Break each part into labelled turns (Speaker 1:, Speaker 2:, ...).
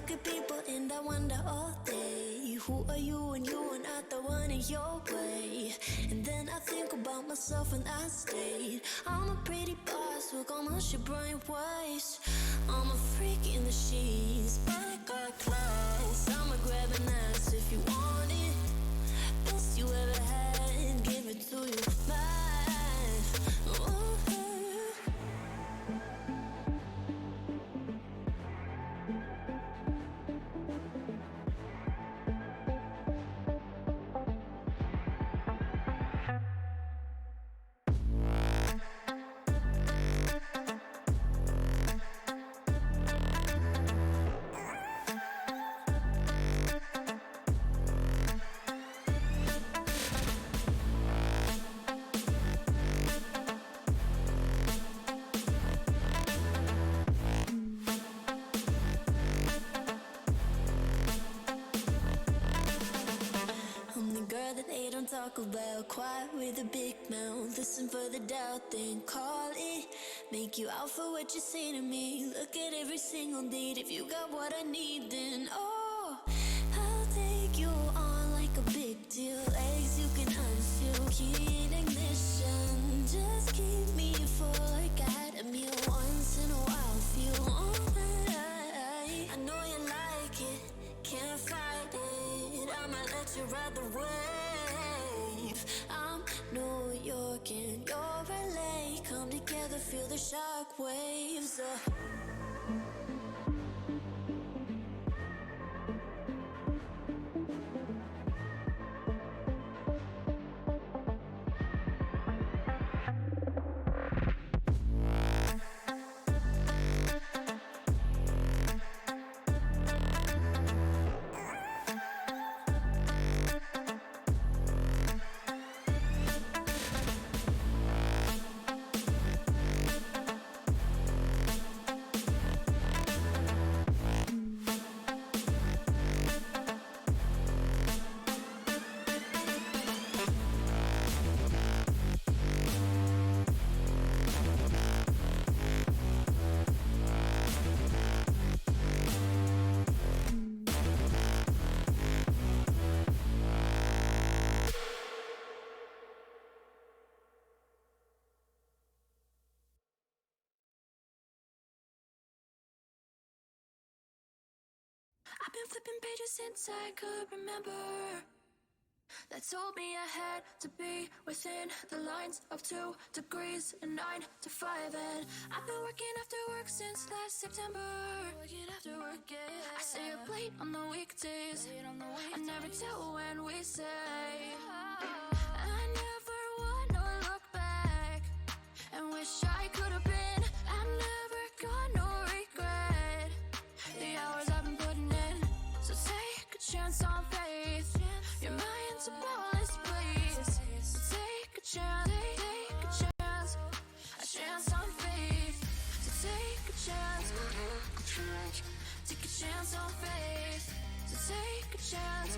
Speaker 1: look at people and I wonder all day, who are you and you are not the one in your way. And then I think about myself and I stayed. I'm a pretty boss with almost your brain waves. I'm a freak in the sheets, but I got class. I'ma grab an ass if you want it. Best you ever had, give it to you back. Ooh. Talk about quiet with a big mouth. Listen for the doubt, then call it. Make you out for what you say to me. Look at every single date. If you got what I need, then oh, I'll take you on like a big deal. Legs you can unfeel, key in ignition. Just keep me full like at a meal. Once in a while, feel alright. I know you like it, can't fight it. I'ma let you ride the wave. I'm New York and you're LA. Come together, feel the shock waves. I've been flipping pages since I could remember. That told me I had to be within the lines of 2 degrees and 9 to 5. And I've been working after work since last September. Working after work, yeah. I stay up late on the weekdays. I never tell when we say. I never wanna look back and wish I could have been. I've never got no regret. The hours I've been putting in. So take a chance on faith. Your mind's a ballast place. So take a chance, take a chance. A chance on faith. So take a chance. Take a chance on faith. So take a chance.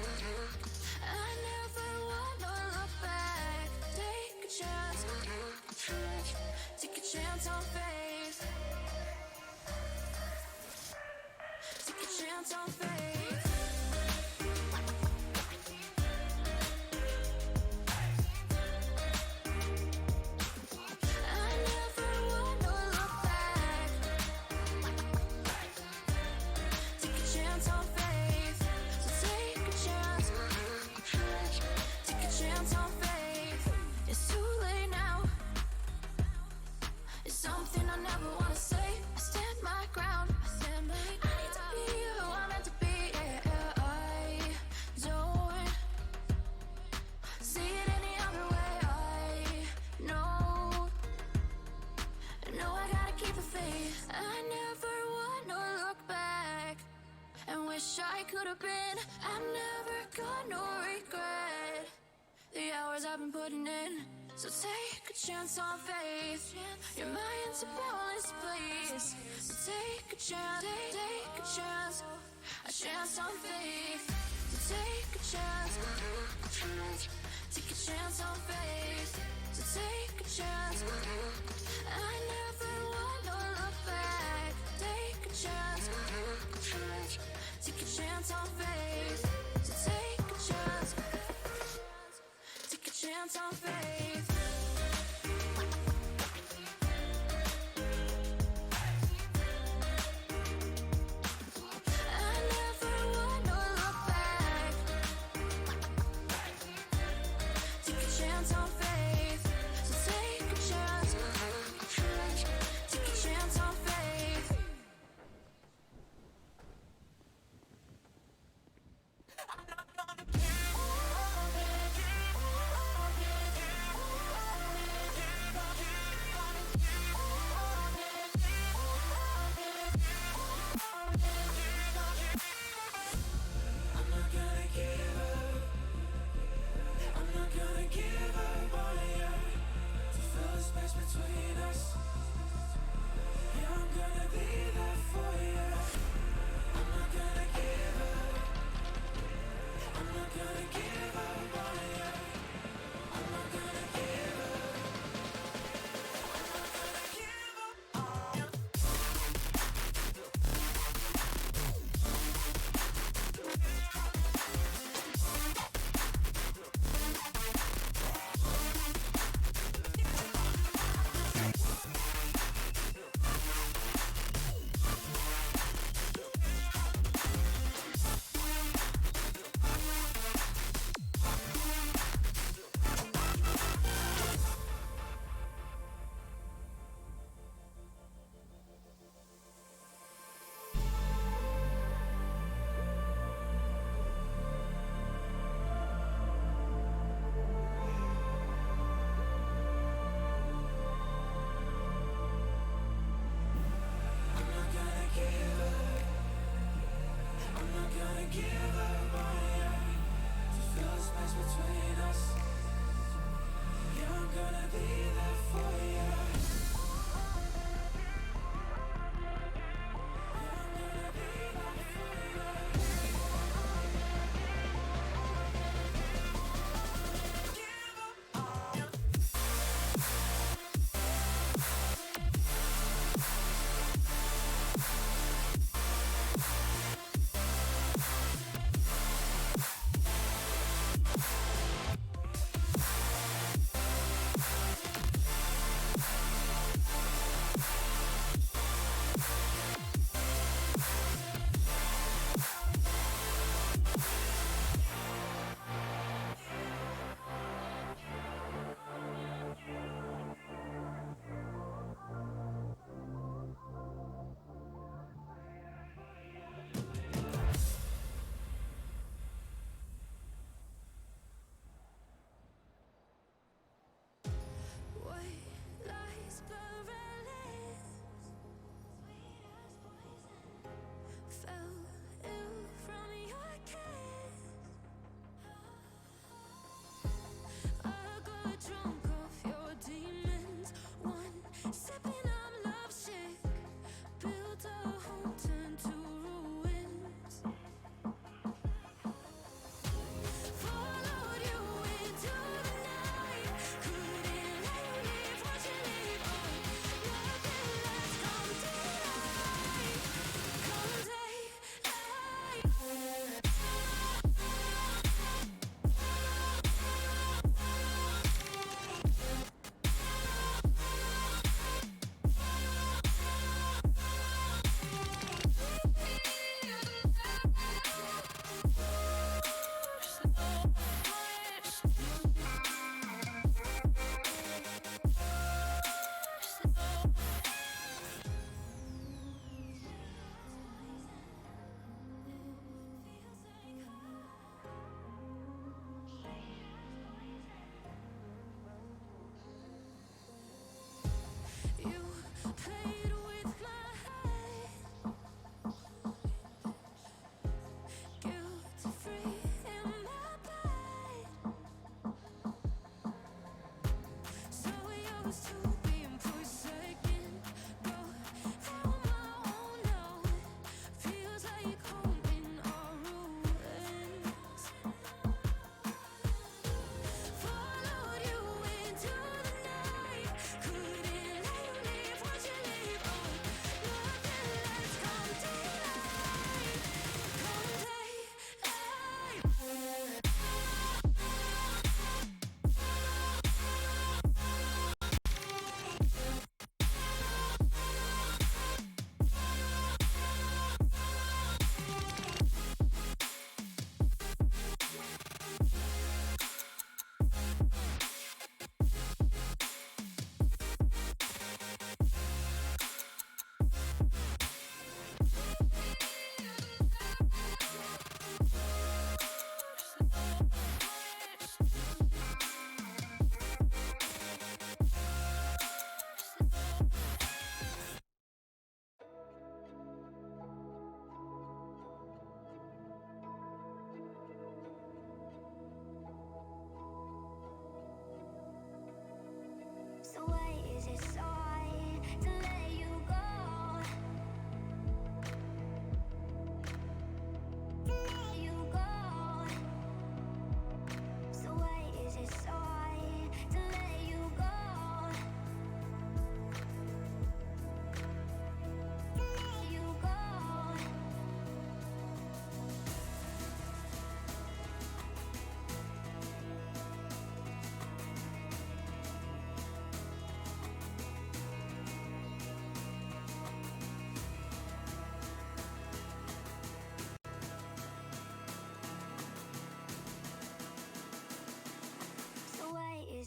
Speaker 1: I never wanna look back. Take a chance. Take a chance on faith. Take a chance on faith. I could have been. I've never got no regret. The hours I've been putting in. So take a chance on faith. Your mind's a ballast place. So take a chance, take a chance. A chance on faith. So take a chance. Take a chance on faith. So take a chance. I never wanna look back. Take a chance. chance on faith. So take a chance. Take a chance on faith. I never wanna look back. Take a chance on faith. So take a chance. Take a chance on faith. I'm not gonna give up. I'm not gonna give up.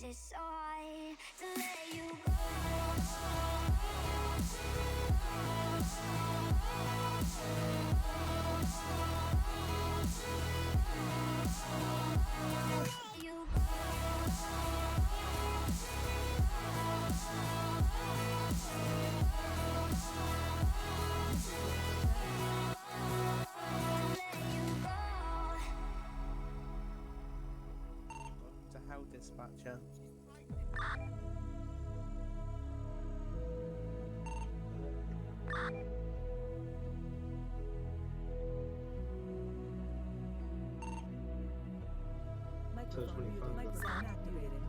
Speaker 1: is it so hard to let you go? You go.
Speaker 2: To Hell Dispatcher.
Speaker 3: Microphone activated.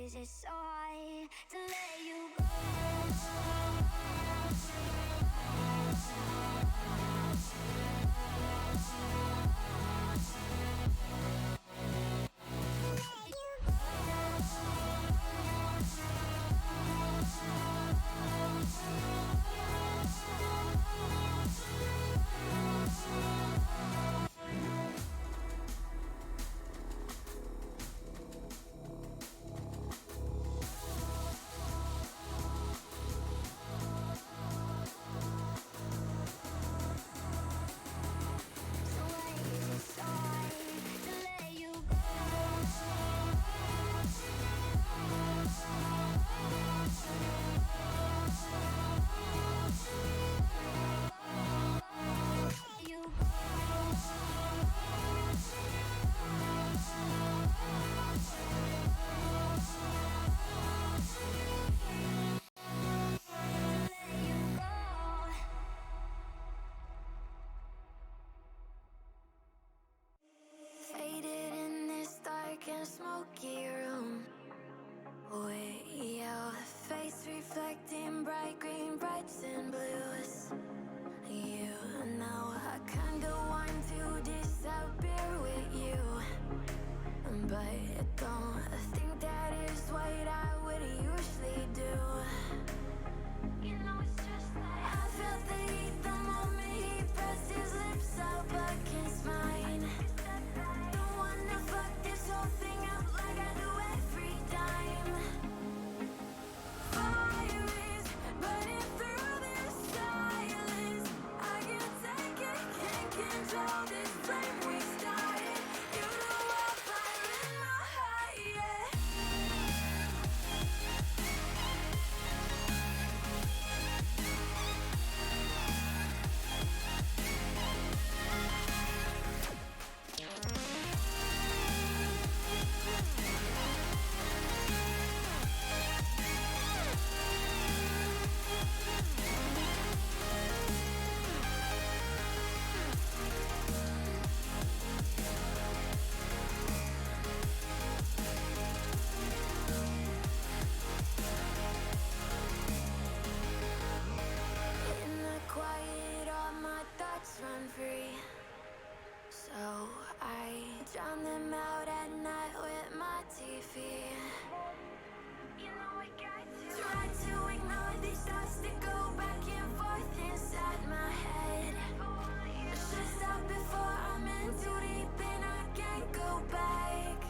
Speaker 3: Is it so hard to let you go? Smoky room, way out, face reflecting bright green, brights and blues. You know I kinda want to disappear with you, but I don't think that is what I would usually do. You know it's just like I felt the heat the moment he pressed his lips up against mine. Don't wanna fuck this whole thing up like I do every time. Fire is burning through this silence. I can't take it, can't control this flame we started. You know I'm fire in my heart, yeah. In the quiet, all my thoughts run free. So I drown them out at night with my TV. You know I got to try to ignore these thoughts that go back and forth inside my head. I should stop before I'm in too deep and I can't go back.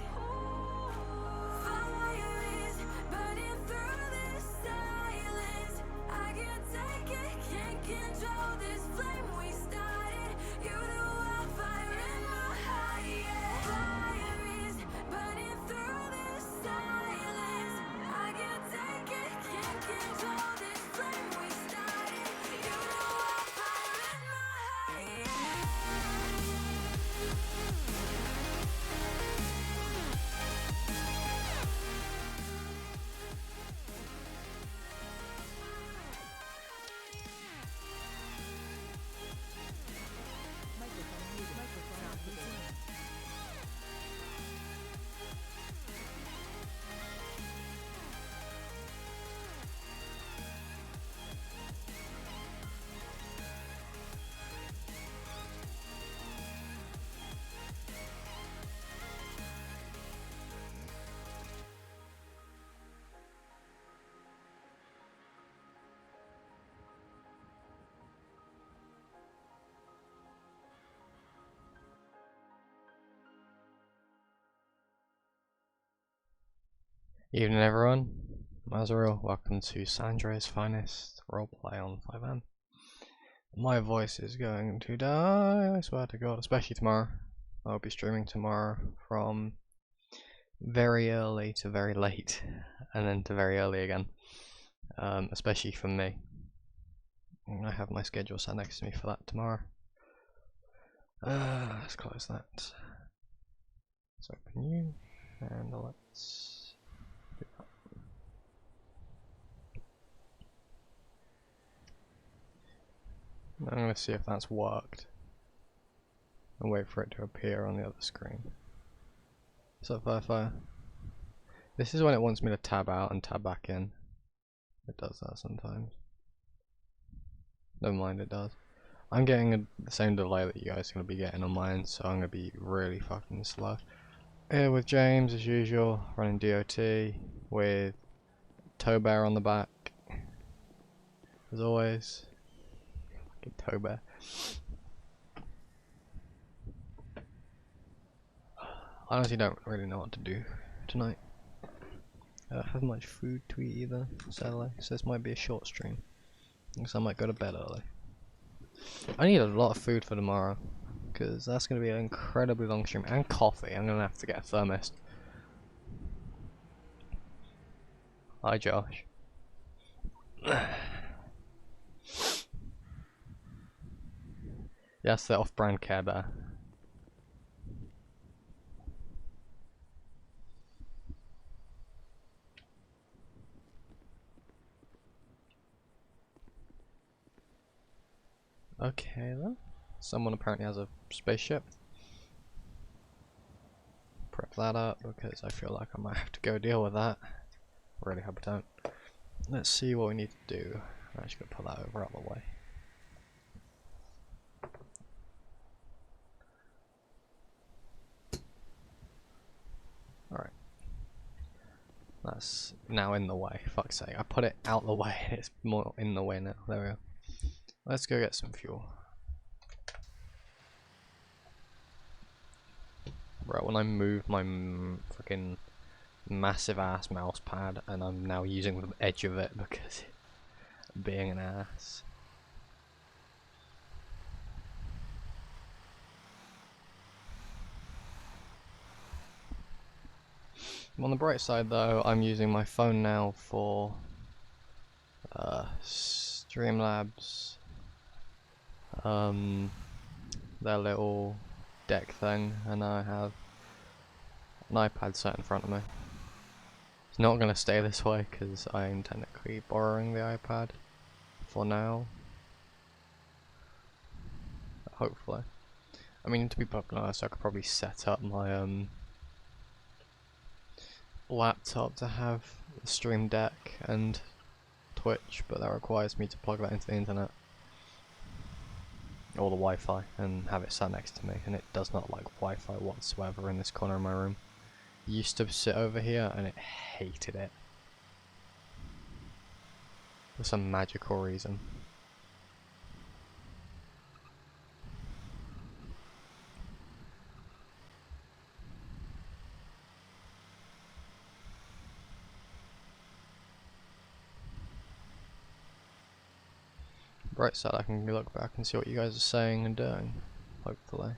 Speaker 3: Fire is burning through this silence. I can't take it, can't control this flame we started. You know I'm fire in my heart, yeah. Fire is burning through this silence. I can't take it, can't control this flame we started.
Speaker 4: Evening everyone, Mazaril, welcome to Sandra's Finest Roleplay on 5M. My voice is going to die, I swear to god, especially tomorrow. I'll be streaming tomorrow from very early to very late, and then to very early again, especially for me. I have my schedule sat next to me for that tomorrow. Let's close that. Let's open you, and let's do that. I'm going to see if that's worked, and wait for it to appear on the other screen. So Firefire, this is when it wants me to tab out and tab back in. It does that sometimes. Never mind, it does. I'm getting the same delay that you guys are going to be getting on mine, so I'm going to be really fucking slow. Here with James, as usual, running DOT, with Toe Bear on the back, as always. Fucking Toe Bear. I honestly don't really know what to do tonight. I don't have much food to eat either, sadly, so this might be a short stream. Because I might go to bed early. I need a lot of food for tomorrow, because that's going to be an incredibly long stream. And coffee, I'm going to have to get a thermos. Hi Josh. Yes, the off-brand Care Bear. Okay then. Someone apparently has a spaceship. Prep that up because I feel like I might have to go deal with that. Really hope I don't. Let's see what we need to do. I'm actually gonna put that over out of the way. Alright. That's now in the way. Fuck's sake. I put it out the way. It's more in the way now. There we go. Let's go get some fuel. Right, when I moved my freaking massive ass mouse pad, and I'm now using the edge of it because being an ass. On the bright side though, I'm using my phone now for Streamlabs, their little deck thing, and I have an iPad set in front of me. It's not going to stay this way because I am technically borrowing the iPad for now. Hopefully. I mean, to be perfectly honest, I could probably set up my laptop to have the Stream Deck and Twitch, but that requires me to plug that into the internet or the Wi-Fi and have it sat next to me, and it does not like Wi-Fi whatsoever in this corner of my room. It used to sit over here and it hated it for some magical reason. Bright side, I can look back and see what you guys are saying and doing, hopefully.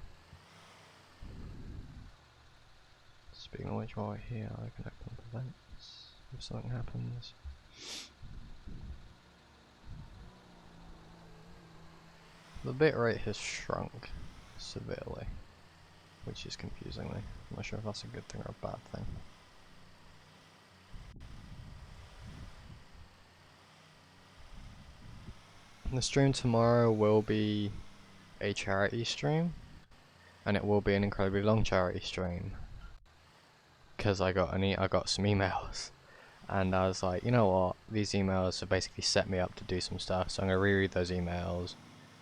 Speaker 4: Speaking of which, while we're here, I can open up events if something happens. The bitrate has shrunk severely, which is confusing me. I'm not sure if that's a good thing or a bad thing. The stream tomorrow will be a charity stream, and it will be an incredibly long charity stream because I got some emails, and I was like, you know what, these emails have basically set me up to do some stuff, so I'm gonna reread those emails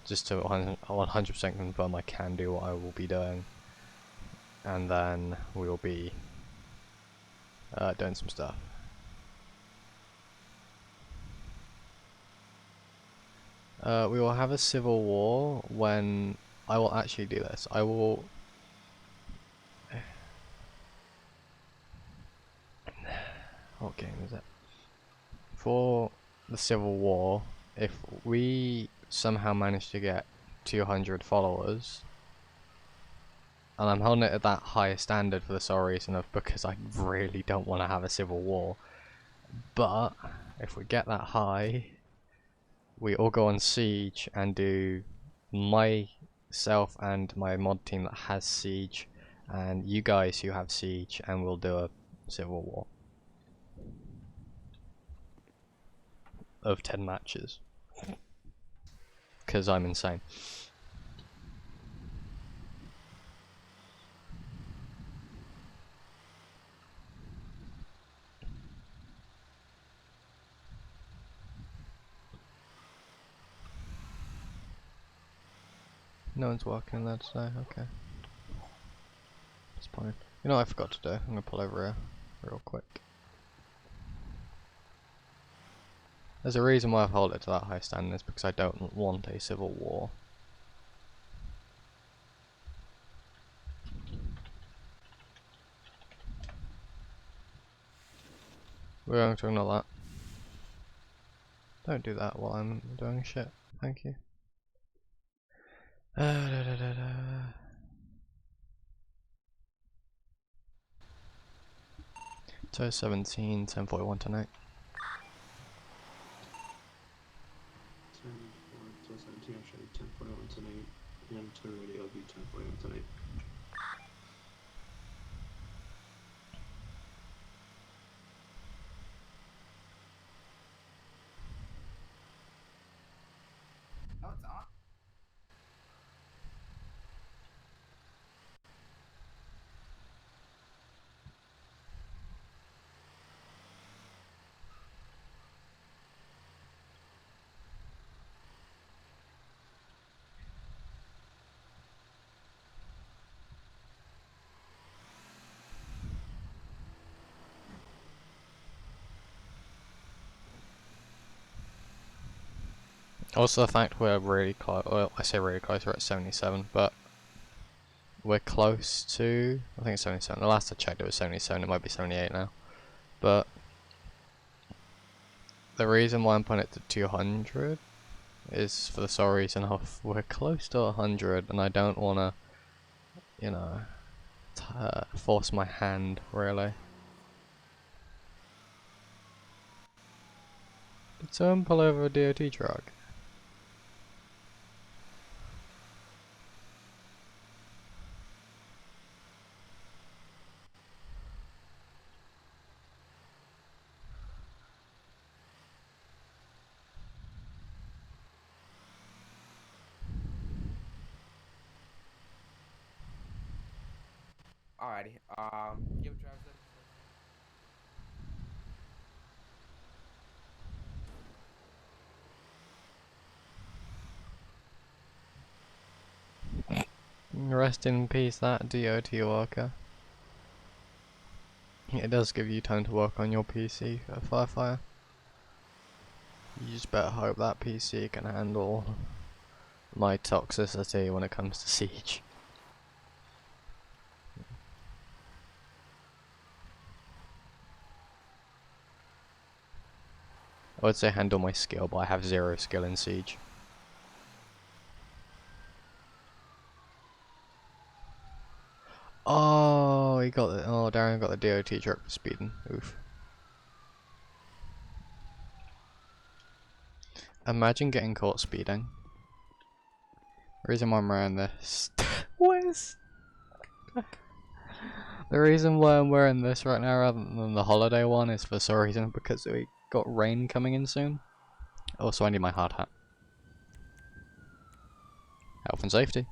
Speaker 4: just to 100% confirm I can do what I will be doing, and then we will be doing some stuff. We will have a civil war when I will actually do this. I will What game is it? For the Civil War, if we somehow manage to get 200 followers, and I'm holding it at that higher standard for the sole reason of because I really don't want to have a civil war, but if we get that high, we all go on Siege and do myself and my mod team that has Siege, and you guys who have Siege, and we'll do a civil war of 10 matches. Because I'm insane. No one's walking there today, okay. That's fine. You know what I forgot to do? I'm gonna pull over here real quick. There's a reason why I've held it to that high standard, is because I don't want a civil war. We're going to ignore that. Don't do that while I'm doing shit. Thank you. So 17, 10:41 tonight.
Speaker 5: 10:17 actually, 10:41 tonight, and to radio will be 10:41 tonight.
Speaker 2: No, it's not.
Speaker 4: Also the fact we're really close, well I say really close, we're at 77, but we're close to, I think it's 77, the last I checked it was 77, it might be 78 now, but the reason why I'm putting it to 200 is for the sole reason of we're close to 100 and I don't want to, you know, force my hand really. Did someone pull over a DOT truck?
Speaker 2: Alrighty. Give Travis that.
Speaker 4: Rest in peace, that DOT worker. It does give you time to work on your PC for Firefire. You just better hope that PC can handle my toxicity when it comes to Siege. I would say handle my skill, but I have 0 skill in Siege. Oh, he got the. Oh, Darren got the DOT truck for speeding. Oof. Imagine getting caught speeding. The reason why I'm wearing this. Where's. The reason why I'm wearing this right now rather than the holiday one is for some reason because we got rain coming in soon. Also, I need my hard hat. Health and safety.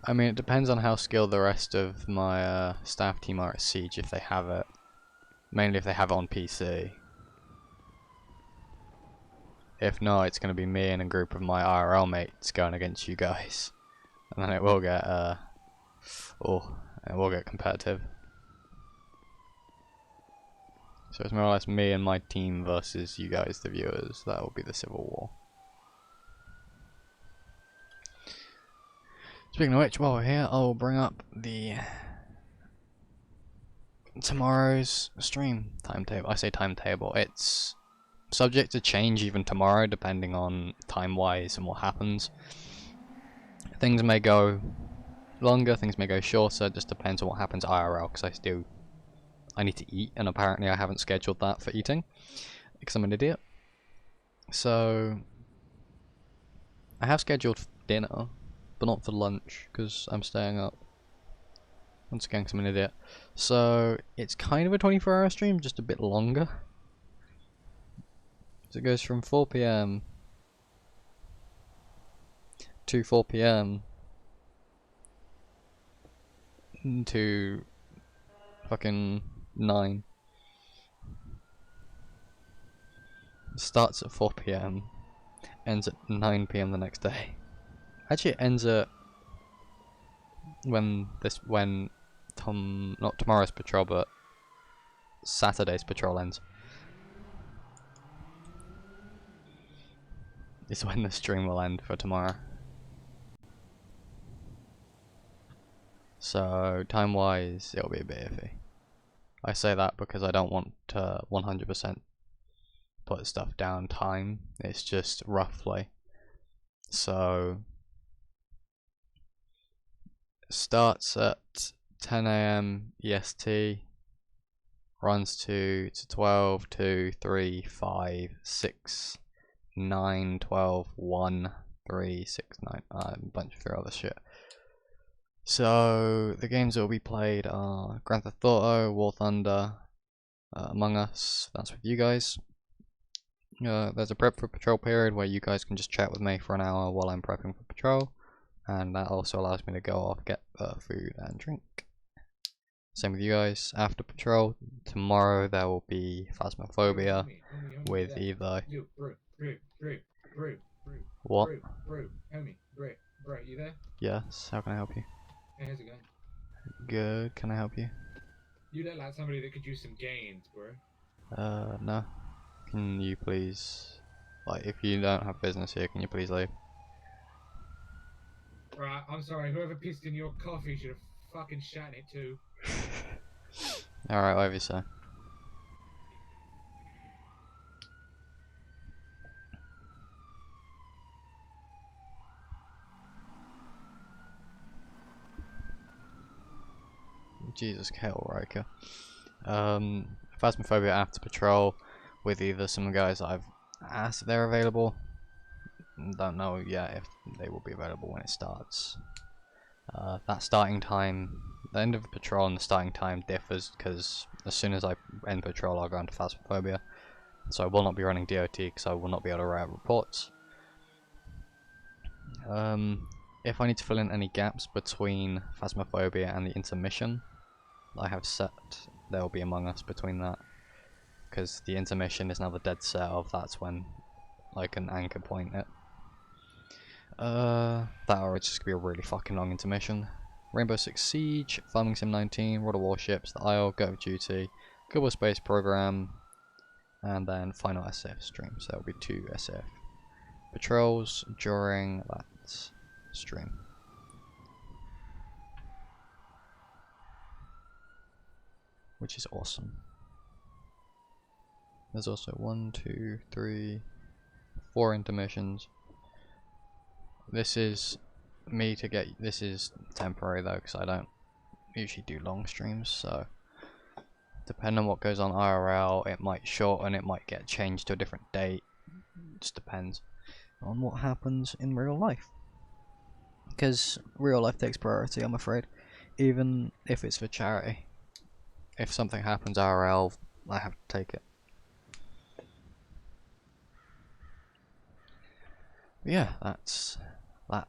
Speaker 4: I mean, it depends on how skilled the rest of my staff team are at Siege, if they have it. Mainly if they have it on PC. If not, it's going to be me and a group of my IRL mates going against you guys. And then it will get, it will get competitive. So it's more or less me and my team versus you guys, the viewers. That will be the Civil War. Speaking of which, while we're here, I'll bring up the tomorrow's stream timetable. I say timetable, it's subject to change even tomorrow depending on time-wise and what happens. Things may go longer, things may go shorter, it just depends on what happens IRL, because I need to eat, and apparently I haven't scheduled that for eating, because I'm an idiot. So, I have scheduled dinner, but not for lunch, because I'm staying up. Once again, because I'm an idiot. So, it's kind of a 24-hour stream, just a bit longer. So it goes from 4 PM to 4 PM to fucking 9. It starts at 4 PM, ends at 9 PM the next day. Actually, it ends at not tomorrow's patrol, but Saturday's patrol ends. Is when the stream will end for tomorrow. So, time-wise, it'll be a bit iffy. I say that because I don't want to 100% put stuff down time. It's just roughly. So, starts at 10 AM EST, runs to 12, 2, 3, 5, 6, 9, 12, 1, 3, 6, 9, a bunch of other shit. So, the games that will be played are Grand Theft Auto, War Thunder, Among Us, that's with you guys. There's a prep for patrol period where you guys can just chat with me for an hour while I'm prepping for patrol, and that also allows me to go off, get food and drink. Same with you guys. After patrol, tomorrow there will be Phasmophobia with either... What?
Speaker 2: Bro, homie, bro, you there?
Speaker 4: Yes, how can I help you?
Speaker 2: Hey, how's it going?
Speaker 4: Good, can I help you?
Speaker 2: You look like somebody that could use some gains, bro.
Speaker 4: No. Can you please... Like, if you don't have business here, can you please leave?
Speaker 2: Right, I'm sorry, whoever pissed in your coffee should have fucking shat in it too.
Speaker 4: Alright, whatever you say. Jesus, Kale Riker. Phasmophobia after patrol with either some guys that I've asked if they're available. Don't know yet if they will be available when it starts. That starting time, the end of the patrol and the starting time differs because as soon as I end patrol I'll go into Phasmophobia. So I will not be running DOT because I will not be able to write reports. If I need to fill in any gaps between Phasmophobia and the intermission, I have set there will be Among Us between that, because the intermission is now the dead set of that's when I can anchor point it. That or it's just gonna be a really fucking long intermission. Rainbow Six Siege, Farming Sim 19, World of Warships, The Isle, Go of Duty, Global Space Program, and then final SF stream. So there'll be 2 SF patrols during that stream. Which is awesome. There's also 1, 2, 3, 4 intermissions. This is me to get. This is temporary though, because I don't usually do long streams. So, depending on what goes on IRL, it might shorten, it might get changed to a different date. It just depends on what happens in real life. Because real life takes priority, I'm afraid. Even if it's for charity. If something happens IRL, I have to take it. But yeah, that's that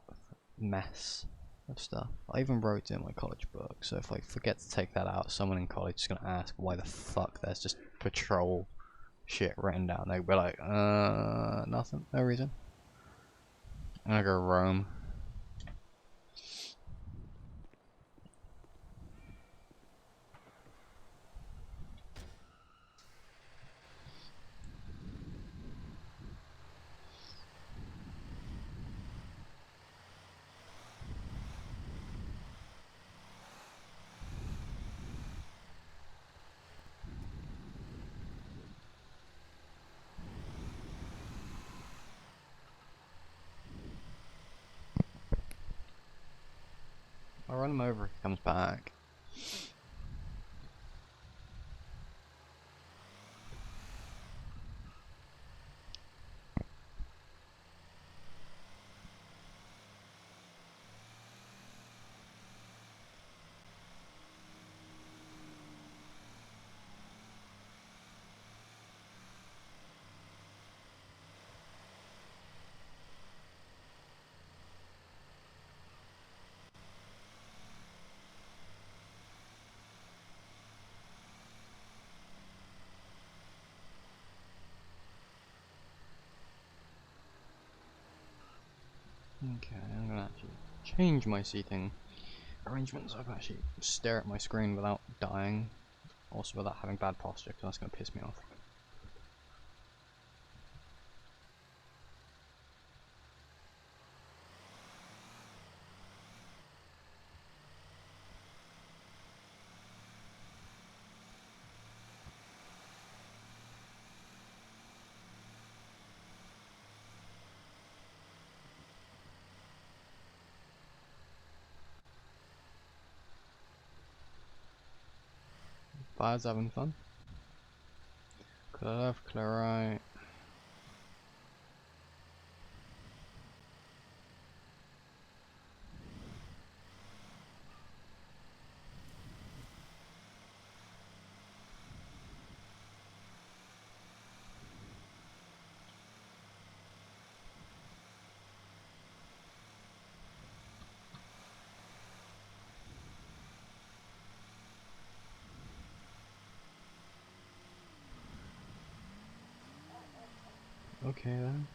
Speaker 4: mess of stuff. I even wrote it in my college book, so if I forget to take that out, someone in college is going to ask why the fuck there's just patrol shit written down. They'll be like, nothing, no reason. I'm gonna go roam. him over if he comes back. Okay, I'm gonna actually change my seating arrangements so I can actually stare at my screen without dying. Also without having bad posture, because that's gonna piss me off. Bad's having fun. Clear left, clear right. Okay then.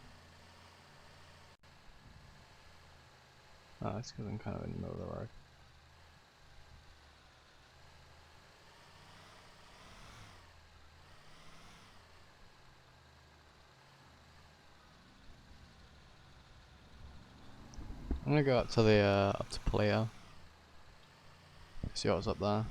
Speaker 4: Oh, that's because I'm kind of in the middle of the road. I'm gonna go up to the up to Playa. See what's up there.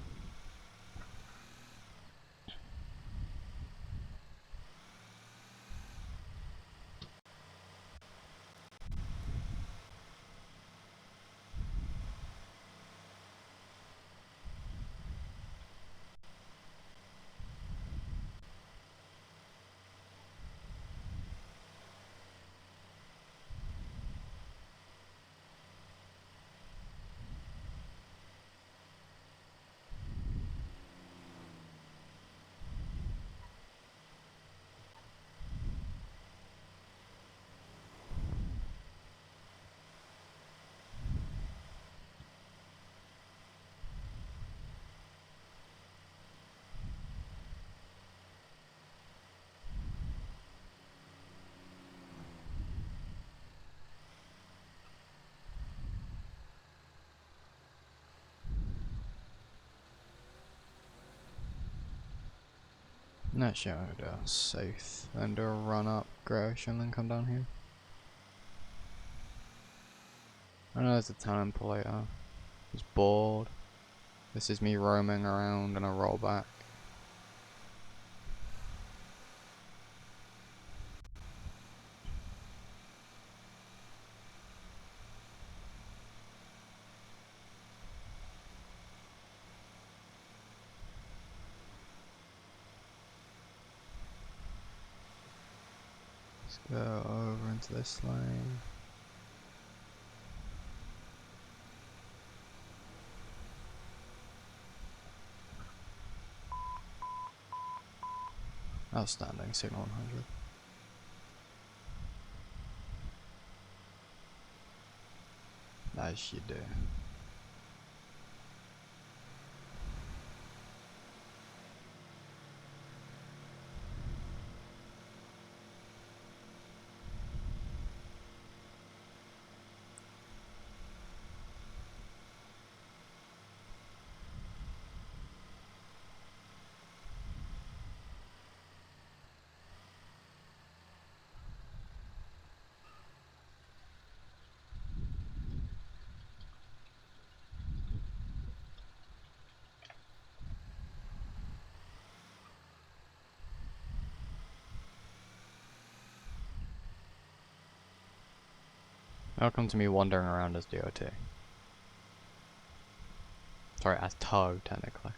Speaker 4: Not sure I'll do south and do a run up Grosh and then come down here. I know there's a town in Playa. It's bored. This is me roaming around and a rollback. Let's go over into this lane. Outstanding, signal 100. As you do. Welcome to me wandering around as DOT. Sorry, as toe, technically.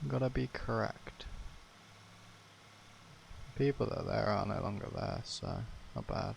Speaker 4: Gotta be correct. People that are there are no longer there, so not bad.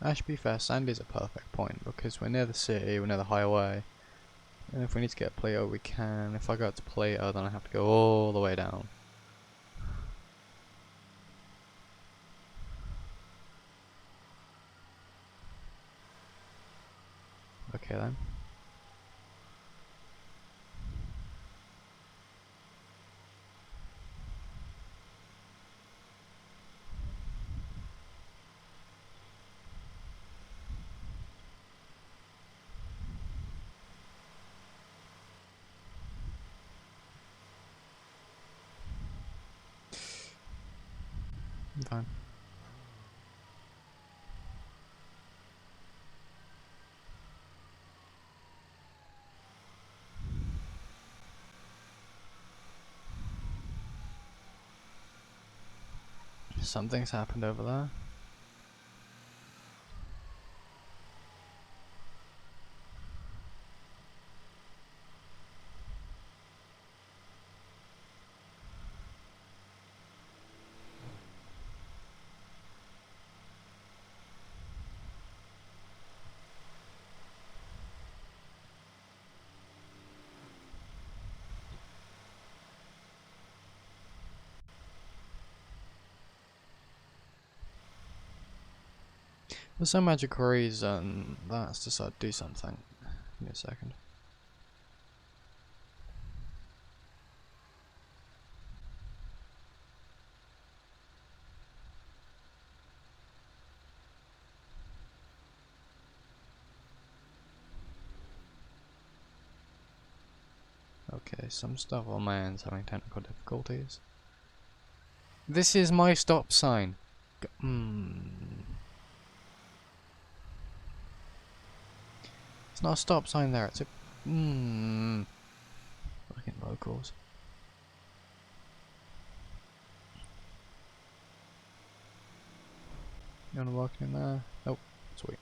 Speaker 4: Ashby Fair Sand is a perfect point because we're near the city, we're near the highway, and if we need to get Plato we can. If I go to Plato then I have to go all the way down. Okay then. I'm fine. Something's happened over there. For some magical reason, that's decided to do something. Give me a second. Okay, some stuff on my end's having technical difficulties. This is my stop sign. It's not a stop sign there, it's a... Fucking locals. You wanna walk in there? Nope. Sweet.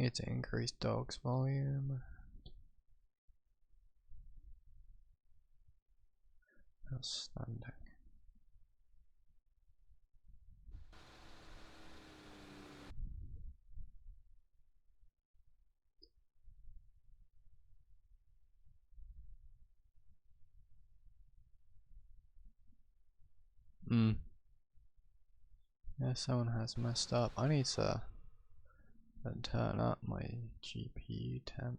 Speaker 4: need to increase dogs volume. Outstanding. Yeah, someone has messed up. I need to then turn up my GPU temp.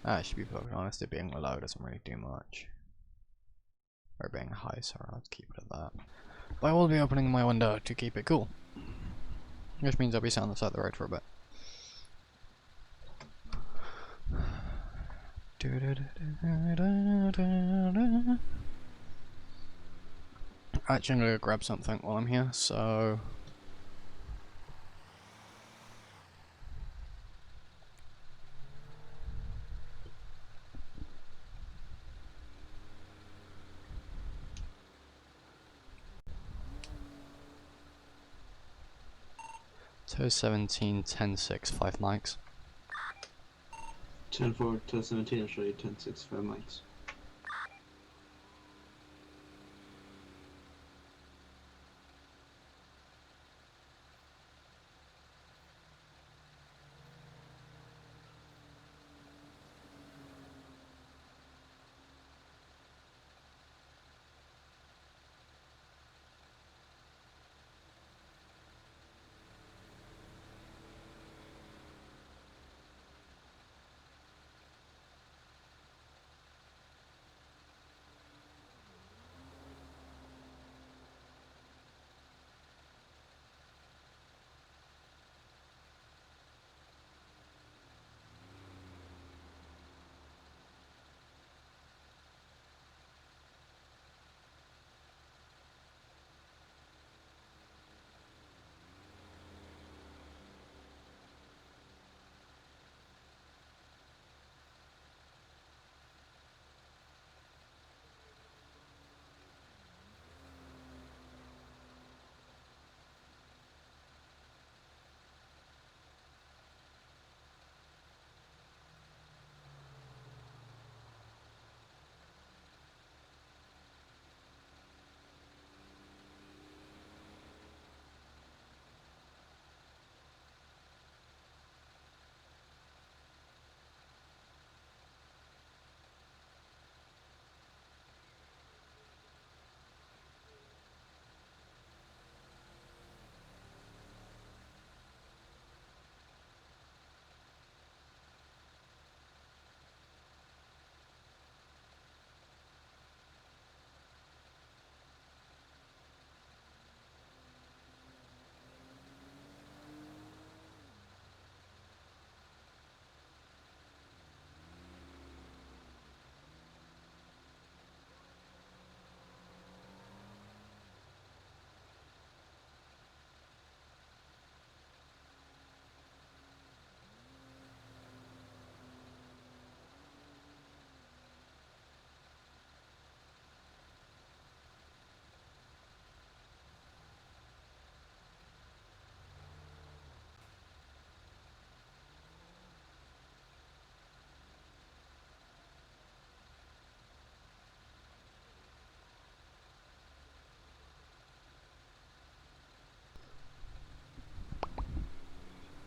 Speaker 4: I should be fucking honest, it being low doesn't really do much. Or being high, sorry, I'll keep it at that. But I will be opening my window to keep it cool. Which means I'll be sat on the side of the road for a bit. Actually, I'm gonna go grab something while I'm here, so... Toe 17, 10, 6, 5 mics.
Speaker 5: 10-4 to 17 show you 10-6 5 mics.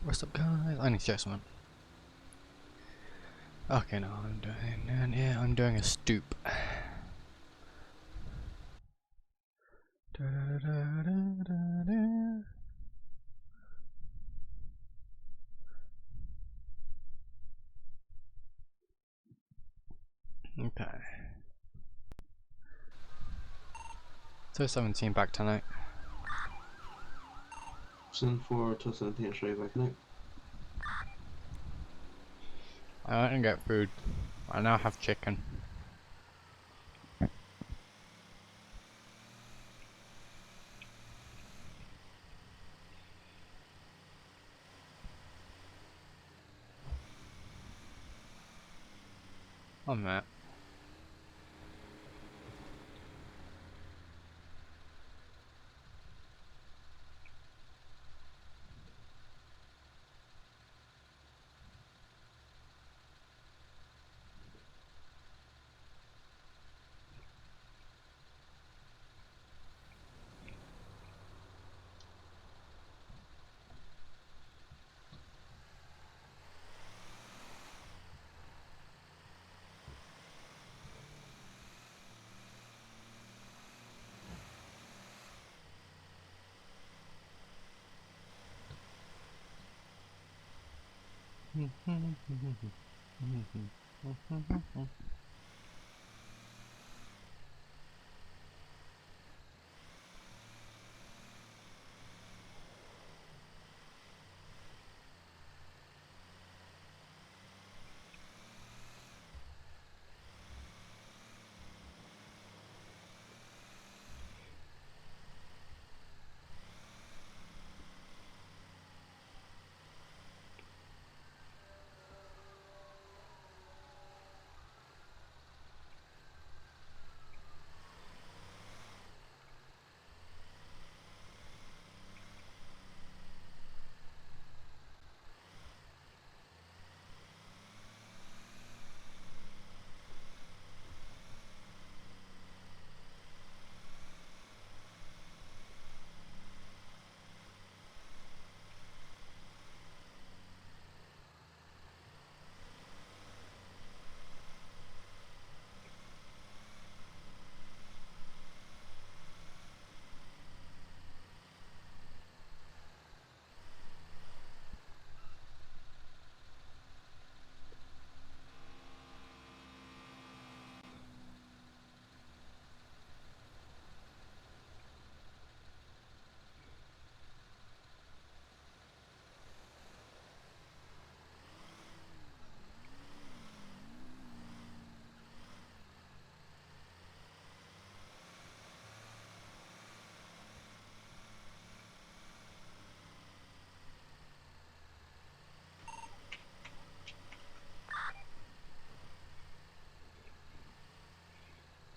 Speaker 4: What's up, guys? I need to check something. Okay, no, I'm doing a stoop. Okay. So 17 back tonight.
Speaker 5: 10-4 to 17 show you back tonight.
Speaker 4: I went and get food. I now have chicken. On that.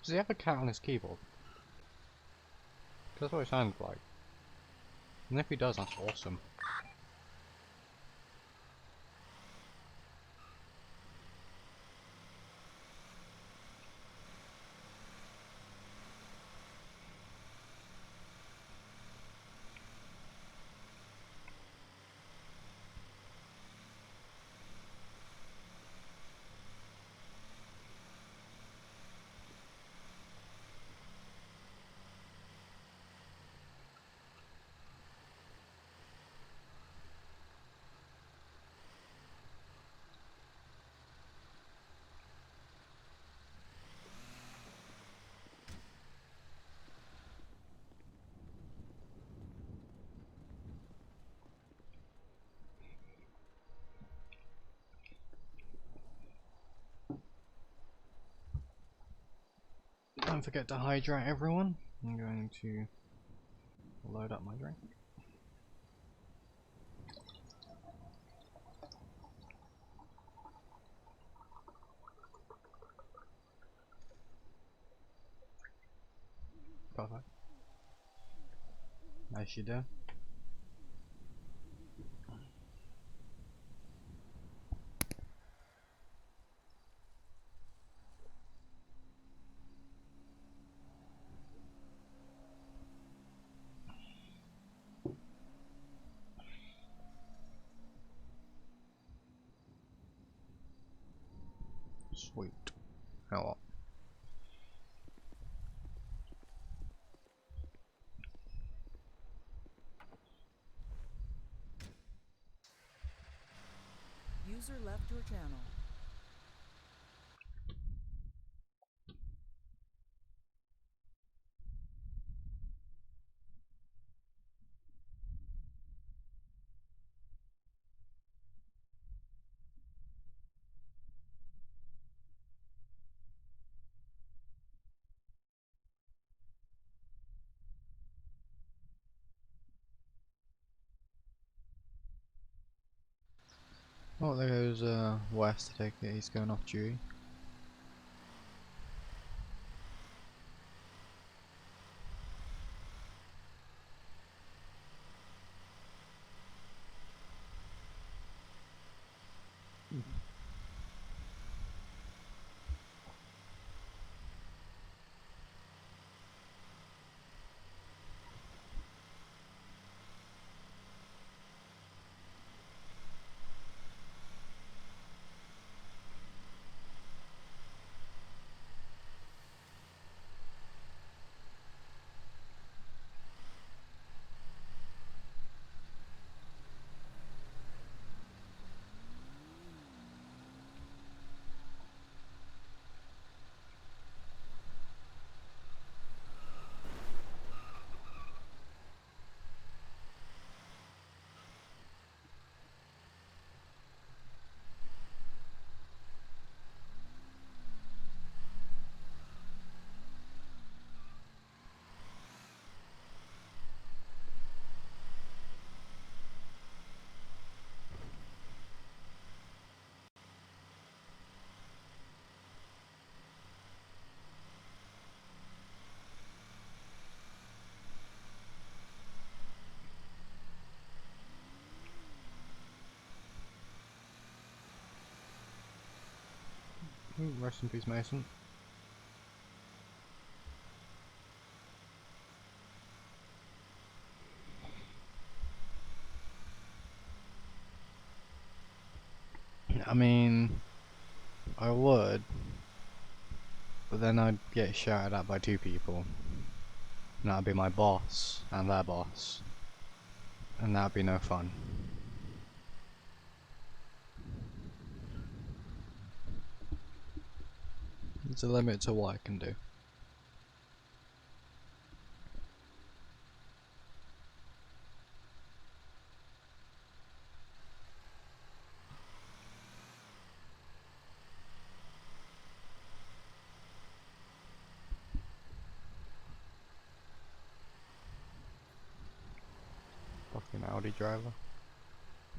Speaker 4: Does he have a cat on his keyboard? That's what it sounds like. And if he does, that's awesome. Don't forget to hydrate, everyone. I'm going to load up my drink. Perfect. Nice you do. Sweet. Now what?
Speaker 6: User left your channel.
Speaker 4: Oh, there goes West to take it. He's going off duty. Rest in peace, Mason. I mean, I would, but then I'd get shouted at by 2 people. And that'd be my boss and their boss. And that'd be no fun. There's a limit to what I can do. Fucking Audi driver.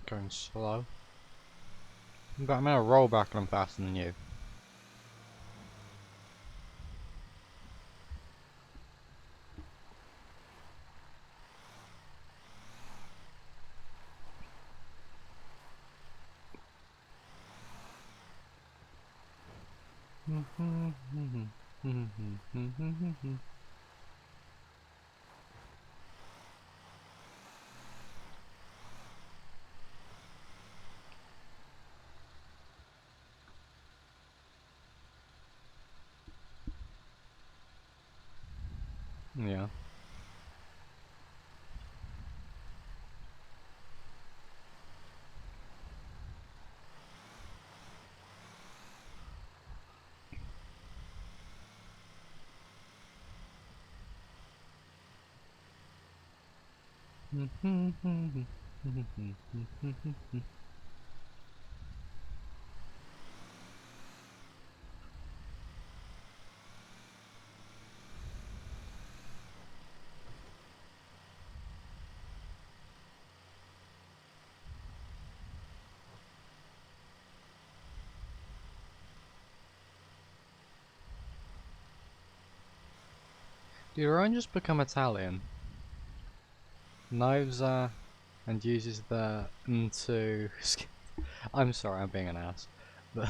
Speaker 4: Going slow. But I'm gonna roll back and I'm faster than you. Yeah. Did Ryan just become Italian? Knives and uses the to. I'm sorry, I'm being an ass. But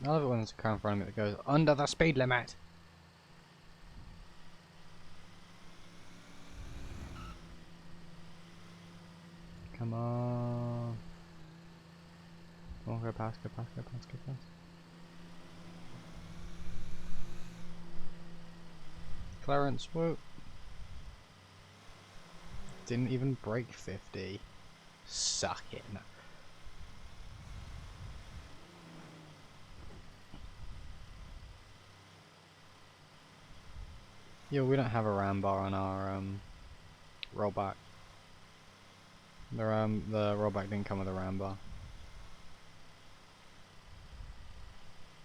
Speaker 4: I love it when there's a car in front of me that goes under the speed limit. Come on. Come on, go past, go past, go past, go past. Clarence, whoa. Didn't even break 50. Suck it. No. Yeah, we don't have a ram bar on our rollback. The rollback didn't come with a ram bar.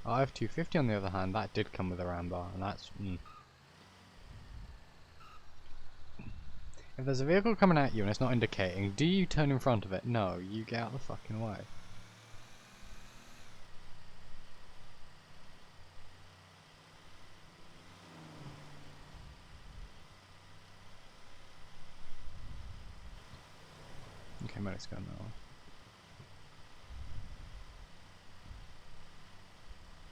Speaker 4: I have 250 on the other hand, that did come with a ram bar, and that's If there's a vehicle coming at you and it's not indicating, do you turn in front of it? No, you get out of the fucking way. Okay, medic's going that way.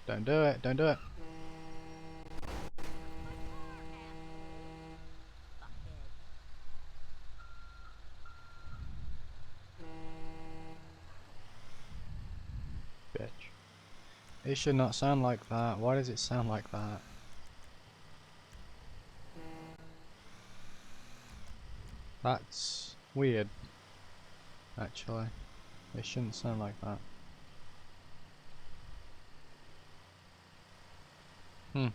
Speaker 4: Don't do it, don't do it. Bitch. It should not sound like that. Why does it sound like that? That's weird, actually. It shouldn't sound like that. Hmm.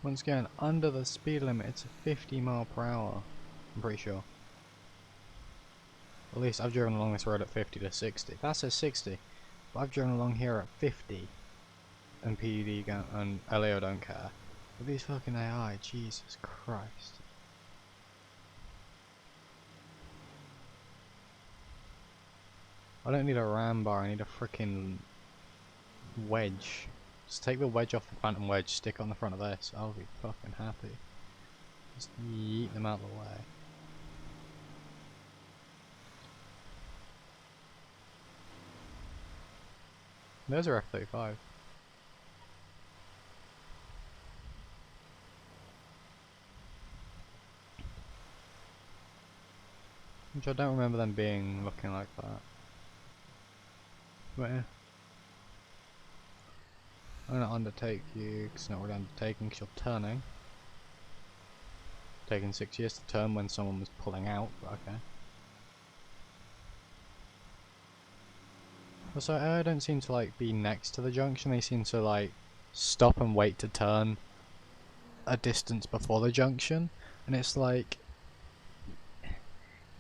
Speaker 4: Once again, under the speed limit, it's a 50 mile per hour. I'm pretty sure. At least I've driven along this road at 50 to 60. That says 60, but I've driven along here at 50. And PUD and LAO don't care. But these fucking AI, Jesus Christ. I don't need a ram bar, I need a freaking wedge. Just take the wedge off the phantom wedge, stick it on the front of this, I'll be fucking happy. Just yeet them out of the way. There's our F-35. Which I don't remember them looking like that. But yeah. I'm gonna undertake you, because it's not really undertaking because you're turning. Taking 6 years to turn when someone was pulling out, but okay. Also, I don't seem to like be next to the junction, they seem to like stop and wait to turn a distance before the junction, and it's like,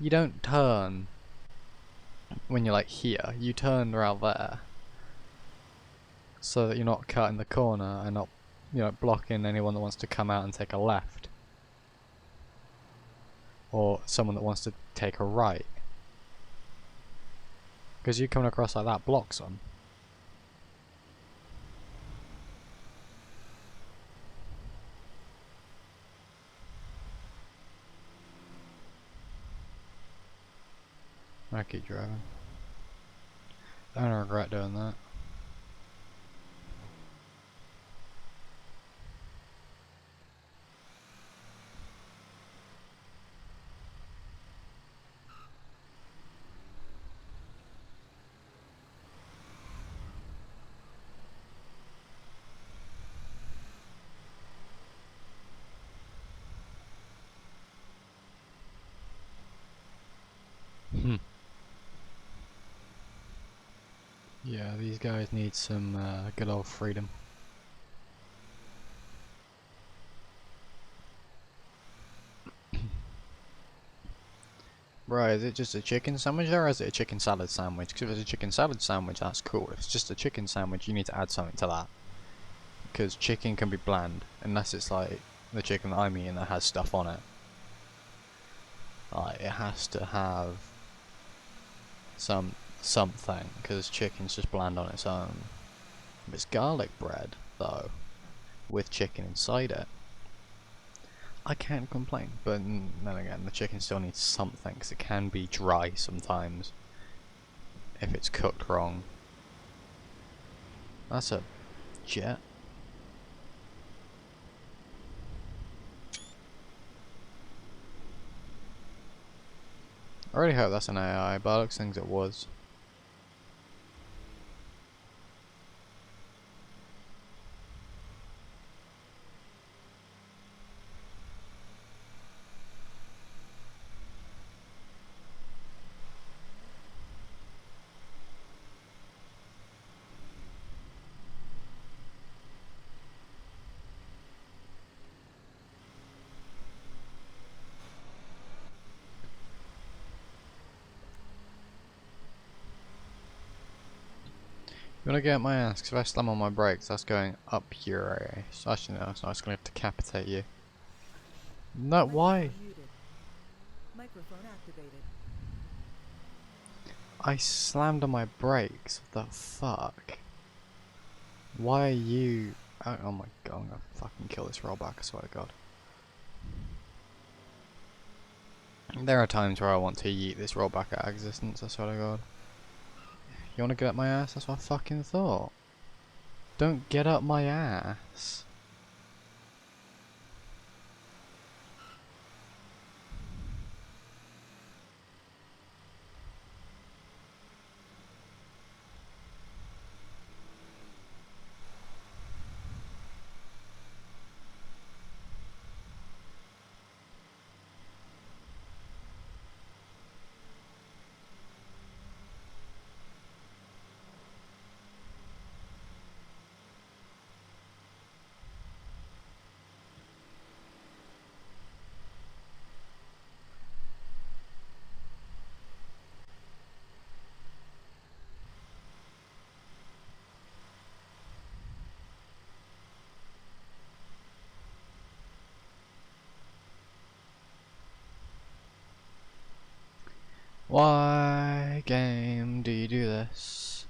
Speaker 4: you don't turn when you're like here, you turn around there. So that you're not cutting the corner and not, you know, blocking anyone that wants to come out and take a left. Or someone that wants to take a right. Because you coming across like that blocks them. I keep driving. I don't regret doing that. Yeah, these guys need some good old freedom. Right, is it just a chicken sandwich or is it a chicken salad sandwich? Because if it's a chicken salad sandwich, that's cool. If it's just a chicken sandwich, you need to add something to that. Because chicken can be bland, unless it's like the chicken that I'm eating that has stuff on it. Like, it has to have something, because chicken's just bland on its own. If it's garlic bread, though, with chicken inside it, I can't complain. But then again, the chicken still needs something, because it can be dry sometimes if it's cooked wrong. That's a jet. I really hope that's an AI, but it looks like it was. You wanna get my ass? 'Cause if I slam on my brakes, that's going up your ass. Actually, no, it's not. It's gonna decapitate you. No, why?
Speaker 6: Microphone muted. Microphone activated.
Speaker 4: I slammed on my brakes. What the fuck? Why are you? Oh my god, I'm gonna fucking kill this rollback, I swear to god. There are times where I want to yeet this rollback out of existence, I swear to god. You wanna get up my ass? That's what I fucking thought. Don't get up my ass. Why, game, do you do this?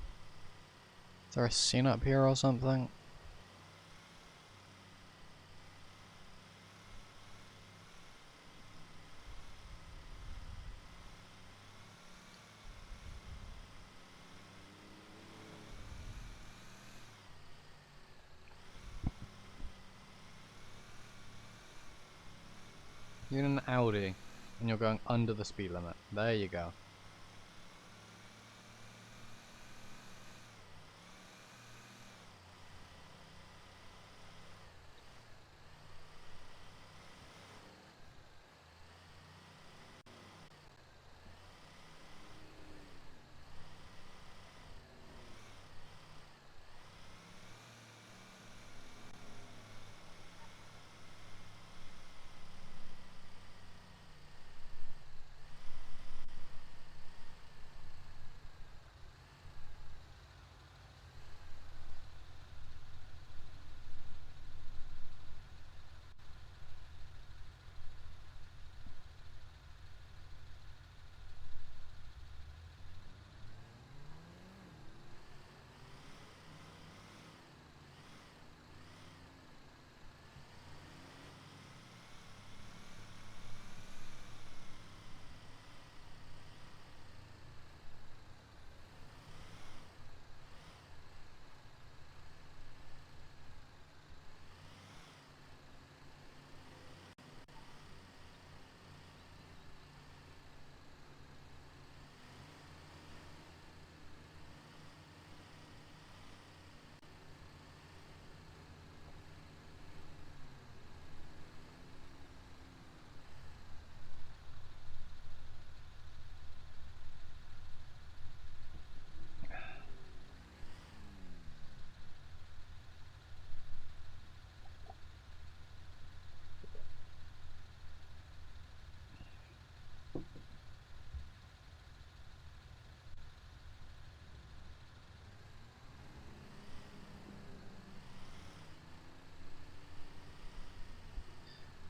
Speaker 4: Is there a scene up here or something? You're in an Audi and you're going under the speed limit. There you go.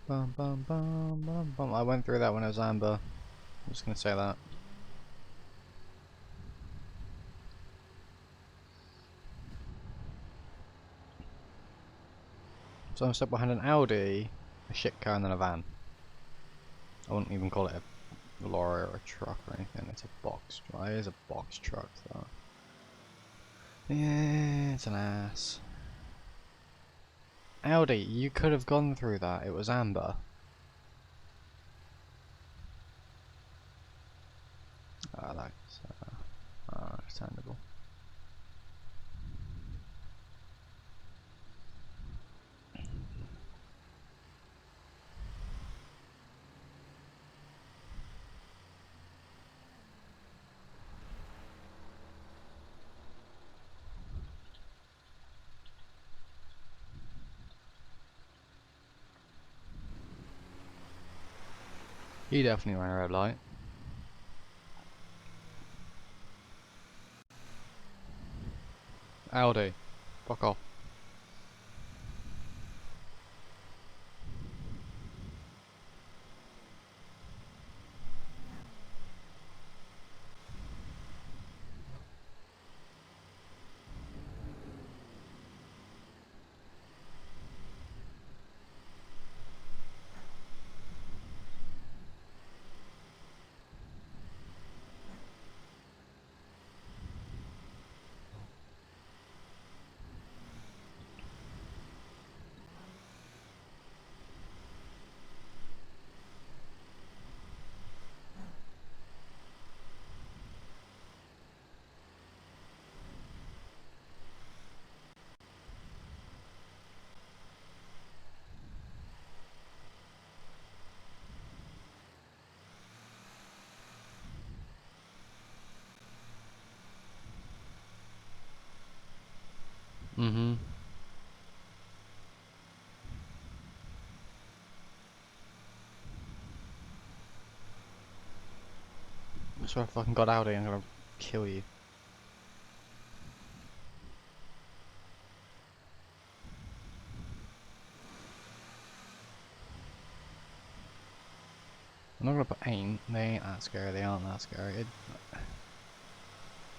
Speaker 4: Bum bum bum bum bum. I went through that when it was amber. I'm just gonna say that. So I'm stuck behind an Audi, a shit car, and then a van. I wouldn't even call it a lorry or a truck or anything. It's a box. Well, it is a box truck, though. Yeah, it's an ass. Audi, you could have gone through that. It was amber. Ah, that's understandable. He definitely ran a red light. Audi, fuck off. Mm-hmm. I swear I fucking got Audi, I'm gonna kill you. I'm not gonna put ain't. They ain't that scary. They aren't that scary.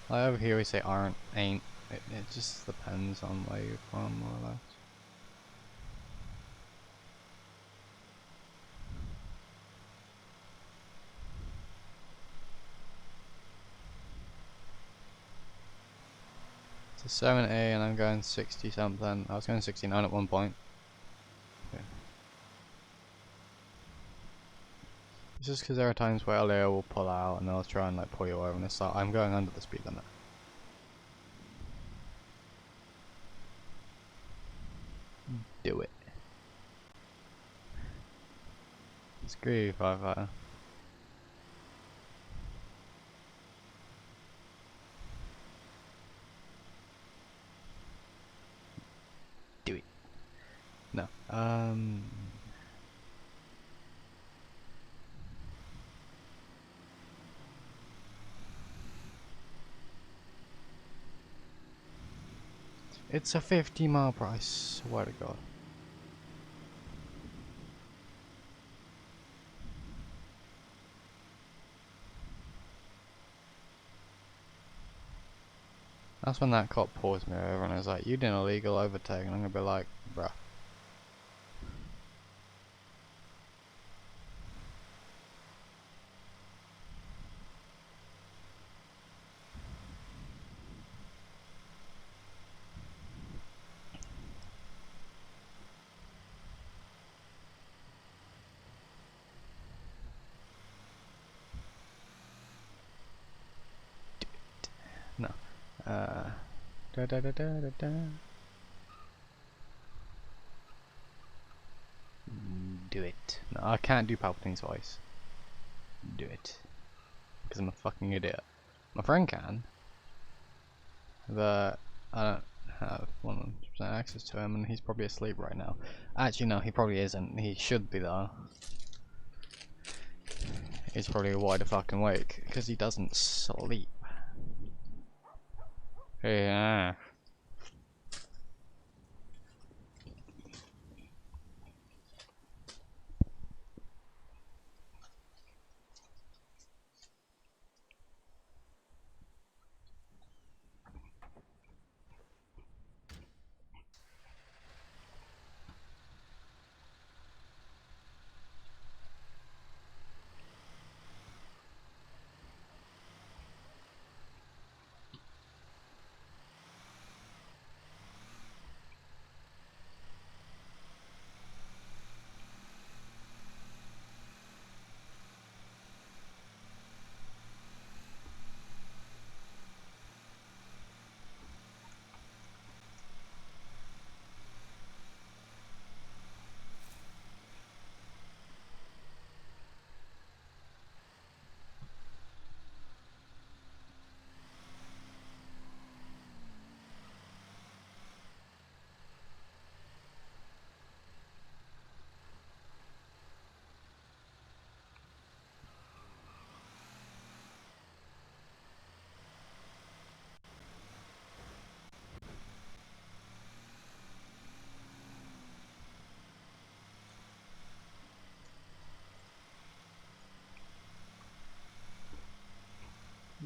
Speaker 4: Like over here we say aren't, ain't. It just depends on where you're from, more or less. It's a 7A and I'm going 60 something. I was going 69 at one point. Okay. It's just because there are times where Leo will pull out and they'll try and like pull you over and it's like, I'm going under the speed limit. Do it. Screw you, firefighter. Do it. No. It's a 50-mile price. Swear to God. That's when that cop pulls me over and is like, you did an illegal overtake, and I'm gonna be like, bruh. No. Da da da da da da. Do it. No, I can't do Palpatine's voice. Do it. Because I'm a fucking idiot. My friend can. But I don't have 100% access to him and he's probably asleep right now. Actually no, he probably isn't. He should be though. He's probably wide the fucking awake. Because he doesn't sleep. Yeah.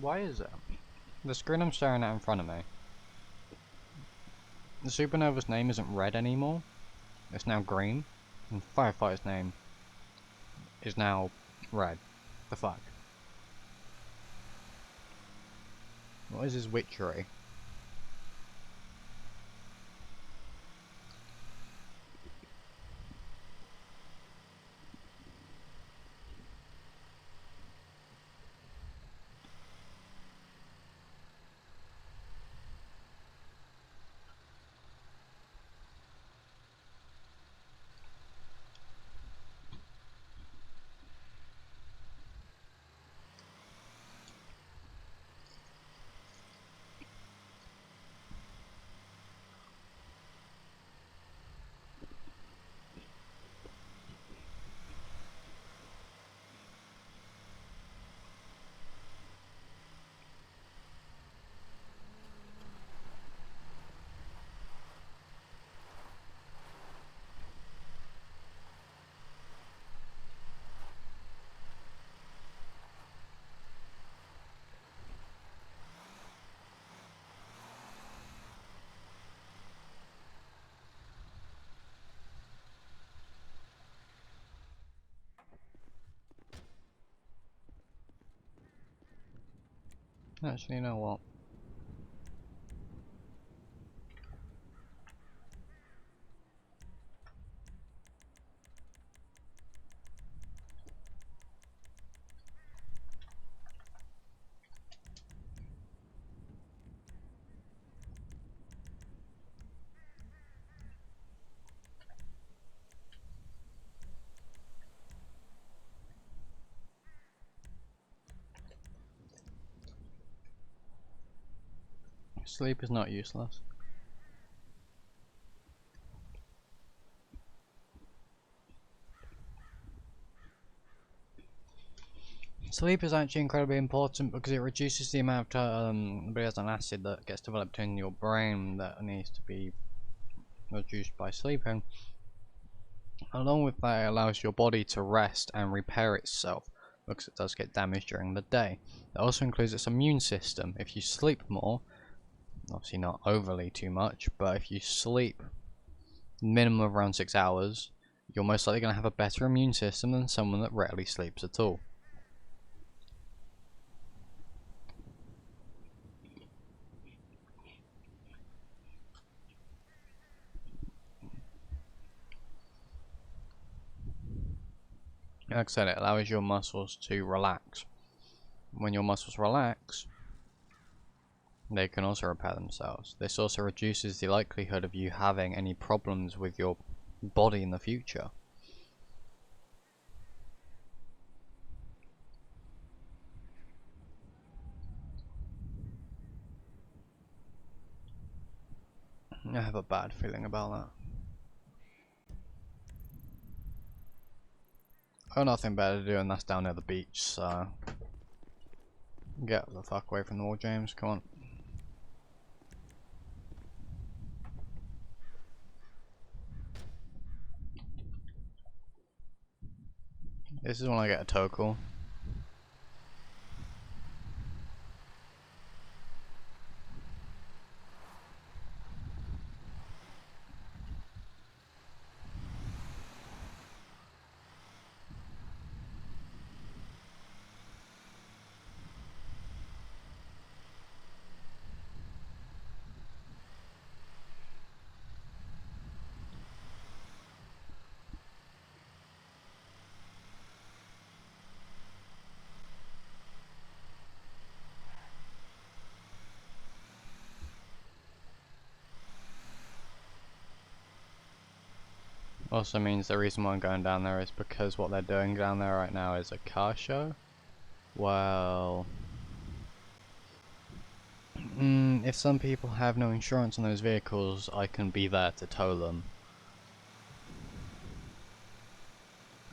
Speaker 4: Why is it? The screen I'm staring at in front of me. The Supernova's name isn't red anymore. It's now green. And Firefighter's name is now red. The fuck? What is his witchery? Actually, you know what? Sleep is not useless. Sleep is actually incredibly important because it reduces the amount of an acid that gets developed in your brain that needs to be reduced by sleeping. Along with that, it allows your body to rest and repair itself because it does get damaged during the day. It also includes its immune system. If you sleep more, obviously not overly too much, but if you sleep minimum of around 6 hours, you're most likely going to have a better immune system than someone that rarely sleeps at all. Like I said, it allows your muscles to relax. When your muscles relax, they can also repair themselves. This also reduces the likelihood of you having any problems with your body in the future. I have a bad feeling about that. I've got nothing better to do and that's down near the beach, so get the fuck away from the wall, James, come on. This is when I get a toe call. Also means the reason why I'm going down there is because what they're doing down there right now is a car show. Well, if some people have no insurance on those vehicles, I can be there to tow them.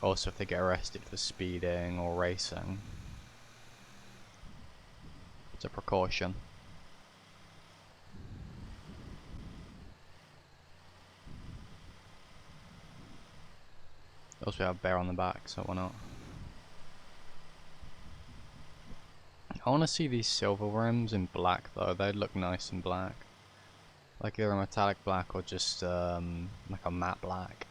Speaker 4: Also, if they get arrested for speeding or racing, it's a precaution. Also, we have a bear on the back, so why not? I want to see these silver rims in black though, they look nice in black. Like either a metallic black or just like a matte black.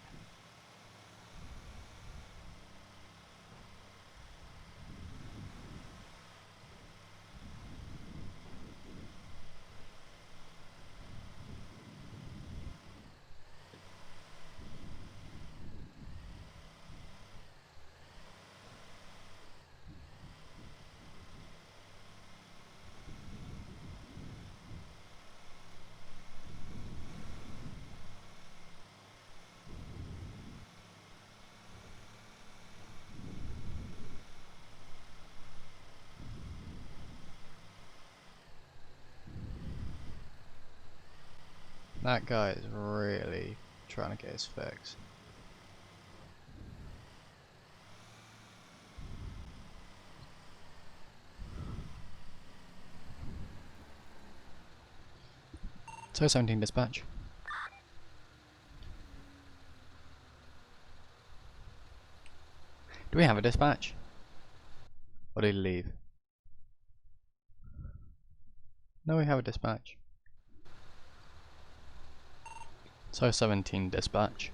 Speaker 4: That guy is really trying to get his fix. So 17 dispatch. Do we have a dispatch? Or did he leave? No, we have a dispatch. So 17 dispatch.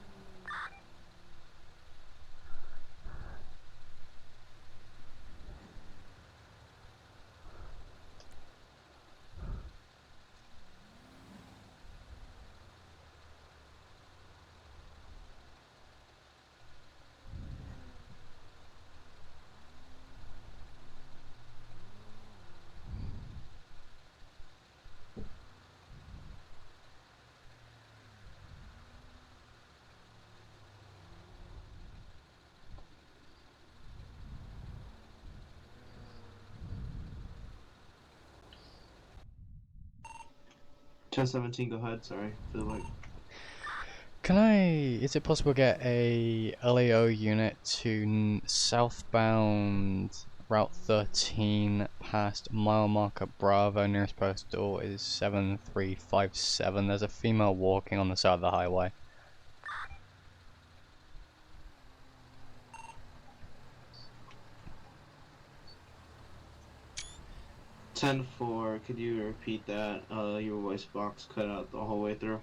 Speaker 5: 1017, go ahead. Sorry, feel like.
Speaker 4: Can I? Is it possible to get a LAO unit to southbound Route 13 past mile marker Bravo? Nearest postal is 7357. There's a female walking on the side of the highway.
Speaker 5: Ten four. Could you repeat that? Your voice box cut out the whole way through.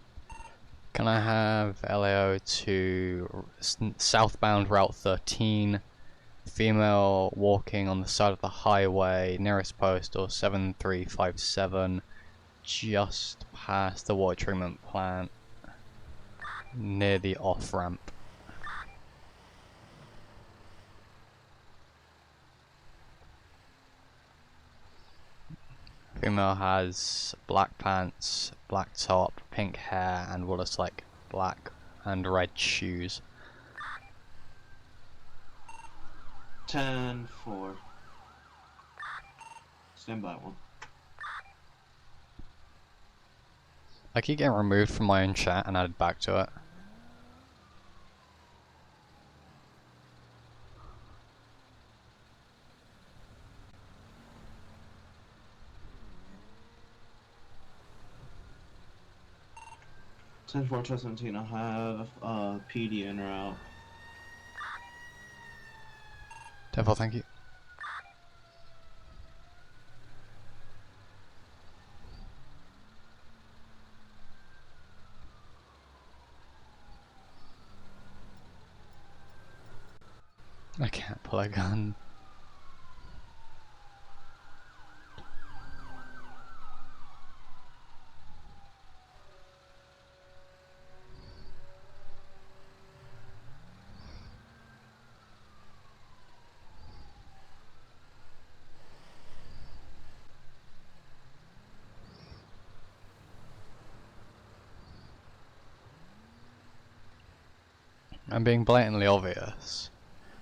Speaker 4: Can I have LAO to southbound Route 13? Female walking on the side of the highway, nearest postal 7357, just past the water treatment plant, near the off ramp. Female has black pants, black top, pink hair, and what looks like black and red shoes.
Speaker 5: 10-4. Stand by one.
Speaker 4: I keep getting removed from my own chat and added back to it.
Speaker 5: Ten four 1017. I have PD en route.
Speaker 4: 10-4, thank you. I can't pull a gun. I'm being blatantly obvious.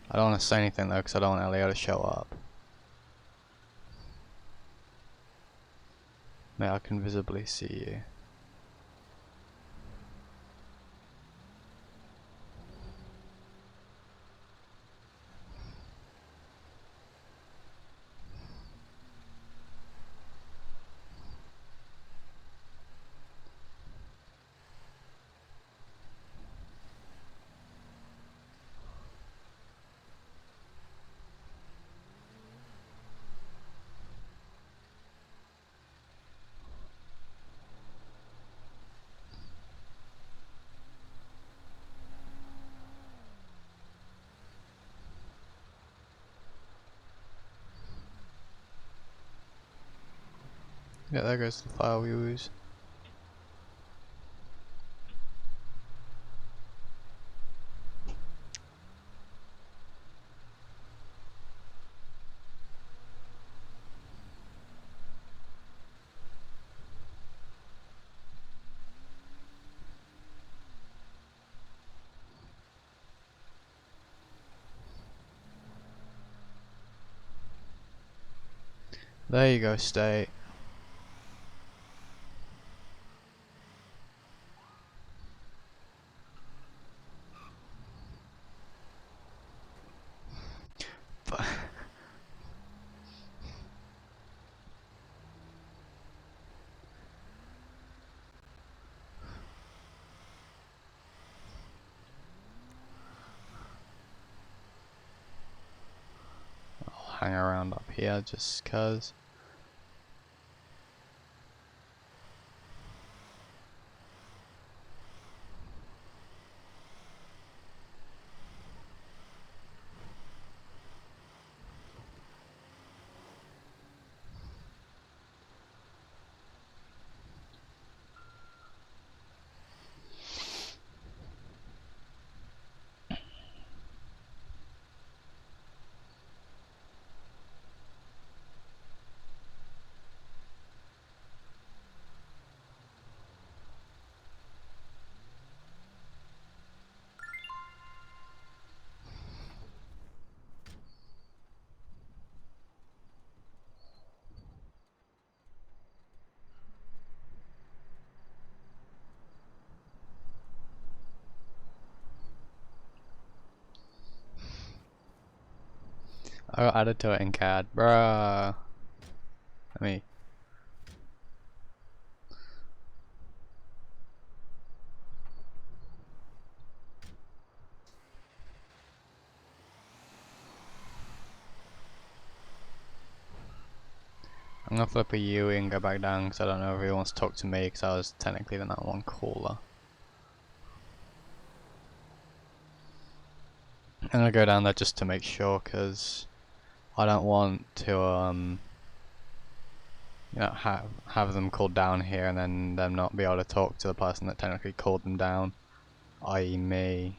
Speaker 4: I don't want to say anything though because I don't want Elio to show up. Mate, I can visibly see you. Yeah, there goes the file we use. There you go, state. But I'll hang around up here just cause. I got added to it in CAD, bruh. Let me. I'm gonna flip a Yui and go back down because I don't know if he wants to talk to me because I was technically the number one caller. I'm gonna go down there just to make sure because I don't want to you know, have them called down here and then them not be able to talk to the person that technically called them down, i.e. me.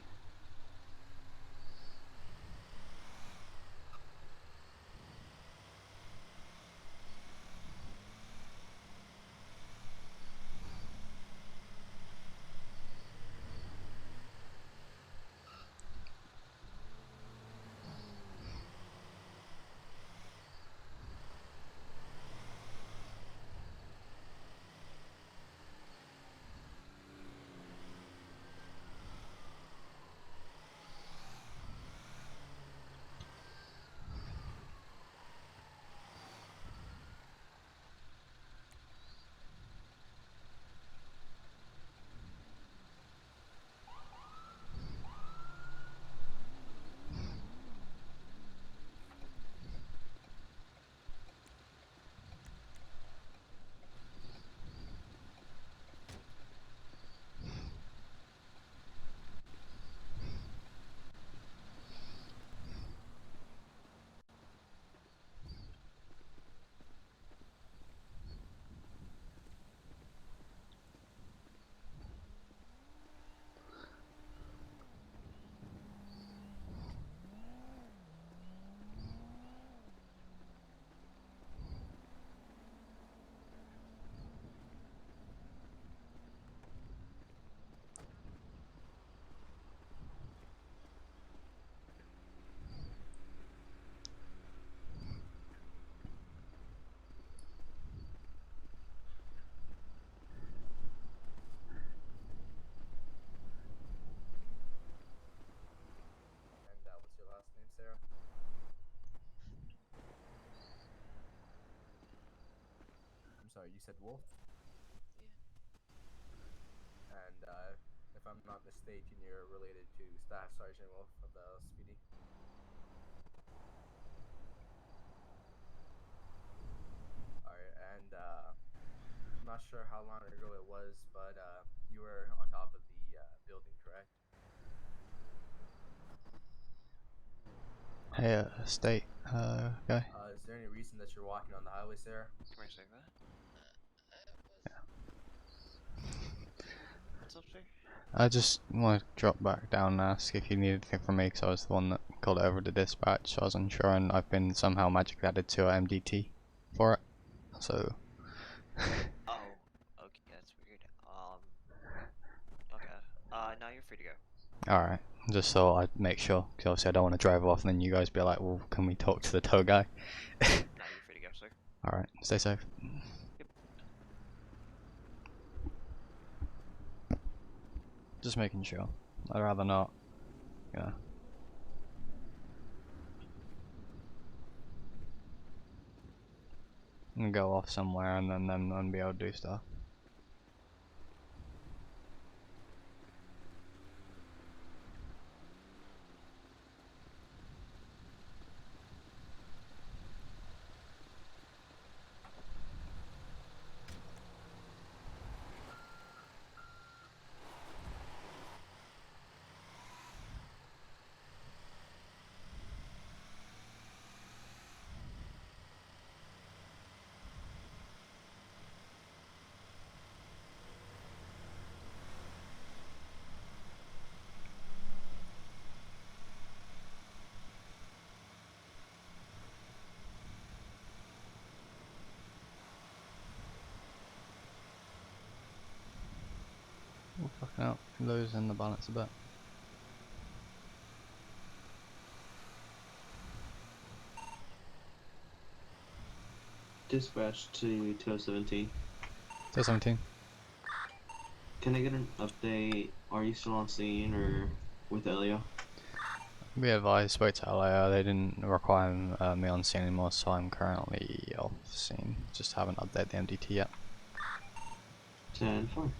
Speaker 7: And what's your last name, Sarah? I'm sorry, you said Wolf? Yeah. And if I'm not mistaken, you're related to Staff Sergeant Wolf of the LSPD? Alright, and I'm not sure how long ago it was, but you were on top of the building, correct?
Speaker 4: Hey, state guy.
Speaker 7: Is there any reason that you're walking on the highway, Sarah?
Speaker 8: Come here a second. What's up, sir?
Speaker 4: I just want to drop back down and ask if you need anything from me because I was the one that called it over to dispatch, so I was unsure, and I've been somehow magically added to a MDT for it, so...
Speaker 8: Oh, okay, that's weird. Okay. Now you're free to go.
Speaker 4: Alright, just so I make sure, because obviously I don't want to drive off and then you guys be like, well, can we talk to the tow guy?
Speaker 8: Now you're free to go, sir.
Speaker 4: Alright, stay safe.
Speaker 8: Yep.
Speaker 4: Just making sure. I'd rather not, you know. And go off somewhere and then them be able to do stuff. Oh, fucking hell, losing the balance a bit.
Speaker 5: Dispatch to 2017.
Speaker 4: 17.
Speaker 5: Can I get an update? Are you still on scene or with Elio?
Speaker 4: Be advised, spoke to LAO, they didn't require me on scene anymore, so I'm currently off scene. Just haven't updated the MDT yet.
Speaker 5: 10-4.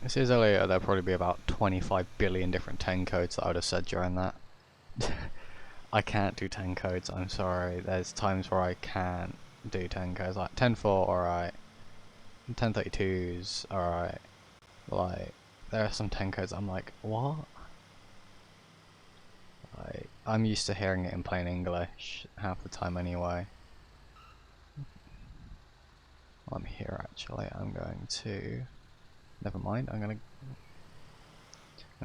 Speaker 4: This is LAO, there'll probably be about 25 billion different 10 codes that I would have said during that. I can't do 10 codes, I'm sorry. There's times where I can't do 10 codes, like 10-4, alright. 1032's alright. Like, there are some 10 codes I'm like, what? Like, I'm used to hearing it in plain English half the time anyway. While I'm here actually, I'm going to... Never mind, I'm gonna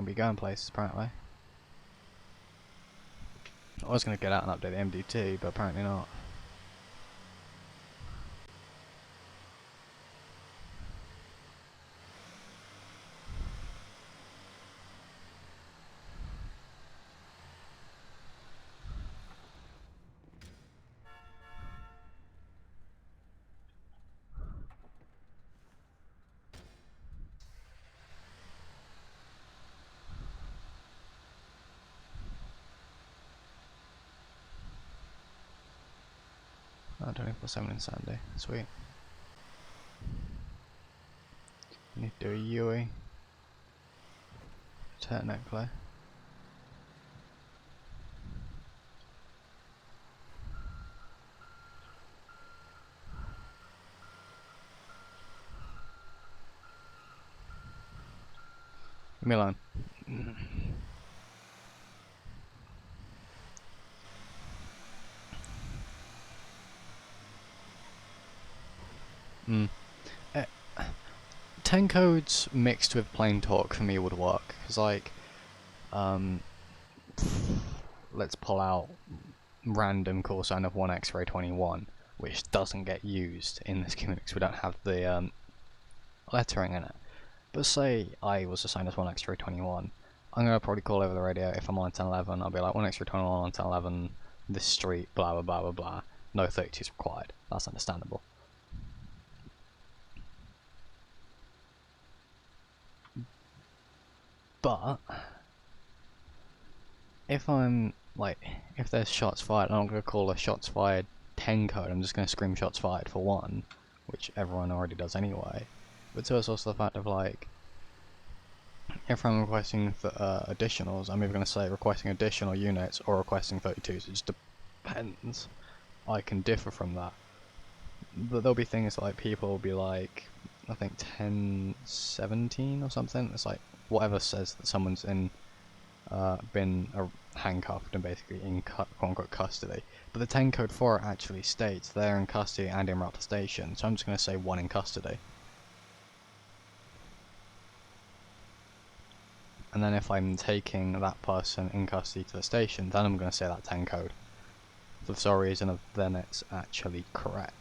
Speaker 4: be going places apparently. I was gonna get out and update the MDT, but apparently not. Oh, 24/7 in Sandy. Sweet. Need to do a Yui. Technically. Leave me alone. Mm. 10 codes mixed with plain talk for me would work, because like, let's pull out random call sign of 1x-ray 21, which doesn't get used in this community because we don't have the lettering in it. But say I was assigned as 1x-ray 21, I'm going to probably call over the radio if I'm on 1011, I'll be like 1x-ray 21 on 1011, this street, blah blah blah blah blah, no 32s required. That's understandable. But if I'm like, if there's shots fired, I'm not going to call a shots fired 10 code, I'm just going to scream shots fired for 1, which everyone already does anyway. But two, it's also the fact of like, if I'm requesting additionals, I'm either going to say requesting additional units or requesting 32s, it just depends. I can differ from that. But there'll be things like people will be like, I think 1017 or something, it's like, whatever says that someone's in been handcuffed and basically in quote-unquote custody. But the 10 code for it actually states they're in custody and en route to station, so I'm just going to say 1 in custody. And then if I'm taking that person in custody to the station, then I'm going to say that 10 code. For the sole reason of then it's actually correct.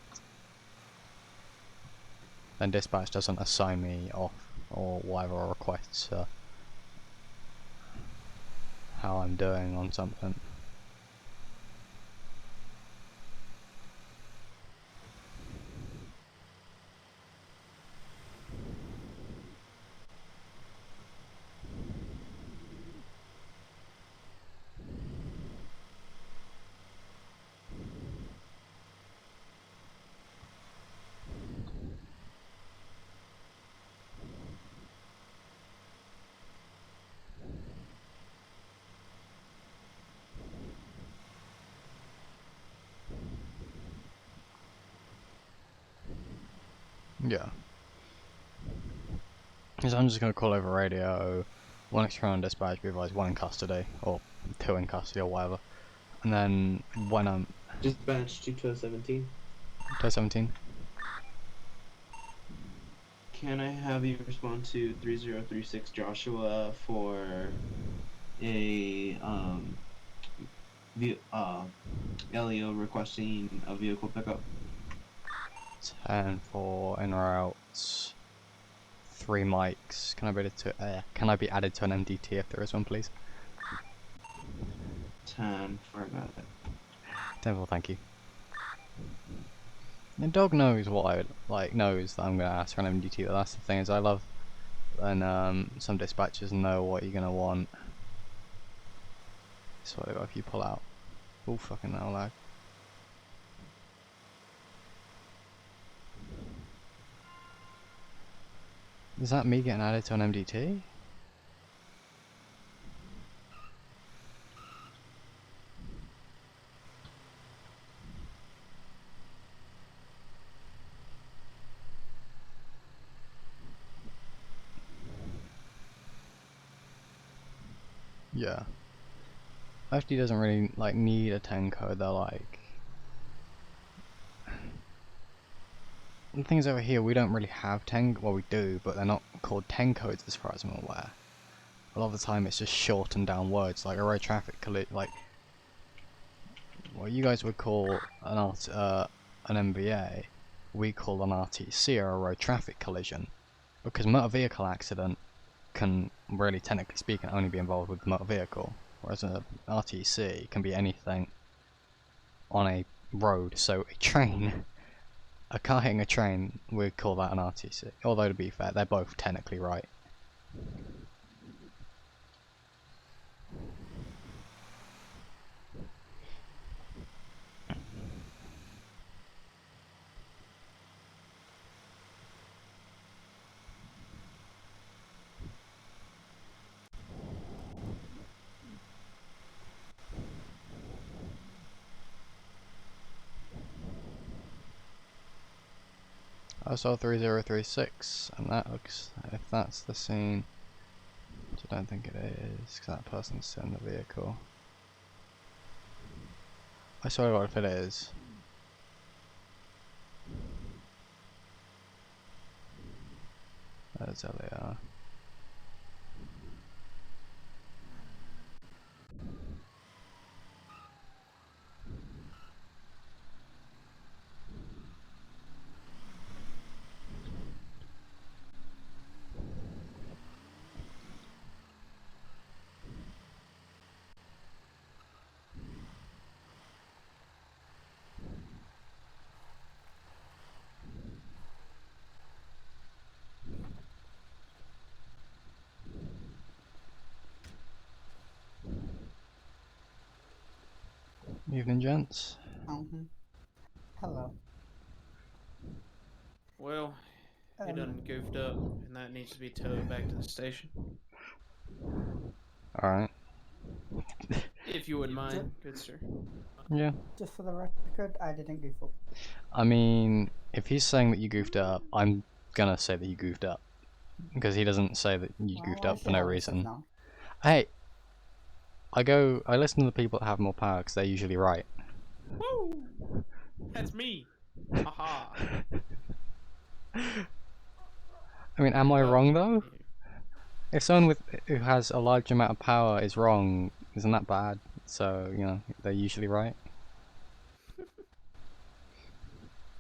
Speaker 4: Then dispatch doesn't assign me off or whatever, or requests how I'm doing on something. Yeah. So I'm just going to call over radio, 1 extra on dispatch, be advised 1 in custody, or 2 in custody, or whatever. And then when I'm...
Speaker 5: Dispatch to 1217.
Speaker 4: 17.
Speaker 5: Can I have you respond to 3036 Joshua for a LEO requesting a vehicle pickup?
Speaker 4: 10 for en route, 3 mics. Can I be added to an MDT if there is one, please?
Speaker 5: 10 for that.
Speaker 4: 10 for, thank you. The dog knows what I knows that I'm gonna ask for an MDT. But that's the thing is I love when some dispatchers know what you're gonna want. So if you pull out, oh fucking hell, lag. Is that me getting added to an MDT? Yeah. Actually doesn't really need a 10 code, they're like... The things over here, we don't really have 10, well we do, but they're not called 10 codes as far as I'm aware. A lot of the time it's just shortened down words, like a road traffic like what you guys would call an MVA, we call an RTC or a road traffic collision. Because motor vehicle accident can really technically speaking only be involved with the motor vehicle. Whereas an RTC can be anything on a road, so a train, a car hitting a train, we'd call that an RTC. Although to be fair, they're both technically right. I saw 3036, and that looks, if that's the scene, which I don't think it is, because that person's still in the vehicle. I swear to God if it is. There's LAR. Evening, gents.
Speaker 9: Hello.
Speaker 10: Well, he done goofed up, and that needs to be towed back to the station.
Speaker 4: Alright.
Speaker 10: If you wouldn't mind, good sir.
Speaker 4: Yeah.
Speaker 9: Just for the record, I didn't goof up.
Speaker 4: I mean, if he's saying that you goofed up, I'm gonna say that you goofed up. Because he doesn't say that you goofed up for no reason. Hey! I listen to the people that have more power because they're usually right.
Speaker 10: Woo! That's me! Aha!
Speaker 4: I mean, am I wrong though? If someone who has a large amount of power is wrong, isn't that bad? So, you know, they're usually right.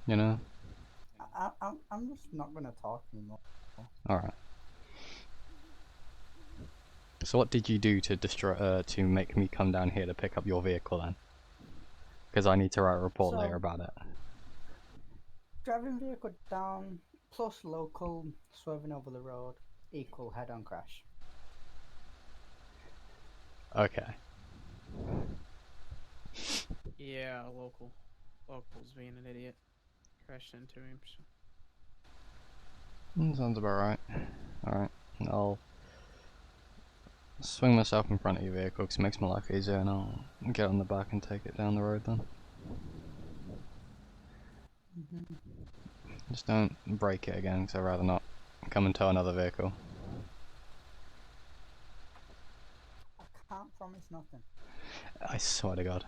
Speaker 4: You know?
Speaker 9: I'm just not gonna talk anymore.
Speaker 4: Alright. So what did you do to destroy, to make me come down here to pick up your vehicle then? Because I need to write a report later about it.
Speaker 9: Driving vehicle down, plus local, swerving over the road, equal head-on crash.
Speaker 4: Okay.
Speaker 10: Yeah, local's being an idiot. Crashed into him. So.
Speaker 4: Sounds about right. Alright, I'll swing myself in front of your vehicle because it makes my life easier, and I'll get on the back and take it down the road then. Just don't break it again because I'd rather not come and tow another vehicle.
Speaker 9: I can't promise nothing.
Speaker 4: I swear to God.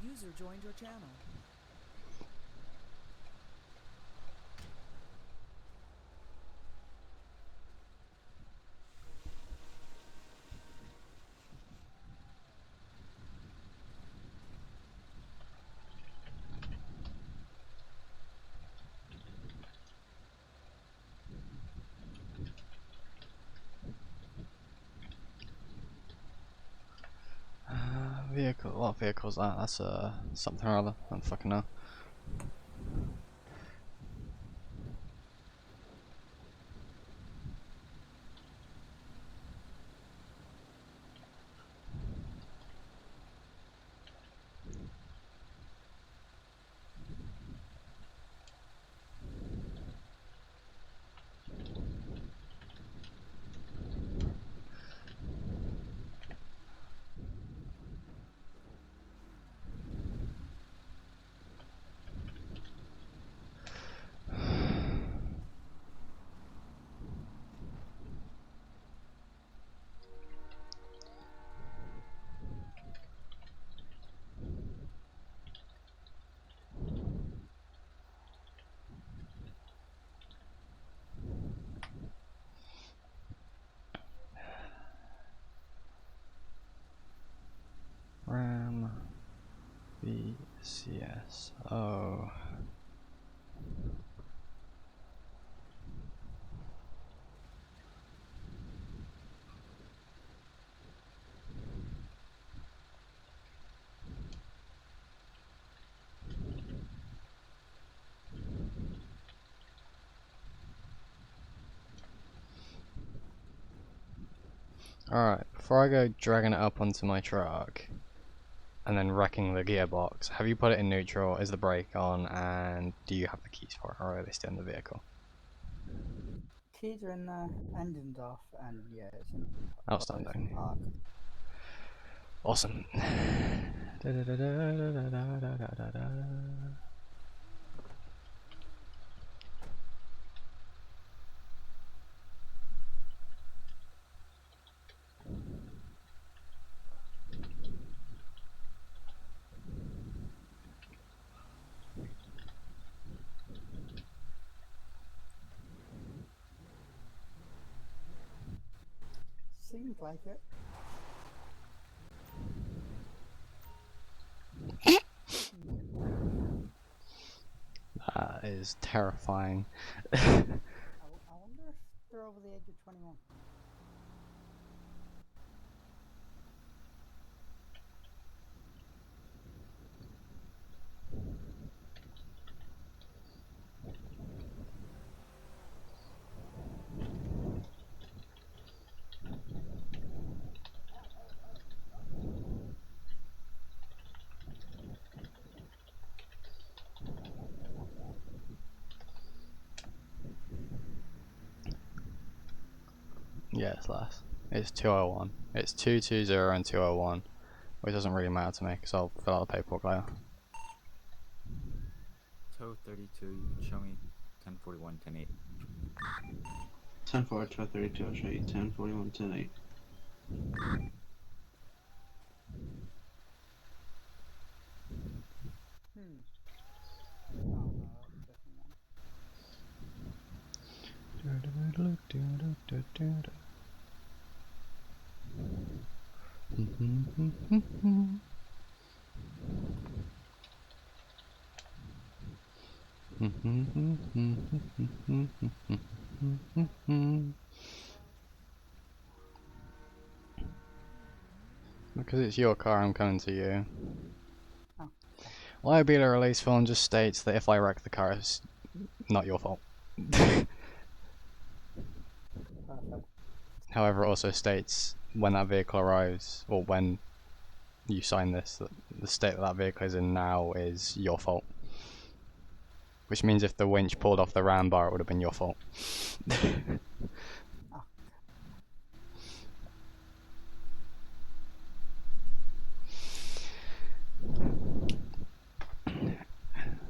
Speaker 6: User joined your channel.
Speaker 4: What vehicle is that? That's something or other. I don't fucking know. Ram VCS. Oh. Alright, before I go dragging it up onto my truck and then wrecking the gearbox, have you put it in neutral? Is the brake on? And do you have the keys for it, or are they still in the vehicle?
Speaker 9: Keys are in there, engines off, and yeah, it's in
Speaker 4: Outstanding.
Speaker 9: park.
Speaker 4: Awesome.
Speaker 9: Seems like it.
Speaker 4: That is terrifying.
Speaker 9: I wonder if they're over the age of 21.
Speaker 4: Yeah, it's less. It's 201. It's 220 and 201, which doesn't really matter to me because I'll fill out the paperwork later.
Speaker 11: Tow 32, you can show me 1041, 108.
Speaker 5: 10-4, 1232, I'll show you 10-41, 10-8.
Speaker 9: Oh, no, that's a different one.
Speaker 4: Because it's your car, I'm coming to you.
Speaker 9: Oh.
Speaker 4: Liability release form just states that if I wreck the car, it's not your fault.
Speaker 9: Perfect.
Speaker 4: However, it also states when that vehicle arrives, or when you sign this, that the state that vehicle is in now is your fault. Which means if the winch pulled off the ram bar, it would have been your fault.
Speaker 9: Oh.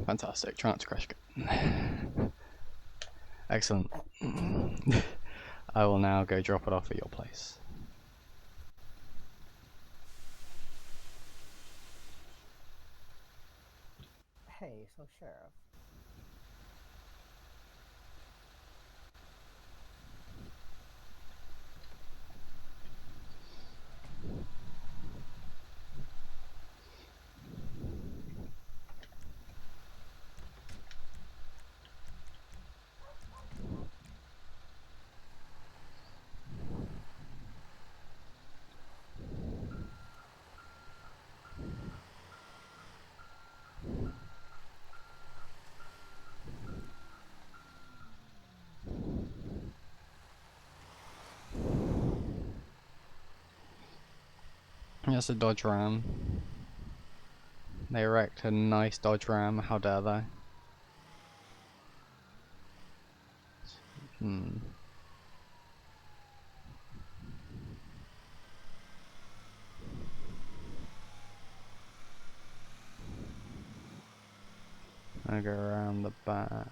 Speaker 4: Fantastic. Try not to crash. Excellent. I will now go drop it off at your place.
Speaker 9: Hey, so Sheriff.
Speaker 4: It's a Dodge Ram. They wrecked a nice Dodge Ram. How dare they? Hmm. I go around the back.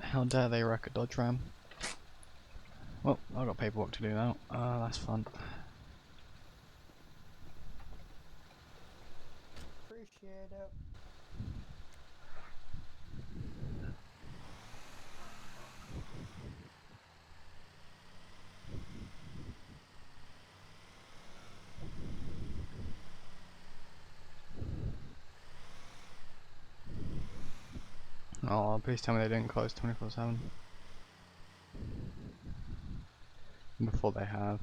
Speaker 4: How dare they wreck a Dodge Ram? Well, I've got paperwork to do now. That's fun.
Speaker 9: Appreciate it.
Speaker 4: Oh, please tell me they didn't close 24/7. Before they have.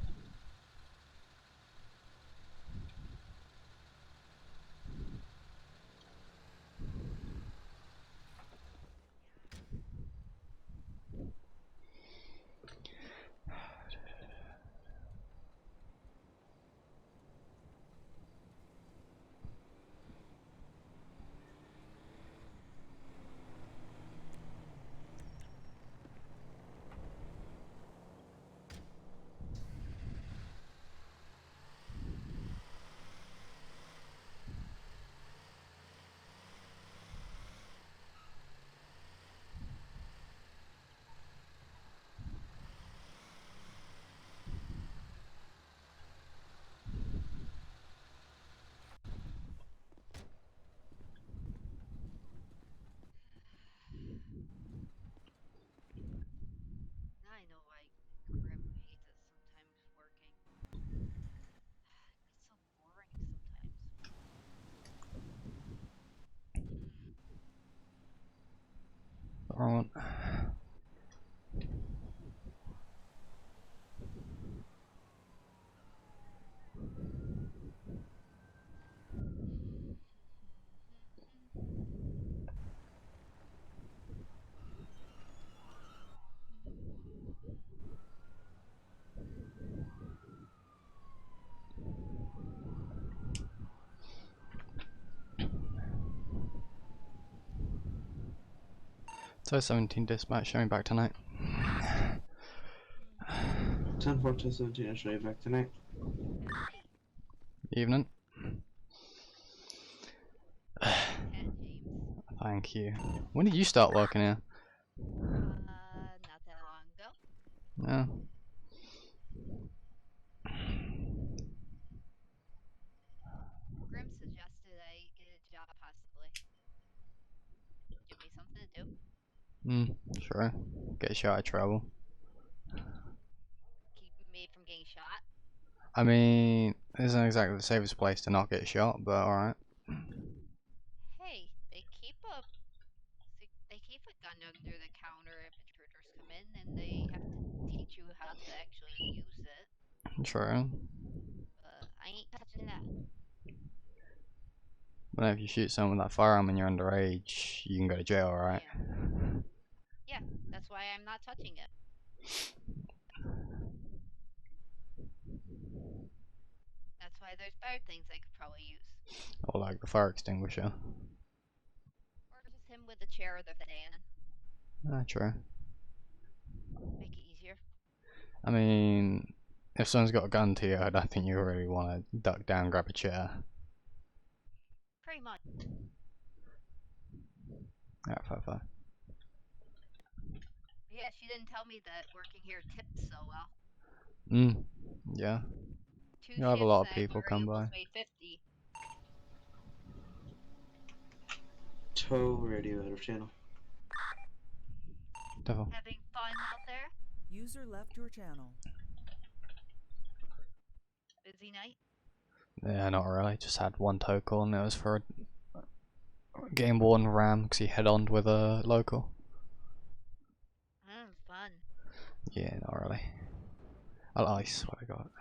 Speaker 12: I know why Grim hates it sometimes working. It's so boring sometimes.
Speaker 4: Wrong one. So 17 dispatch, show me back tonight.
Speaker 5: 10-4-10-17, I'll show you back tonight.
Speaker 4: Evening.
Speaker 12: Cat James.
Speaker 4: Thank you. When did you start working here?
Speaker 12: Not that long ago.
Speaker 4: No.
Speaker 12: Grim suggested I get a job possibly. Give me something to do.
Speaker 4: Sure. Get a shot of trouble.
Speaker 12: Keep me from getting shot.
Speaker 4: I mean, it isn't exactly the safest place to not get shot, but alright.
Speaker 12: Hey, they keep a gun under the counter if intruders come in, and they have to teach you how to actually use it.
Speaker 4: True.
Speaker 12: I ain't touching that.
Speaker 4: But if you shoot someone with that firearm and you're underage, you can go to jail, right?
Speaker 12: Yeah, that's why I'm not touching it. That's why there's better things I could probably use.
Speaker 4: Or like the fire extinguisher.
Speaker 12: Or just him with the chair or the fan.
Speaker 4: Ah, true.
Speaker 12: Make it easier.
Speaker 4: I mean, if someone's got a gun to you, I don't think you really want to duck down, grab a chair.
Speaker 12: Pretty much.
Speaker 4: Yeah, fair.
Speaker 12: Yeah, she didn't tell me that working here tips so well.
Speaker 4: Yeah.
Speaker 12: 2
Speaker 4: You'll have a
Speaker 12: shifts
Speaker 4: lot of
Speaker 12: and
Speaker 4: people
Speaker 12: I've already
Speaker 4: come by.
Speaker 12: almost made 50.
Speaker 5: Tow radio out of channel.
Speaker 4: Devil.
Speaker 12: Having fun out there?
Speaker 6: User left your channel.
Speaker 12: Busy night?
Speaker 4: Yeah, not really. Just had one tow call and it was for a Game 1 RAM because he head-oned with a local.
Speaker 12: Fun.
Speaker 4: Yeah, not really. I'll ice what I got.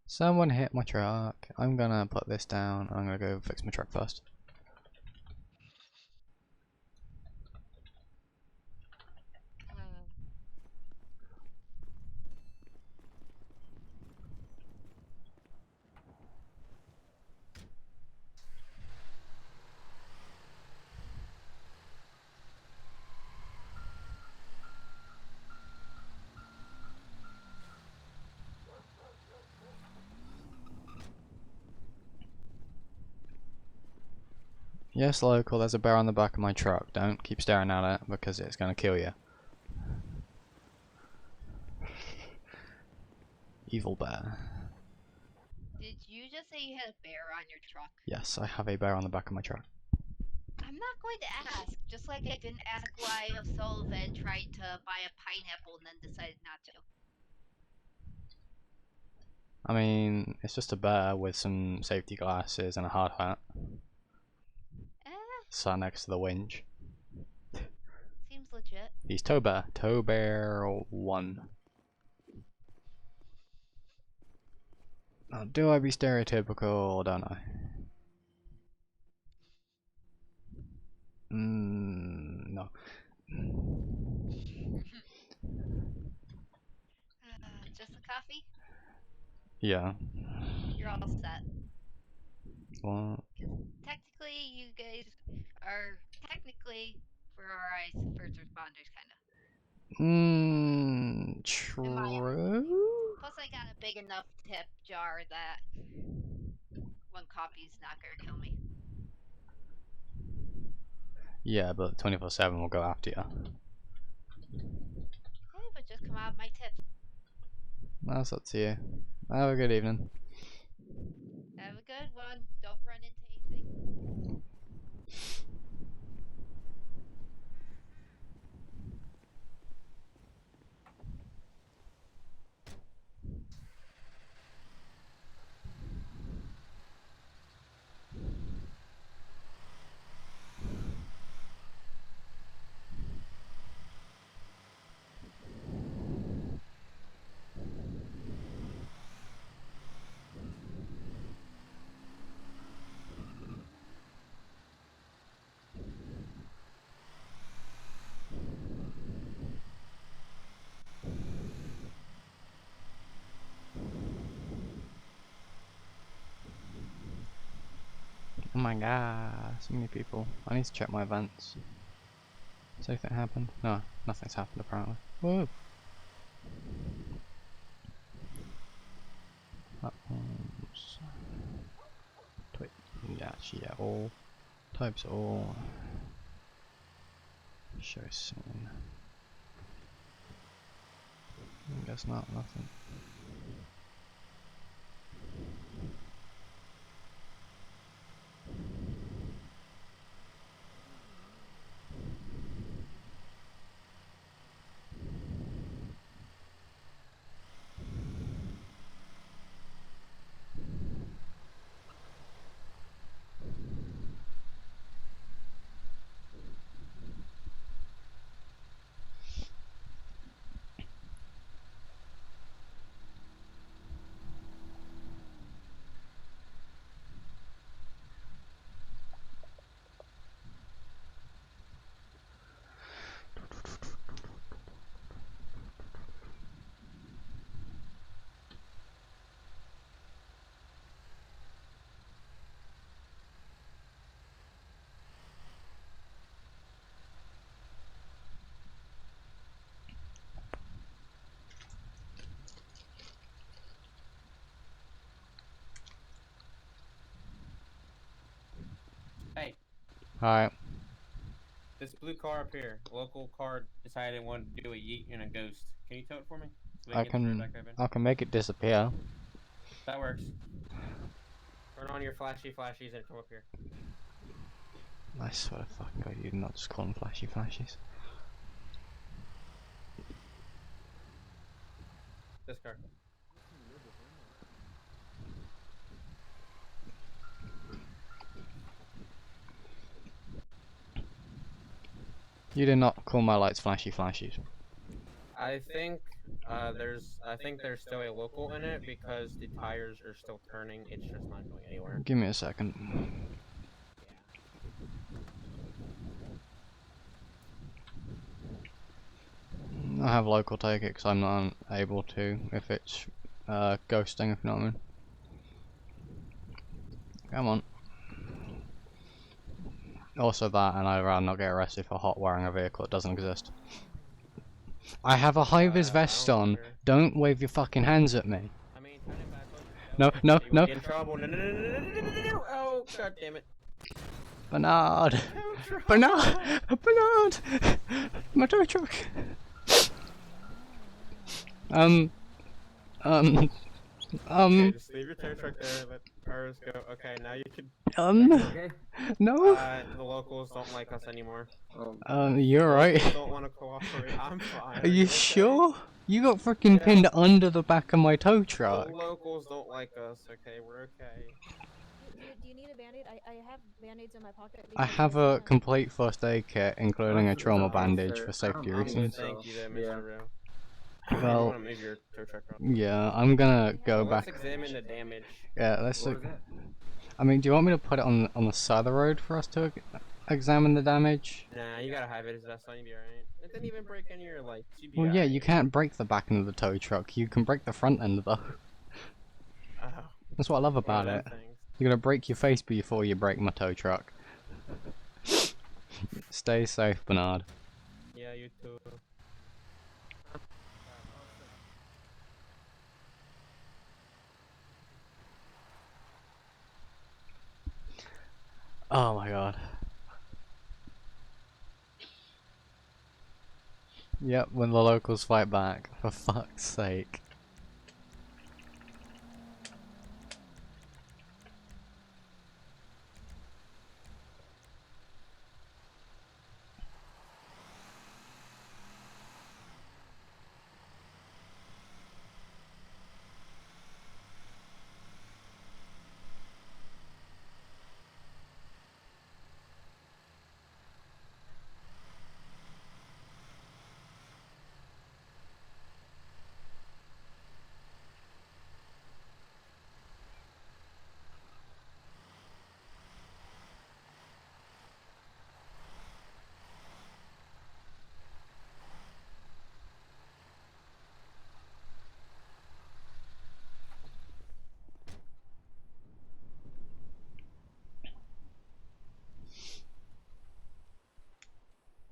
Speaker 4: Someone hit my truck. I'm gonna put this down. I'm gonna go fix my truck first. Yes, local, there's a bear on the back of my truck. Don't keep staring at it because it's gonna kill you. Evil bear.
Speaker 12: Did you just say you had a bear on your truck?
Speaker 4: Yes, I have a bear on the back of my truck.
Speaker 12: I'm not going to ask, just like I didn't ask why Sullivan tried to buy a pineapple and then decided not to.
Speaker 4: I mean, it's just a bear with some safety glasses and a hard hat. Sat next to the winch.
Speaker 12: Seems legit.
Speaker 4: He's Tow Bear. Tow Bear 1. Now, do I be stereotypical or don't I? No.
Speaker 12: Just a coffee?
Speaker 4: Yeah.
Speaker 12: You're all set.
Speaker 4: What?
Speaker 12: Technically, you guys are technically, for our eyes, first responders, kind of.
Speaker 4: True.
Speaker 12: Plus, I got a big enough tip jar that one coffee's not gonna kill me.
Speaker 4: Yeah, but 24/7 will go after you.
Speaker 12: Hey, but just come out my tips.
Speaker 4: That's up to you. Have a good evening.
Speaker 12: Have a good one. Don't run into anything.
Speaker 4: Oh my god, so many people. I need to check my events. Has anything happened? No, nothing's happened apparently. Whoa! Platforms. Yeah, all. Types all. Show scene. I guess not, nothing. Alright.
Speaker 10: This blue car up here, local car decided it wanted to do a yeet and a ghost. Can you tow it for me? So we
Speaker 4: I
Speaker 10: get the road
Speaker 4: can
Speaker 10: back open?
Speaker 4: I can make it disappear.
Speaker 10: That works. Turn on your flashies and come up here.
Speaker 4: I swear to fucking God, you did not just call them flashies.
Speaker 10: This car.
Speaker 4: You did not call my lights flashies.
Speaker 10: I think there's still a local in it because the tires are still turning. It's just not going anywhere.
Speaker 4: Give me a second. I have local take it because I'm not able to if it's ghosting, if you know what I mean. Come on. Also that, and I'd rather not get arrested for hot wiring a vehicle that doesn't exist. I have a high-vis vest on. Don't wave your fucking hands at me.
Speaker 10: I mean, turn it back on.
Speaker 4: No.
Speaker 10: You get in trouble. No. Oh, god damn it.
Speaker 4: Bernard! My tow truck!
Speaker 10: Okay, just leave your tow truck there, let ours go. Okay, now you can...
Speaker 2: Okay.
Speaker 4: No!
Speaker 10: The locals don't like us anymore.
Speaker 4: You're right.
Speaker 10: Locals don't want to cooperate. I'm fine.
Speaker 4: Are you
Speaker 10: okay?
Speaker 4: sure? You got freaking pinned under the back of my tow truck.
Speaker 10: The locals don't like us, okay? We're okay.
Speaker 13: Do you need a band-aid? I have band-aids in my pocket.
Speaker 4: I have a complete first aid kit, including a trauma bandage for safety reasons.
Speaker 10: Thank you there, Mr. Real.
Speaker 4: Well,
Speaker 10: Want to move your tow truck around?
Speaker 4: yeah, I'm gonna go back.
Speaker 10: Let's examine the damage.
Speaker 4: Yeah, let's look. I mean, do you want me to put it on the side of the road for us to examine the damage?
Speaker 10: Nah, you gotta have it. That's fine. You'll be alright. It didn't even break any of your lights. You'd be
Speaker 4: Well, yeah,
Speaker 10: alright.
Speaker 4: you can't break the back end of the tow truck. You can break the front end though.
Speaker 10: Oh.
Speaker 4: That's what I love about
Speaker 10: One
Speaker 4: it.
Speaker 10: of them things.
Speaker 4: You're gonna break your face before you break my tow truck. Stay safe, Bernard.
Speaker 10: Yeah, you too.
Speaker 4: Oh my god. Yep, when the locals fight back, for fuck's sake.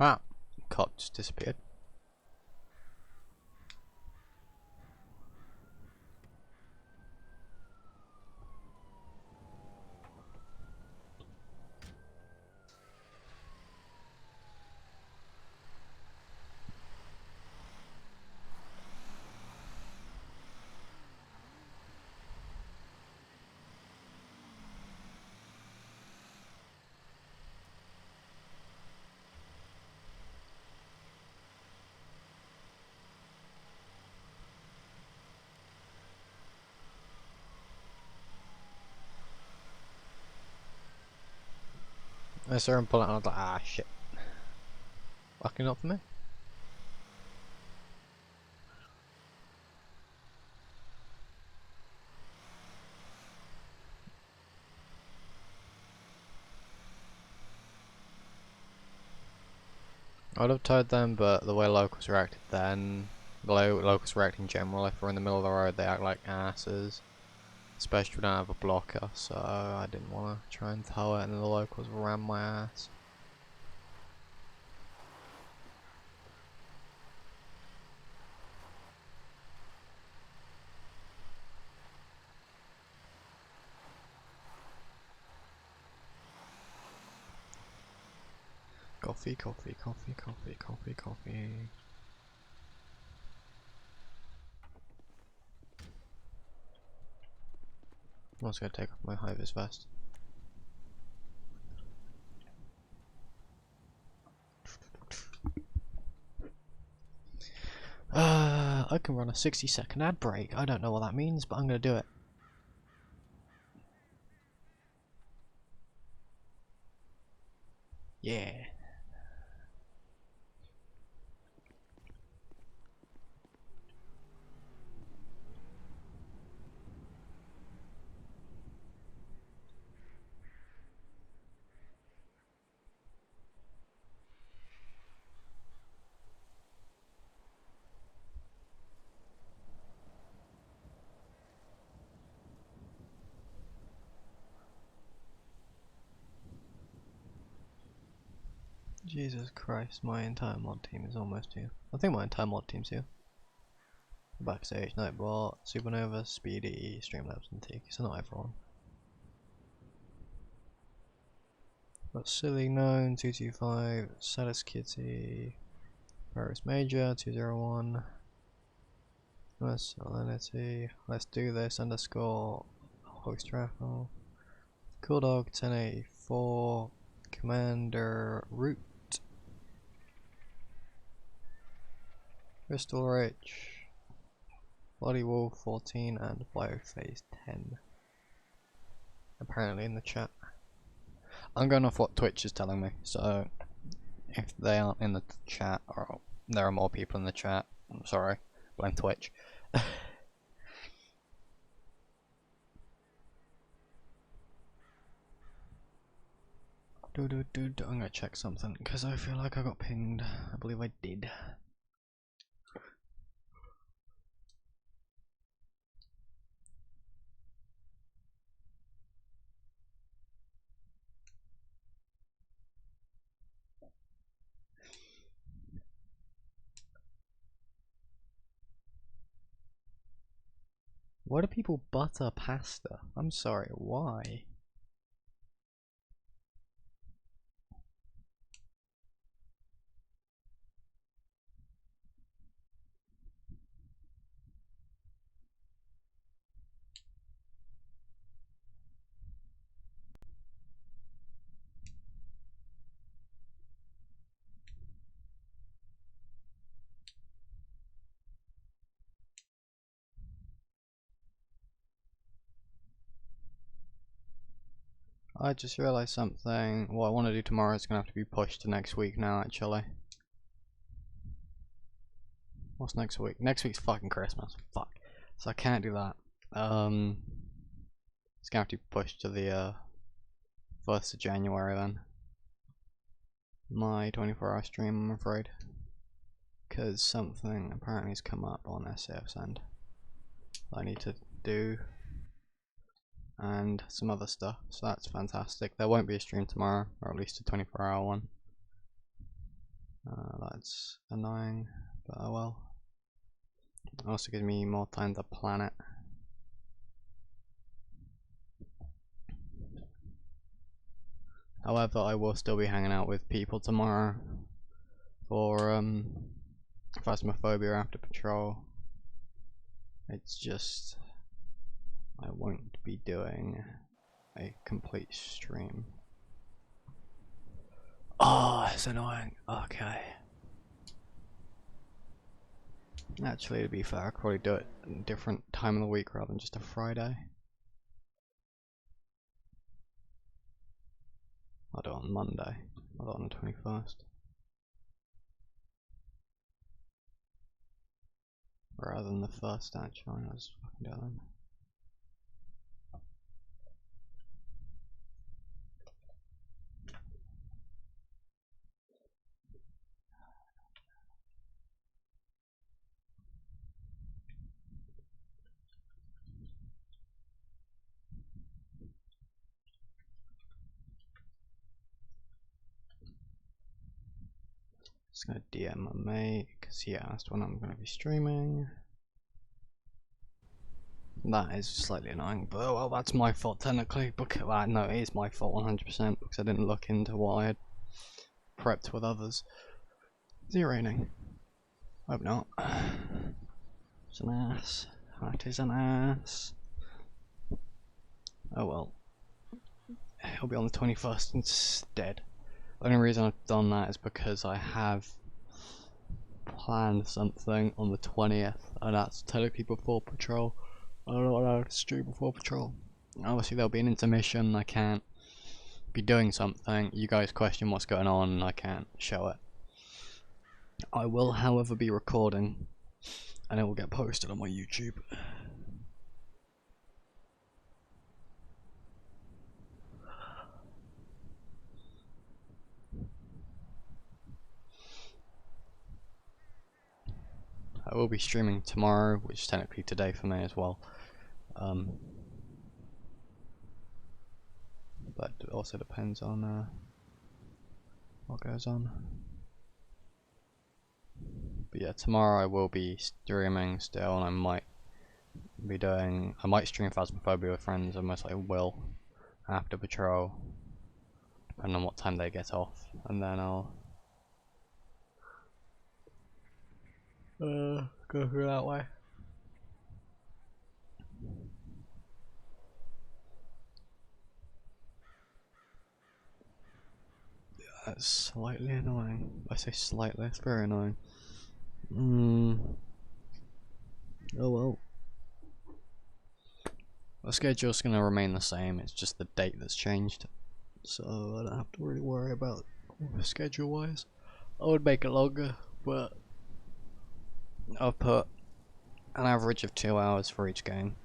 Speaker 4: Ah, cop just disappeared. I saw him pull it and I was like, ah shit. Fucking up for me. I would have towed them, but the way locals reacted then, the way locals react in general, if we're in the middle of the road, they act like asses. Especially if we don't have a blocker, so I didn't want to try and tow it, and the locals ran my ass. coffee, coffee, coffee, coffee, coffee, coffee. I'm also gonna take off my high-vis vest. I can run a 60-second ad break. I don't know what that means, but I'm gonna do it. Yeah. Jesus Christ, my entire mod team is almost here. I think my entire mod team's here. Backstage, Nightbot, Supernova, Speedy, Streamlabs, and Tiki, so not everyone. Got Silly Gnome, 225, Saddest Kitty, Paris Major, 201, Salinity, Let's Do This, underscore, Hoist Raffle, Cool Dog, 1084, Commander Root, Crystal Rich, Bloody Wolf 14, and Biophase 10. Apparently in the chat. I'm going off what Twitch is telling me, so if they aren't in the chat, or there are more people in the chat, I'm sorry, blame Twitch. I'm gonna check something, because I feel like I got pinged. I believe I did. Why do people butter pasta? I'm sorry, why? I just realised something. What I want to do tomorrow is going to have to be pushed to next week now, actually. What's next week? Next week's fucking Christmas. Fuck. So I can't do that. It's going to have to be pushed to the 1st of January then. My 24-hour stream, I'm afraid. Because something apparently has come up on SAF's end that I need to do. And some other stuff, so that's fantastic. There won't be a stream tomorrow, or at least a 24-hour one. That's annoying, but oh well. It also gives me more time to plan it. However, I will still be hanging out with people tomorrow for Phasmophobia after patrol. It's just I won't be doing a complete stream. Oh, it's annoying. Okay. Actually, to be fair, I'd probably do it at a different time of the week rather than just a Friday. I'll do it on Monday. I'll do it on the 21st. Rather than the 1st, actually. I'll just fucking do it then. Just gonna DM my mate because he asked when I'm gonna be streaming. That is slightly annoying, but well, that's my fault technically. Because no, it is my fault 100% because I didn't look into what I had prepped with others. Is it raining? Hope not. It's an ass. That is an ass. Oh well. It'll be on the 21st instead. The only reason I've done that is because I have planned something on the 20th, and that's technically before patrol. I'm not allowed to stream before patrol. Obviously there'll be an intermission, I can't be doing something, you guys question what's going on and I can't show it. I will however be recording, and it will get posted on my YouTube. I will be streaming tomorrow, which is technically today for me as well. But it also depends on what goes on. But yeah, tomorrow I will be streaming still, and I might stream Phasmophobia with friends. I most likely will after patrol, depending on what time they get off, and then I'll go through that way. That's slightly annoying. I say slightly, it's very annoying. Oh well. The schedule's gonna remain the same, it's just the date that's changed. So I don't have to really worry about schedule wise. I would make it longer, but I've put an average of 2 hours for each game.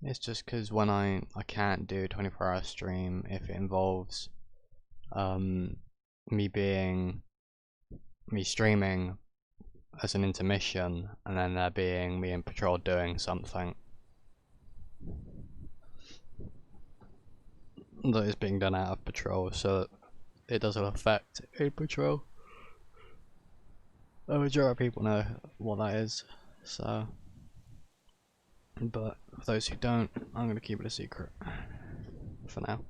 Speaker 4: It's just because when I can't do a 24-hour stream if it involves me streaming as an intermission and then there being me in patrol doing something that is being done out of patrol, so it doesn't affect in patrol. The majority of people know what that is, so. But for those who don't, I'm going to keep it a secret for now.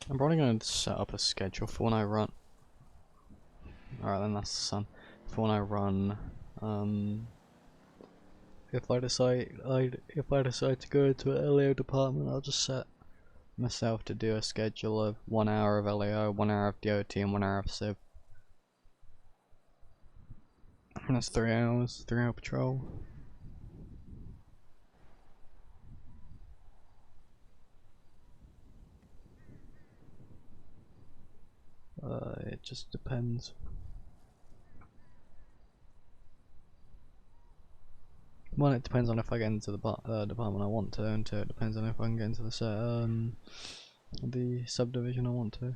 Speaker 4: I'm probably going to set up a schedule for when I run. Alright then, that's the sun. For when I run, if I decide to go into an LAO department, I'll just set myself to do a schedule of 1 hour of LAO, 1 hour of DOT, and 1 hour of Civ. And that's 3 hours, 3 hour patrol. it just depends. One, it depends on if I get into the department I want to, and two, it depends on if I can get into the subdivision I want to.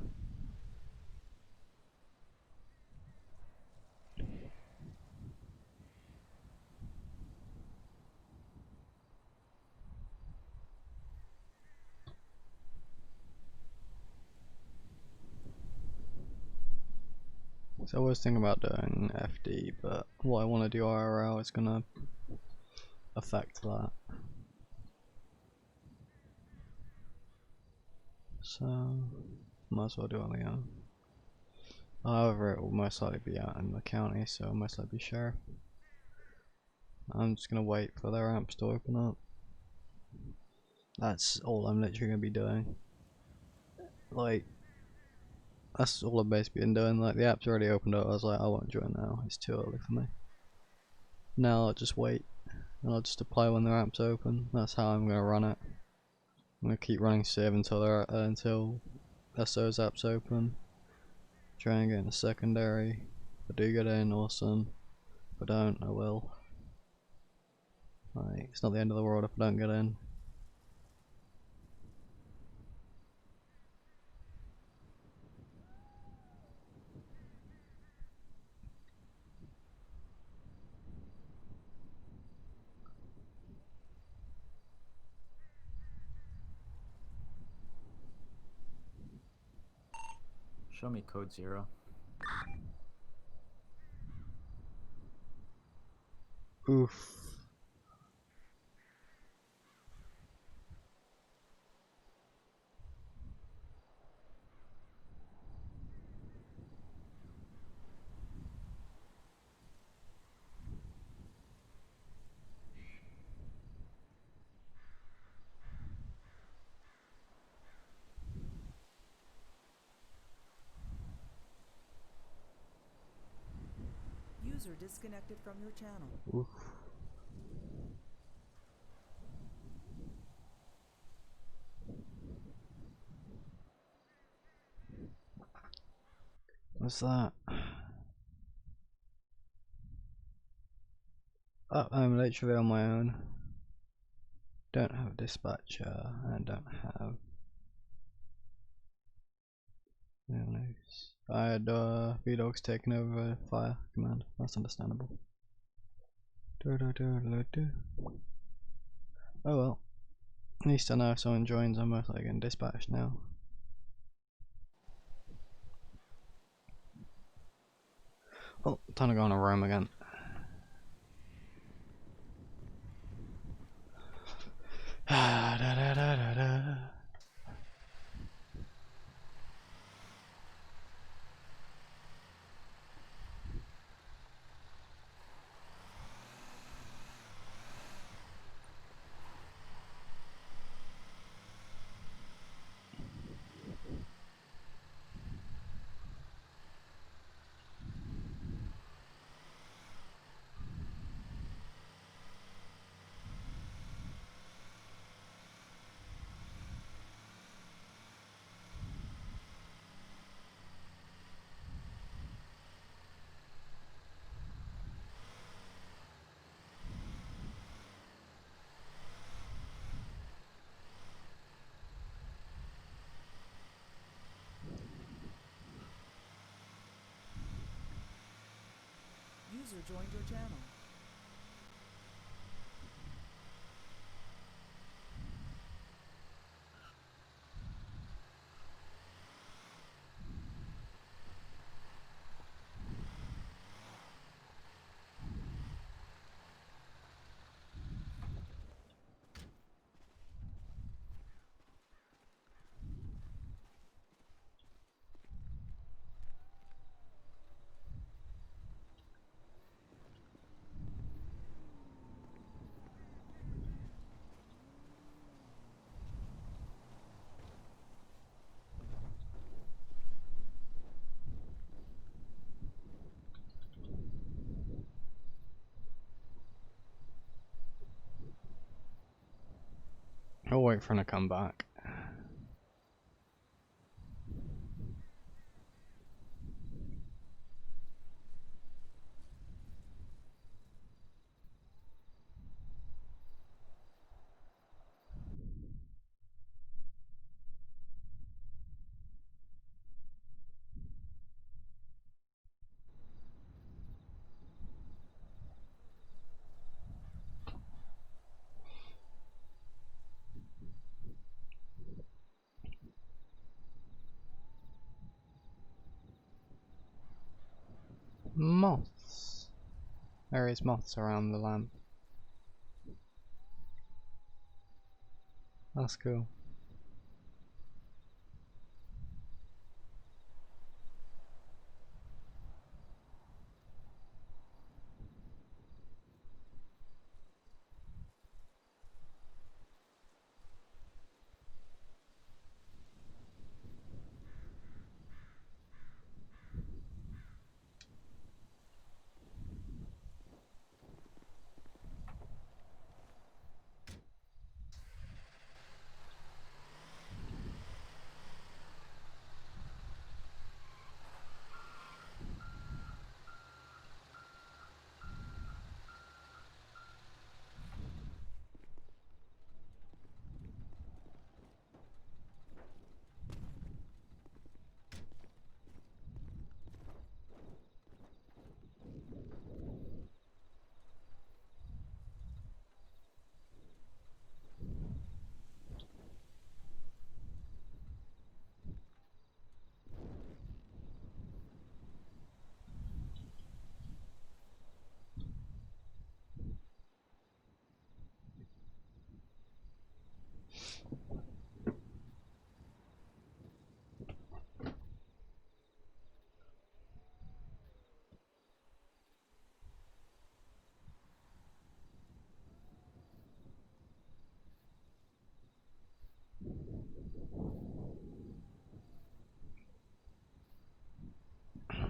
Speaker 4: So I was thinking about doing FD, but what I want to do IRL is gonna affect that. So might as well do it on the own. However, it will most likely be out in the county, so it'll most likely be sheriff. I'm just gonna wait for their amps to open up. That's all I'm literally gonna be doing. Like, that's all I've basically been doing. Like, the app's already opened up. I was like, I won't join now. It's too early for me. Now I'll just wait, and I'll just apply when their app's open. That's how I'm gonna run it. I'm gonna keep running Civ until until SO's app's open. Try and get in a secondary. If I do get in, awesome. If I don't, I will. Like, it's not the end of the world if I don't get in.
Speaker 11: Show me code 0.
Speaker 4: Oof.
Speaker 6: User disconnected from your channel.
Speaker 4: Oof. What's that? Oh, I'm literally on my own. Don't have a dispatcher and don't have I had V-Dogs taking over fire command. That's understandable. Oh well. At least I know if someone joins, I'm most likely getting dispatched now. Oh, time to go on a roam again.
Speaker 6: User joined your channel. I'll wait for him to come back. Moths. There is moths around the lamp. That's cool.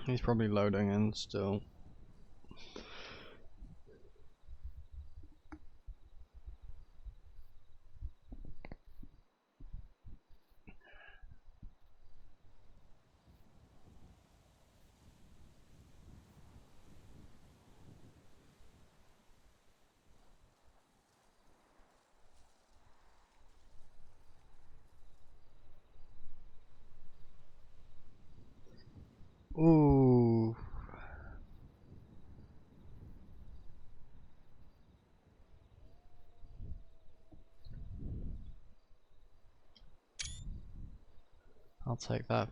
Speaker 6: He's probably loading in still. Ooh. I'll take that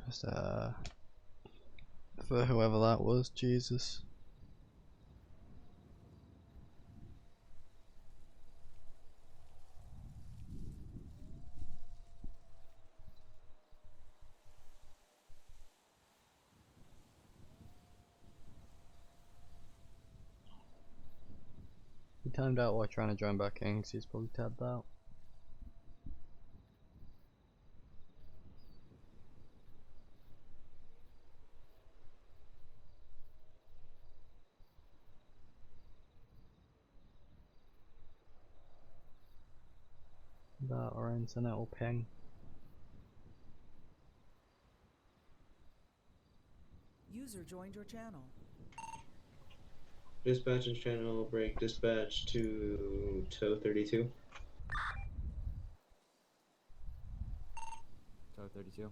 Speaker 6: for whoever that was, Jesus. He timed out while trying to join back in because he's probably tabbed out. That or internet will ping.
Speaker 14: User joined your channel.
Speaker 5: Dispatch and channel break. Dispatch to tow 32.
Speaker 11: Tow 32.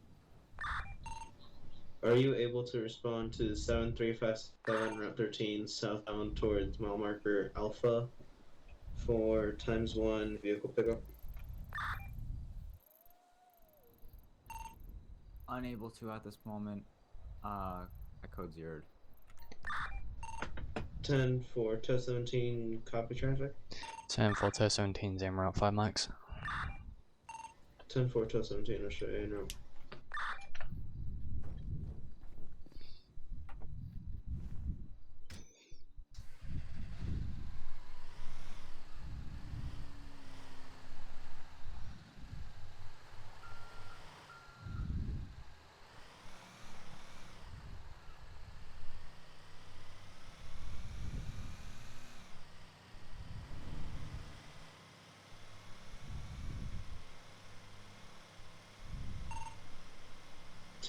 Speaker 5: Are you able to respond to 7357 Route 13 southbound towards mile marker Alpha for ×1 vehicle pickup?
Speaker 11: Unable to at this moment. I code zeroed.
Speaker 5: 10 for tow 17, copy traffic.
Speaker 6: 10 for tow 17, Zim route 5 max.
Speaker 5: 10 for tow 17, Australia, no.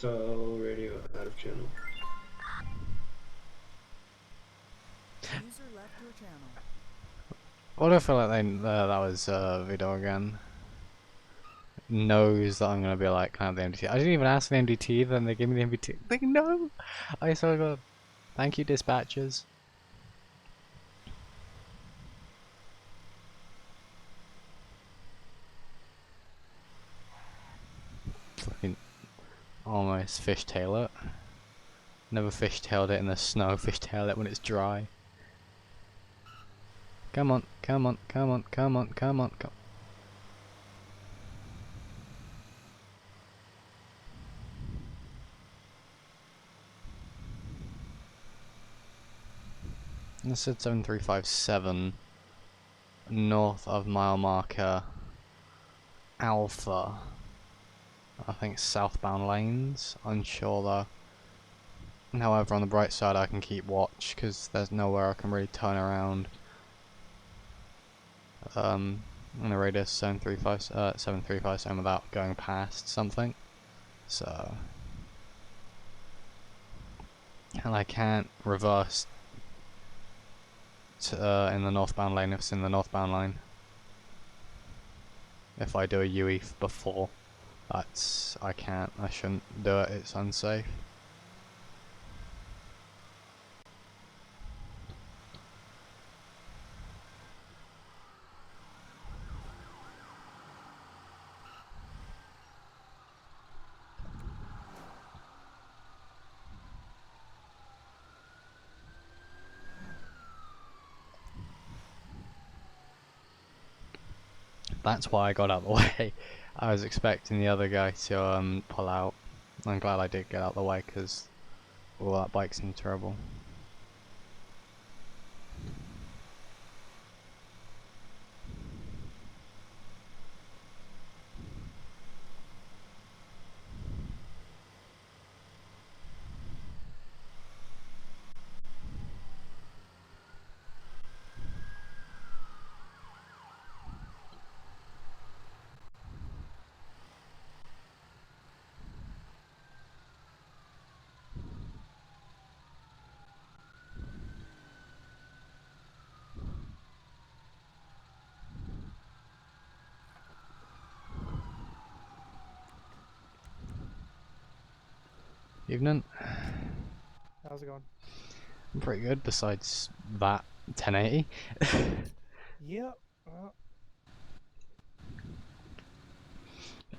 Speaker 5: Tow radio out of channel.
Speaker 14: User left your channel.
Speaker 6: What do I feel like that was Vido again? Knows that I'm gonna be like kind of the MDT. I didn't even ask for the MDT, then they gave me the MDT. Like, no! I sort of go, thank you, dispatchers. Fucking almost fishtail it. Never fishtailed it in the snow, fishtail it when it's dry. Come on, come on, come on, come on, come on, come on. This said 7357 north of mile marker Alpha. I think southbound lanes, unsure though. However, on the bright side I can keep watch because there's nowhere I can really turn around. In the radius 735 without going past something. So, and I can't reverse in the northbound lane if it's in the northbound lane. If I do a UE before, I shouldn't do it, it's unsafe. That's why I got out of the way. I was expecting the other guy to pull out. I'm glad I did get out of the way because that bike seemed terrible. Evening.
Speaker 15: How's it going?
Speaker 6: I'm pretty good, besides that 1080.
Speaker 15: Yeah.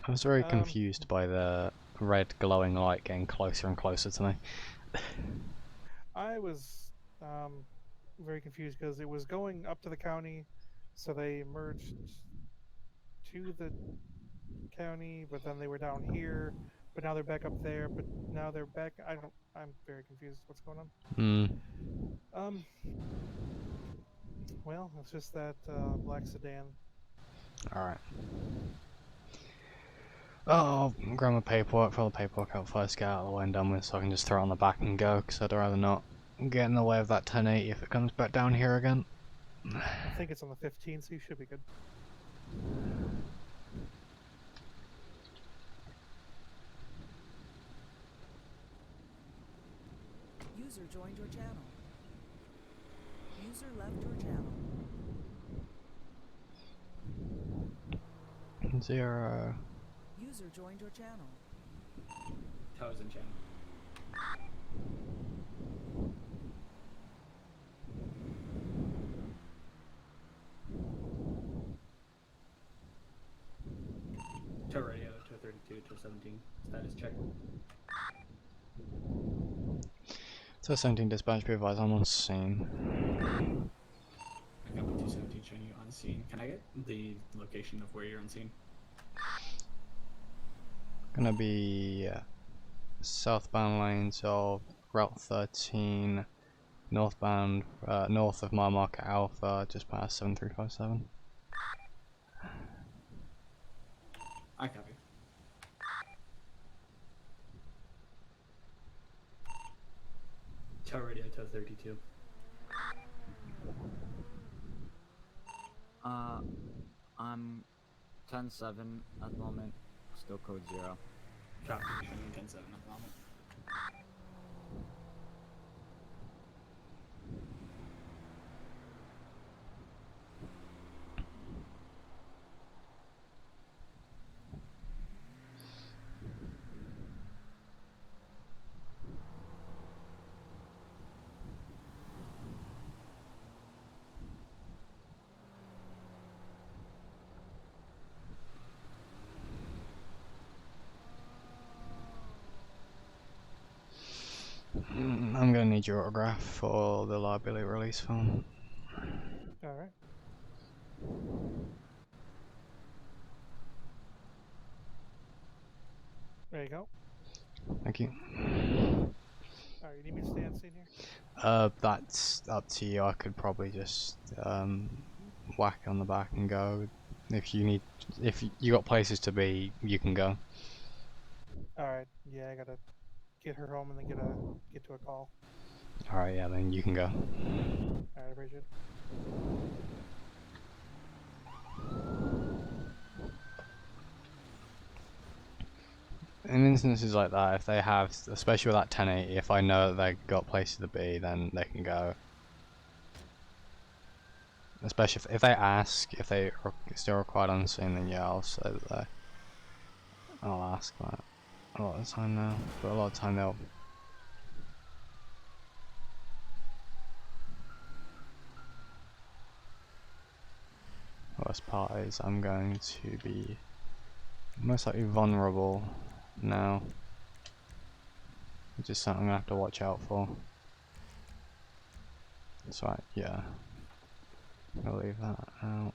Speaker 6: I was very confused by the red glowing light getting closer and closer to me.
Speaker 15: I was very confused because it was going up to the county, so they merged to the county, but then they were down here, but now they're back up there, but now they're back. I'm very confused. What's going on? Well, it's just that black sedan.
Speaker 6: Alright. Oh, grab my paperwork, fill the paperwork out first, get out of the way and done with, so I can just throw it on the back and go, because I'd rather not get in the way of that 1080 if it comes back down here again.
Speaker 15: I think it's on the 15th, so you should be good.
Speaker 14: User joined your channel. User left your channel.
Speaker 6: 0.
Speaker 14: User joined your channel.
Speaker 16: Thousand channel. Tow radio, tow 32, tow 17. Status check.
Speaker 6: So 17 dispatch, be advised, I'm on scene.
Speaker 16: I got my 217 showing you on scene. Can I get the location of where you're on scene?
Speaker 6: Gonna be southbound lanes of Route 13, northbound, north of mile marker Alpha, just past 7357.
Speaker 16: I copy. Tow radio, tow 32.
Speaker 11: I'm 10-7 at the moment, still code 0.
Speaker 16: Copy, showing you 10-7 at the moment.
Speaker 6: need your autograph for the liability release form.
Speaker 15: Alright. There you go.
Speaker 6: Thank you.
Speaker 15: Alright, you need me to stay on scene here?
Speaker 6: That's up to you. I could probably just whack on the back and go. If you got places to be, you can go.
Speaker 15: Alright, yeah, I gotta get her home and then get to a call.
Speaker 6: Alright, yeah, then you can go.
Speaker 15: Alright, I appreciate it.
Speaker 6: In instances like that, if they have, especially with that 1080, if I know that they've got places to be, then they can go. Especially if they ask, if they are still required on scene, then yeah, I'll say that I'll ask that a lot of the time now, but a lot of the time they'll. Worst part is I'm going to be most likely vulnerable now, which is something I'm gonna have to watch out for. That's right, yeah. I'll leave that out.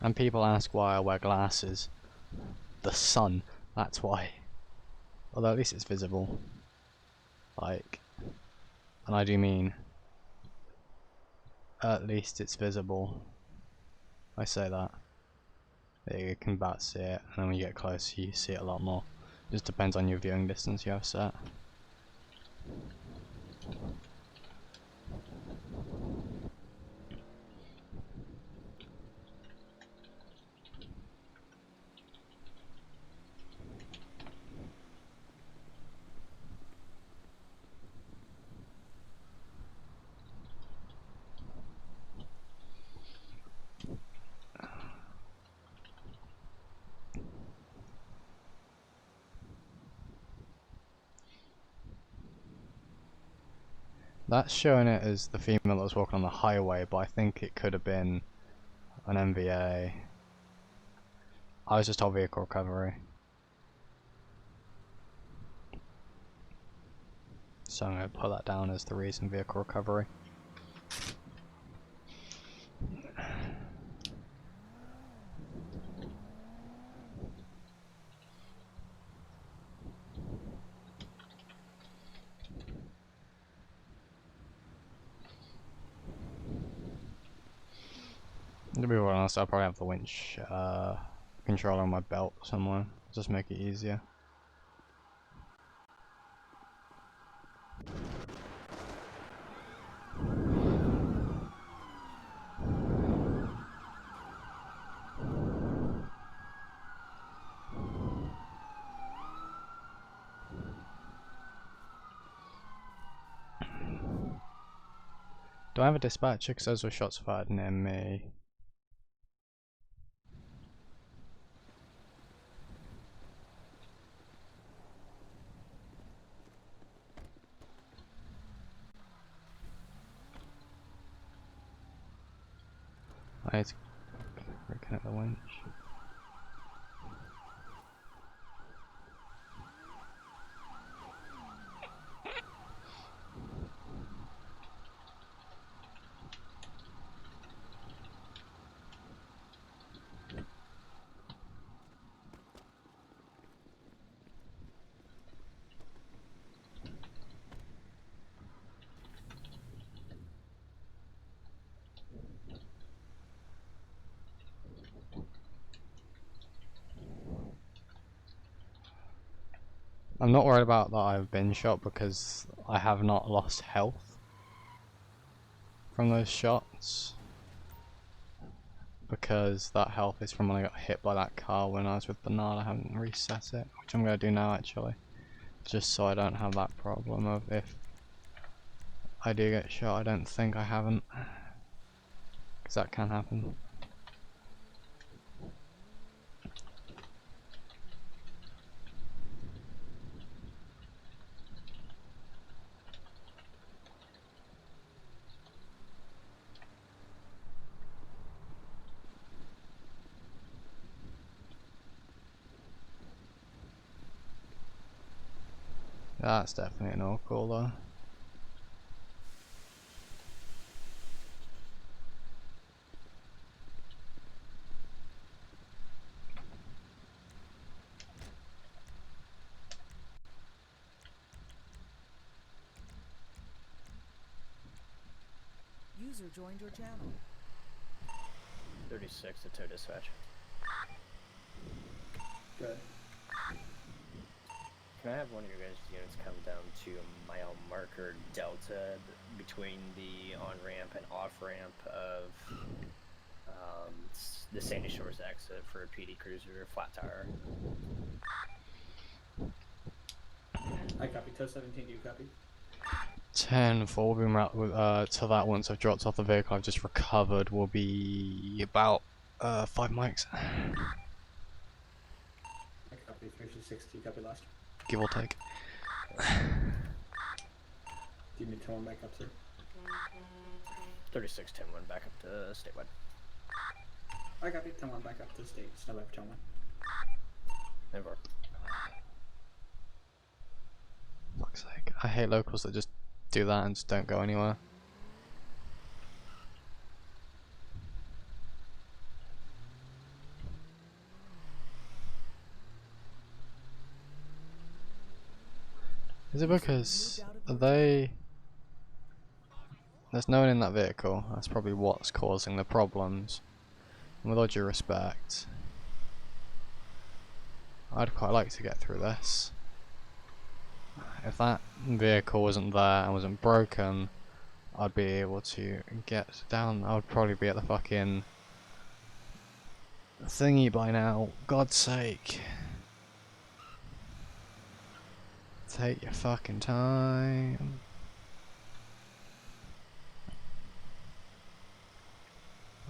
Speaker 6: And people ask why I wear glasses. The sun, that's why. Although at least it's visible. Like, and I do mean, at least it's visible. I say that. You can about see it, and then when you get close you see it a lot more. Just depends on your viewing distance you have set. That's showing it as the female that was walking on the highway, but I think it could have been an MVA. I was just told vehicle recovery. So I'm going to put that down as the reason, vehicle recovery. To be honest, I'll probably have the winch controller on my belt somewhere, just make it easier. Do I have a dispatcher? Because those were shots fired near me. I need to reconnect the winch. I'm not worried about that I've been shot because I have not lost health from those shots. because that health is from when I got hit by that car when I was with Bernard. I haven't reset it, which I'm going to do now actually. Just so I don't have that problem of if I do get shot. I don't think I haven't. Because that can happen. That's definitely an all-call though.
Speaker 14: User joined your channel.
Speaker 17: 36 to tow dispatch.
Speaker 16: Good.
Speaker 17: Can I have one of your guys' units come down to mile marker Delta between the on-ramp and off-ramp of the Sandy Shores exit for a PD Cruiser flat tire?
Speaker 16: I copy. Tow 17, do you copy?
Speaker 6: 10 for being to that once I've dropped off the vehicle I've just recovered will be about 5 mics.
Speaker 16: I copy. 360, copy last.
Speaker 6: Give or take.
Speaker 16: Do you need 10-1 back up, sir?
Speaker 17: 36, 10-1 back up to statewide.
Speaker 16: I copy. 10-1 back up to state. Stand by for 10-1.
Speaker 17: Never.
Speaker 6: Fuck's sake. I hate locals that just do that and just don't go anywhere. Is it because there's no one in that vehicle? That's probably what's causing the problems. And with all due respect, I'd quite like to get through this. If that vehicle wasn't there and wasn't broken, I'd be able to get down. I would probably be at the fucking thingy by now. God's sake. Take your fucking time.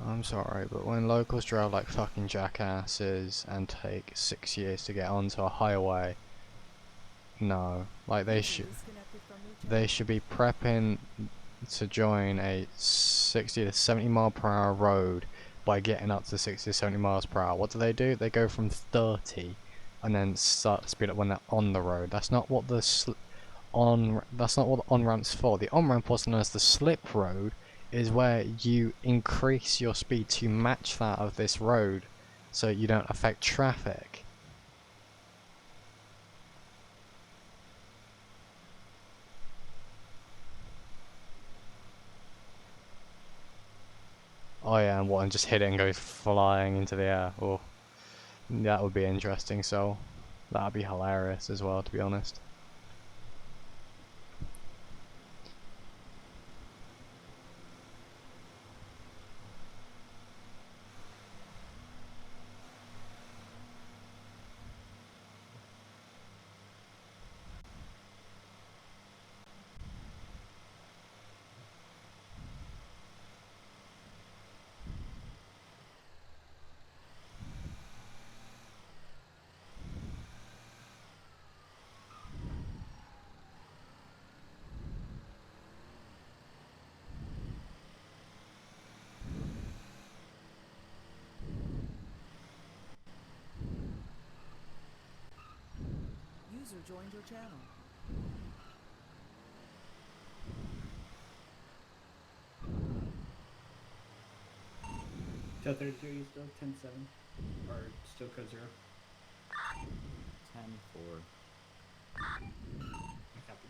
Speaker 6: I'm sorry, but when locals drive like fucking jackasses and take 6 years to get onto a highway, no, like they should be prepping to join a 60 to 70 mile per hour road by getting up to 60 to 70 miles per hour. What do? They go from 30 and then start to speed up when they're on the road. That's not what the on-ramp's for. The on-ramp, also known as the slip road, is where you increase your speed to match that of this road so you don't affect traffic. Oh yeah, and what, and just hit it and go flying into the air. Oh, that would be interesting, so that'd be hilarious as well, to be honest.
Speaker 14: User joined your channel.
Speaker 16: Joe 32, you still 10-7? Or still code 0?
Speaker 11: 10-4.
Speaker 16: Copy.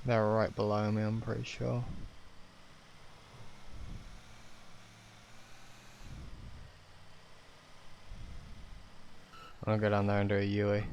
Speaker 4: They're right below me, I'm pretty sure. I'll go down there and do a Yui.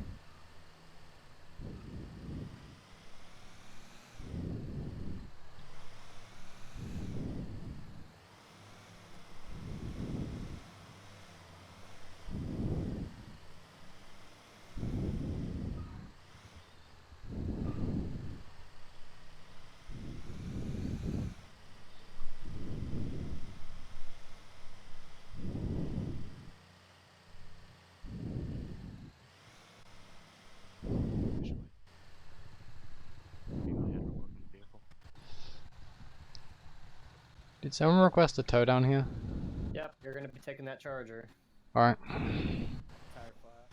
Speaker 4: Did someone request a tow down here?
Speaker 17: Yep, you're gonna be taking that charger.
Speaker 4: Alright.
Speaker 17: Tire flat.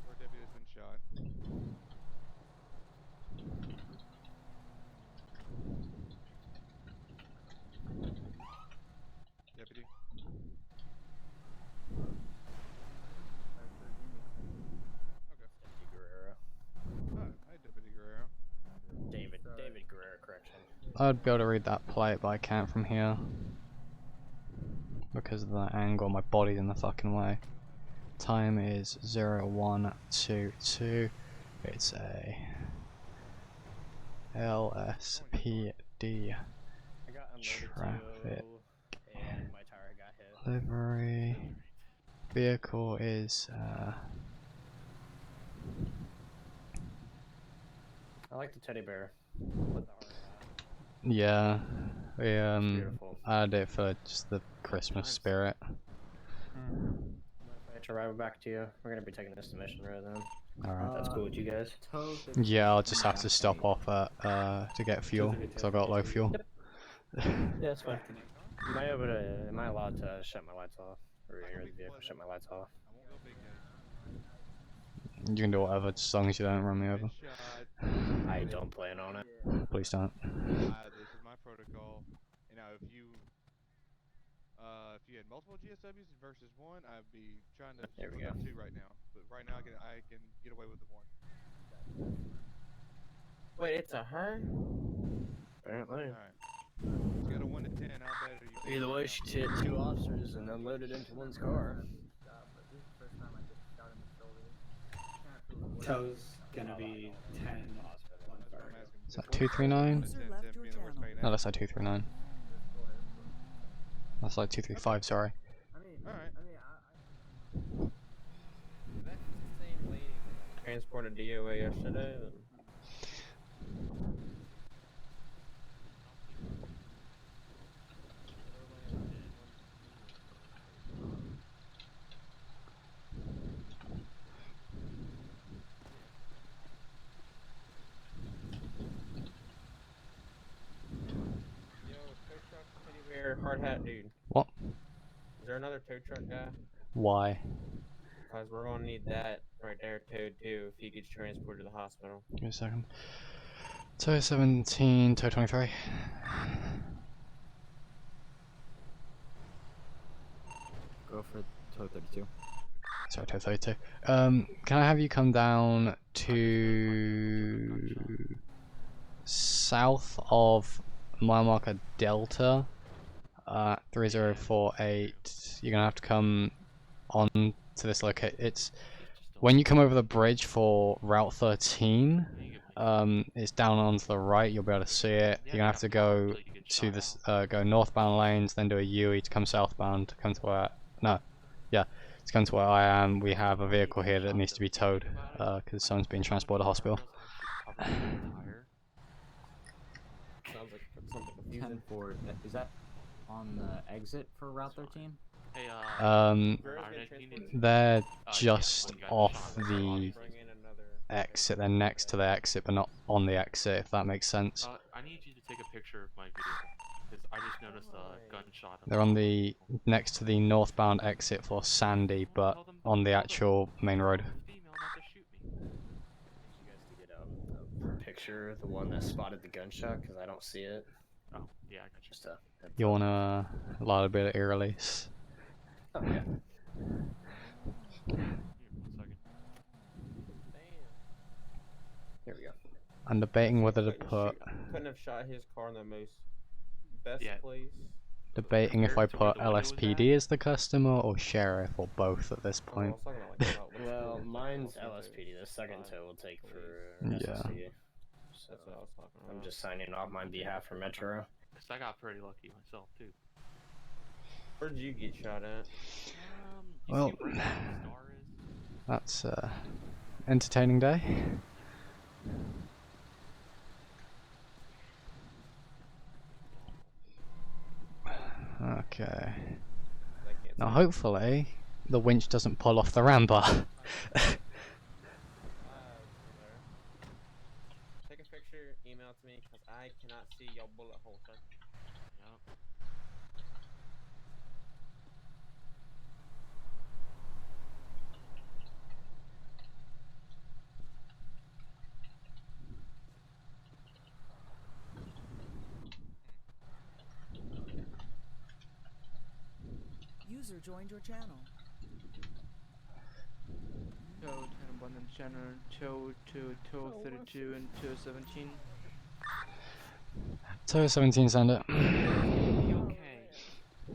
Speaker 18: Our deputy has been shot. Deputy. Okay.
Speaker 17: Deputy Guerrero.
Speaker 18: Hi, Deputy Guerrero.
Speaker 17: David Guerrero, correction.
Speaker 4: I'd be able to read that plate, but I can't from here. Because of that angle, my body's in the fucking way. Time is 0122. It's a LSPD
Speaker 17: I got unloaded
Speaker 4: traffic
Speaker 17: too, and my tire got hit.
Speaker 4: livery. Vehicle is
Speaker 17: I like the teddy bear. With the heart hat.
Speaker 4: yeah. We
Speaker 17: Beautiful.
Speaker 4: added it for just the Christmas spirit.
Speaker 17: I have to ride back to you. We're gonna be taking this to Mission Road then.
Speaker 4: Alright.
Speaker 17: That's cool with you guys.
Speaker 4: Yeah, I'll just have to stop off at to get fuel because I've got low fuel.
Speaker 17: Yeah, that's fine. Am I allowed to shut my lights off? Or enter the vehicle, shut my lights off?
Speaker 4: You can do whatever, just as long as you don't run me over.
Speaker 17: I don't plan on it.
Speaker 4: Please don't.
Speaker 18: This is my protocol. You know, if you had multiple GSWs versus one, I'd be trying to
Speaker 17: There we
Speaker 18: split up
Speaker 17: go.
Speaker 18: two right now. But right now, I can get away with the one.
Speaker 10: Wait, it's a her?
Speaker 17: Apparently.
Speaker 18: Alright. Scale of 1 to 10, how bad are you?
Speaker 17: Either way, she hit 2 officers and unloaded into one's car.
Speaker 16: Tow's gonna be 10.
Speaker 4: Is that 239?
Speaker 14: User left your channel.
Speaker 4: No, that's like 239. That's like 235, sorry.
Speaker 18: Alright.
Speaker 10: Transported DOA yesterday. Hard hat dude.
Speaker 4: What?
Speaker 10: Is there another tow truck guy?
Speaker 4: Why?
Speaker 10: Because we're gonna need that right there towed too if he gets transported to the hospital.
Speaker 4: Give me a second. Tow 17, tow 23.
Speaker 11: Go for tow 32.
Speaker 4: Sorry, tow 32. Can I have you come down to south of mile marker Delta? 3048. You're gonna have to come on to this location. It's
Speaker 6: when you come over the bridge for Route 13, it's down onto the right. You'll be able to see it. You're gonna have to go to this, go northbound lanes, then do a U-turn to come southbound to come to where. No, yeah, to come to where I am. We have a vehicle here that needs to be towed because someone's being transported to hospital.
Speaker 10: Sounds like something confusing.
Speaker 11: 10-4, is that on the exit for Route 13?
Speaker 6: Hey, they're just off the exit. They're next to the exit, but not on the exit. If that makes sense.
Speaker 19: I need you to take a picture of my video because I just noticed a gunshot.
Speaker 6: They're on the next to the northbound exit for Sandy, but on the actual main road.
Speaker 17: Picture the one that spotted the gunshot because I don't see it.
Speaker 19: Oh, yeah, I got you.
Speaker 17: Just a
Speaker 6: You want a liability release?
Speaker 17: Oh, yeah. Here we go.
Speaker 6: I'm debating whether to put.
Speaker 10: Couldn't have shot his car in the most best place.
Speaker 6: Debating if I put LSPD as the customer or sheriff or both at this point.
Speaker 17: Well, mine's LSPD. The second tow will take for
Speaker 6: Yeah.
Speaker 17: SSD. So I'm just signing off my behalf for Metro.
Speaker 19: So I got pretty lucky myself too.
Speaker 10: Where did you get shot at?
Speaker 6: Well, that's entertaining day. Okay. Now hopefully the winch doesn't pull off the rambar.
Speaker 10: Take a picture, email it to me, because I cannot see your bullet hole, sir.
Speaker 19: Yep.
Speaker 14: User joined your channel.
Speaker 20: Code and one in channel 232 and 217.
Speaker 6: 217 send it.
Speaker 20: Okay.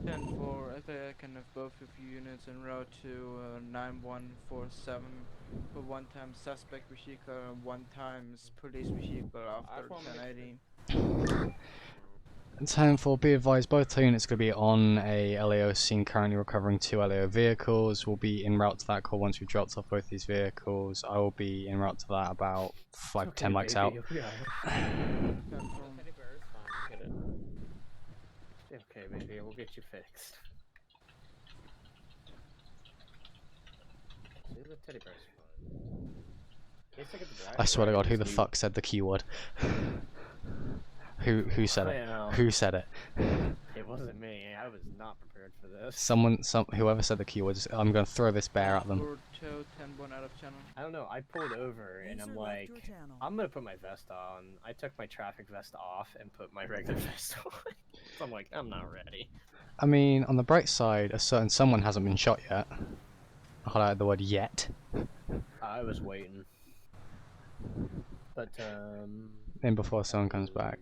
Speaker 20: 10-4, I can have both of you units en route to 9147 for 1 time suspect vehicle and 1 times police vehicle after 1080.
Speaker 6: 10-4, be advised, both units going to be on a LAO scene, currently recovering 2 LAO vehicles. We'll be en route to that call once we've dropped off both these vehicles. I will be en route to that about 5 to 10 mics out.
Speaker 17: Okay, baby, we'll get you fixed. See the teddy bear's fun.
Speaker 6: I swear to God, who the fuck said the keyword? Who said it? Who said it?
Speaker 17: It wasn't me. I was not prepared for this.
Speaker 6: Whoever said the keywords. I'm gonna throw this bear at them.
Speaker 20: 10-1 out of channel.
Speaker 17: I don't know. I pulled over and I'm like, I'm gonna put my vest on. I took my traffic vest off and put my regular vest on. So I'm like, I'm not ready.
Speaker 6: I mean, on the bright side, a certain someone hasn't been shot yet. I highlighted the word yet.
Speaker 17: I was waiting. But
Speaker 6: Then before someone comes back.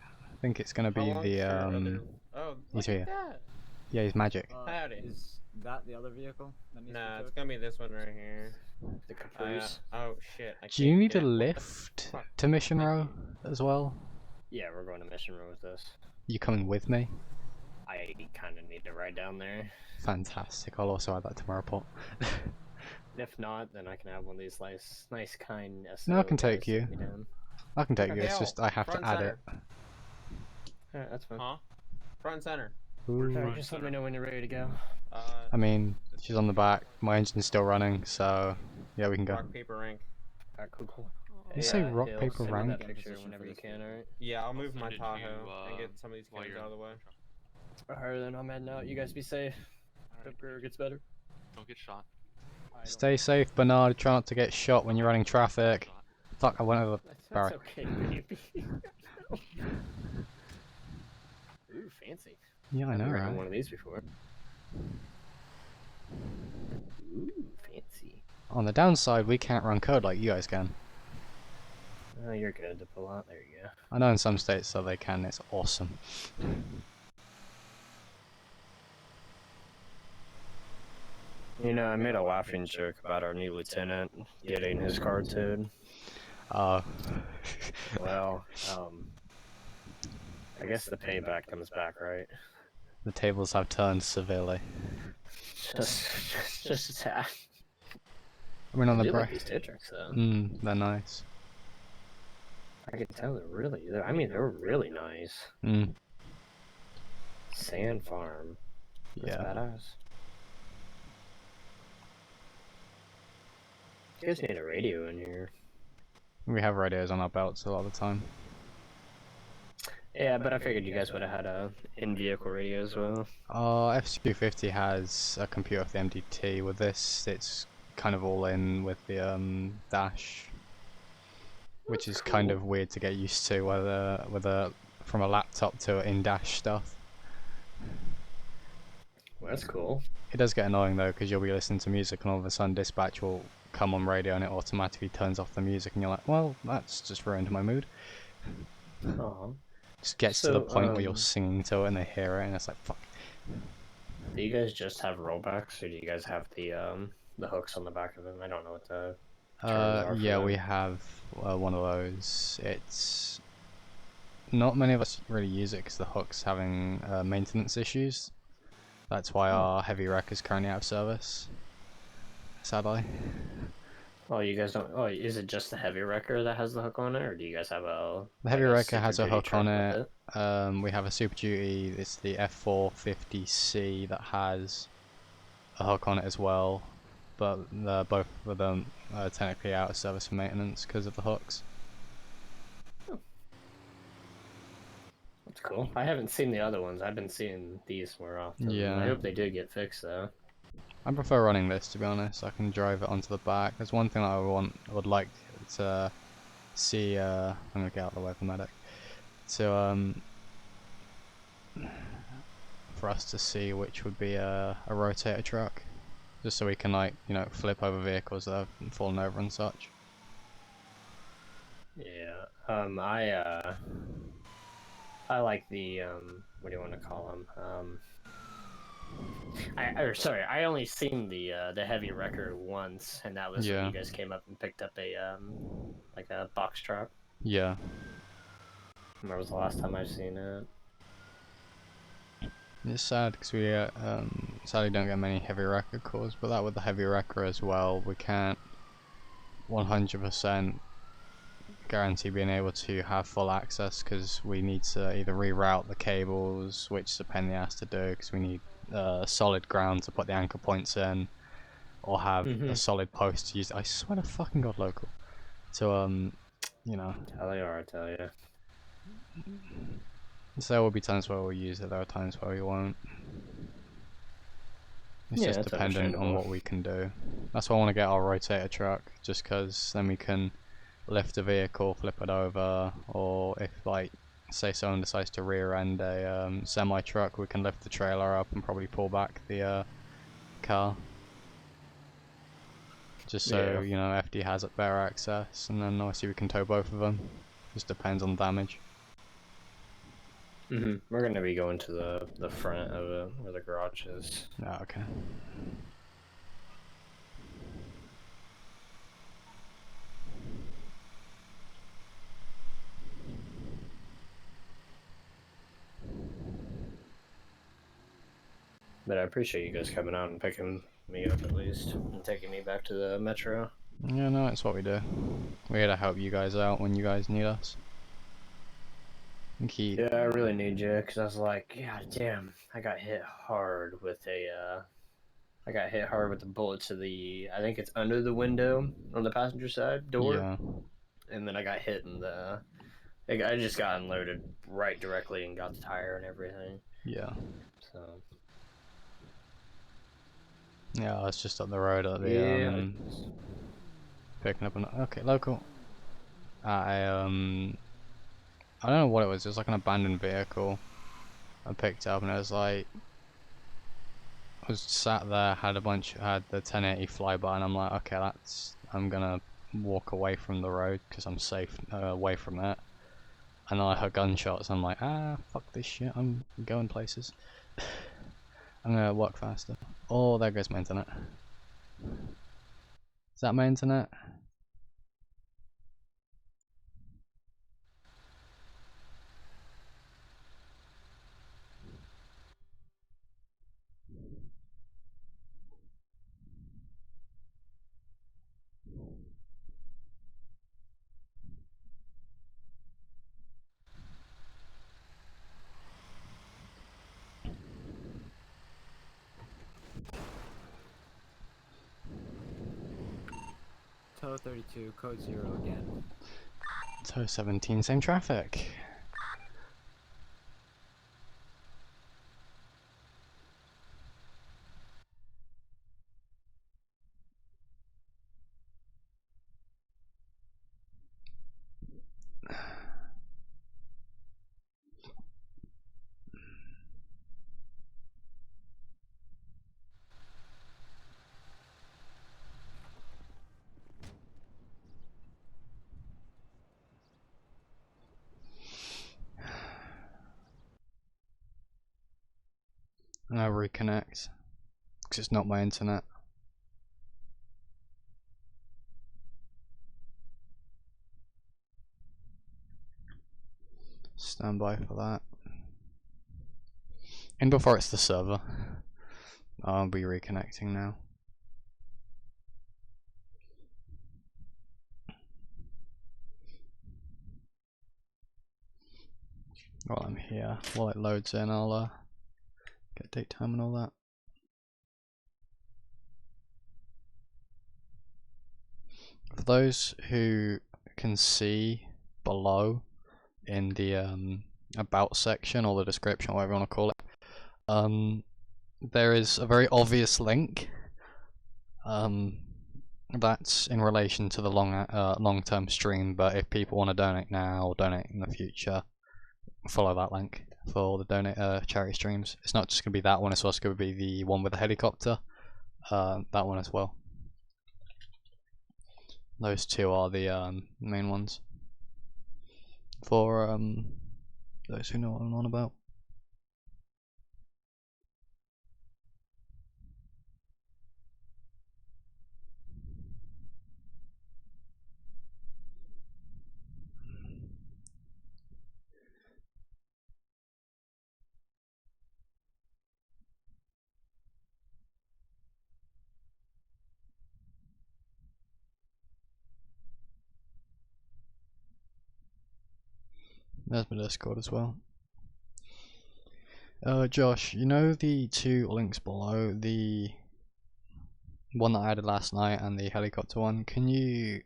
Speaker 6: I think it's gonna be the
Speaker 10: Oh,
Speaker 6: he's
Speaker 10: look
Speaker 6: here.
Speaker 10: at that.
Speaker 6: Yeah, he's magic.
Speaker 10: Howdy.
Speaker 11: Is that the other vehicle? That needs to be
Speaker 10: Nah, it's
Speaker 11: towed?
Speaker 10: gonna be this one right here.
Speaker 17: The Caprice.
Speaker 10: Oh shit. I
Speaker 6: Do you
Speaker 10: can't
Speaker 6: need
Speaker 10: get
Speaker 6: a
Speaker 10: it.
Speaker 6: lift to Mission Row as well?
Speaker 17: Yeah, we're going to Mission Row with this.
Speaker 6: You coming with me?
Speaker 17: I kind of need to ride down there.
Speaker 6: Fantastic. I'll also add that to my report.
Speaker 17: If not, then I can have one of these nice kind.
Speaker 6: No, I
Speaker 17: SO
Speaker 6: can take
Speaker 17: guys
Speaker 6: you.
Speaker 17: sit me down.
Speaker 6: I can take you. It's
Speaker 10: Hell,
Speaker 6: just I have to
Speaker 10: front
Speaker 6: add
Speaker 10: center.
Speaker 6: it.
Speaker 17: Alright, that's fine.
Speaker 10: Huh? Front and center.
Speaker 6: Ooh.
Speaker 17: Alright, just let me know when you're ready to go.
Speaker 6: I mean, she's on the back. My engine's still running, so yeah, we can go.
Speaker 10: Rock, paper, rank.
Speaker 17: Alright, cool.
Speaker 6: You say rock,
Speaker 17: Hill,
Speaker 6: paper,
Speaker 17: send me
Speaker 6: rank?
Speaker 17: that picture whenever you can, alright?
Speaker 10: Yeah, I'll move my
Speaker 19: send it to
Speaker 10: Tahoe
Speaker 19: you,
Speaker 10: and get some of these
Speaker 19: while
Speaker 10: cans
Speaker 19: you're
Speaker 10: out of the way.
Speaker 17: Alright, then I'm heading out. You guys be safe. Hope River gets better.
Speaker 19: Don't get shot.
Speaker 6: Stay safe, Bernard. Try not to get shot when you're running traffic. Fuck, I went over the
Speaker 17: That's
Speaker 6: barrier.
Speaker 17: okay, baby. Ooh, fancy.
Speaker 6: Yeah, I know,
Speaker 17: I've never had
Speaker 6: right?
Speaker 17: one of these before. Ooh, fancy.
Speaker 6: On the downside, we can't run code like you guys can.
Speaker 17: Oh, you're good to pull out. There you go.
Speaker 6: I know in some states so they can. It's awesome.
Speaker 17: You know, I made a laughing joke about our new lieutenant getting his car towed. Well, I guess the payback comes back, right?
Speaker 4: The tables have turned severely.
Speaker 17: Just a tad.
Speaker 4: I mean, on
Speaker 17: I
Speaker 4: the
Speaker 17: do like
Speaker 4: break.
Speaker 17: these Tetrix, though.
Speaker 4: They're nice.
Speaker 17: I can tell they're really nice. Sand farm. That's
Speaker 4: Yeah.
Speaker 17: badass. You guys need a radio in here.
Speaker 4: We have radios on our belts a lot of the time.
Speaker 17: Yeah, but I figured you guys would have had a in-vehicle radio as well.
Speaker 4: F250 has a computer for the MDT. With this, it's kind of all in with the dash, which is kind of weird to get used to, from a laptop to in-dash stuff.
Speaker 17: Well, that's cool.
Speaker 4: It does get annoying though, because you'll be listening to music and all of a sudden dispatch will come on radio and it automatically turns off the music, and you're like, well, that's just ruined my mood.
Speaker 17: Aww.
Speaker 4: Just gets to the point where you're singing to it and they hear it and it's like, fuck.
Speaker 17: Do you guys just have rollbacks, or do you guys have the hooks on the back of them? I don't know what the terms are for
Speaker 4: Yeah,
Speaker 17: them.
Speaker 4: we have one of those. It's not many of us really use it because the hook's having maintenance issues. That's why our heavy wreck is currently out of service, sadly.
Speaker 17: Oh, you guys don't. Oh, is it just the heavy wrecker that has the hook on it, or do you guys have a?
Speaker 4: The heavy wrecker has a
Speaker 17: Super Duty
Speaker 4: hook on
Speaker 17: truck with
Speaker 4: it. We have a Super Duty. It's the F450C that has a hook on it as well, but both of them are technically out of service for maintenance because of the hooks.
Speaker 17: That's cool. I haven't seen the other ones. I've been seeing these more often.
Speaker 4: Yeah.
Speaker 17: I hope they do get fixed though.
Speaker 4: I prefer running this, to be honest. I can drive it onto the back. There's one thing that I would like to see. I'm gonna get out of the way of the medic. So for us to see which would be a rotator truck, just so we can, like, you know, flip over vehicles that have fallen over and such.
Speaker 17: Yeah. I like the what do you want to call them? I only seen the heavy wrecker once, and that was when you guys came up and picked up a like a box truck.
Speaker 4: Yeah.
Speaker 17: And that was the last time I've seen it.
Speaker 4: It's sad because we sadly don't get many heavy wrecker calls, but that with the heavy wrecker as well, we can't 100% guarantee being able to have full access because we need to either reroute the cables, which is a pain in the ass to do because we need solid ground to put the anchor points in, or have a solid post to use. I swear to fucking god, local. So you know.
Speaker 17: Tell you, I tell you.
Speaker 4: So there will be times where we'll use it. There are times where we won't. It's just dependent on what we can do. That's why I want to get our rotator truck, just because then we can lift a vehicle, flip it over, or if, like, say someone decides to rear end a semi truck, we can lift the trailer up and probably pull back the car, just so you know FD has better access, and then obviously we can tow both of them. Just depends on the damage.
Speaker 17: We're gonna be going to the front of where the garage is.
Speaker 4: Oh, okay.
Speaker 17: But I appreciate you guys coming out and picking me up at least, and taking me back to the metro.
Speaker 4: Yeah, no, it's what we do. We're here to help you guys out when you guys need us.
Speaker 17: Yeah, I really need you, because I was like, God damn, I got hit hard with a, I got hit hard with the bullet to the, I think it's under the window on the passenger side door.
Speaker 4: Yeah.
Speaker 17: And then I got hit in the, I just got unloaded right directly and got the tire and everything.
Speaker 4: Yeah.
Speaker 17: So.
Speaker 4: Yeah, I was just up the road at the, picking up an, okay, local. I don't know what it was like an abandoned vehicle I picked up, and it was like, I was sat there, had the 1080 flyby, and I'm like, okay, I'm gonna walk away from the road because I'm safe away from it. And then I heard gunshots, I'm like, fuck this shit, I'm going places. I'm gonna walk faster. Oh, there goes my internet. Is that my internet?
Speaker 11: Toe 32, code 0 again.
Speaker 4: Toe 17, same traffic. Now reconnect, because it's not my internet. Stand by for that. And before it's the server, I'll be reconnecting now. While I'm here, while it loads in, I'll get date time and all that. For those who can see below in the about section or the description, whatever you want to call it, there is a very obvious link. That's in relation to the long-term stream, but if people want to donate now or donate in the future, follow that link for the donate charity streams. It's not just going to be that one, it's also going to be the one with the helicopter, that one as well. Those two are the main ones for those who know what I'm on about. There's my Discord as well. Josh, you know the two links below, the one that I added last night and the helicopter one, can you...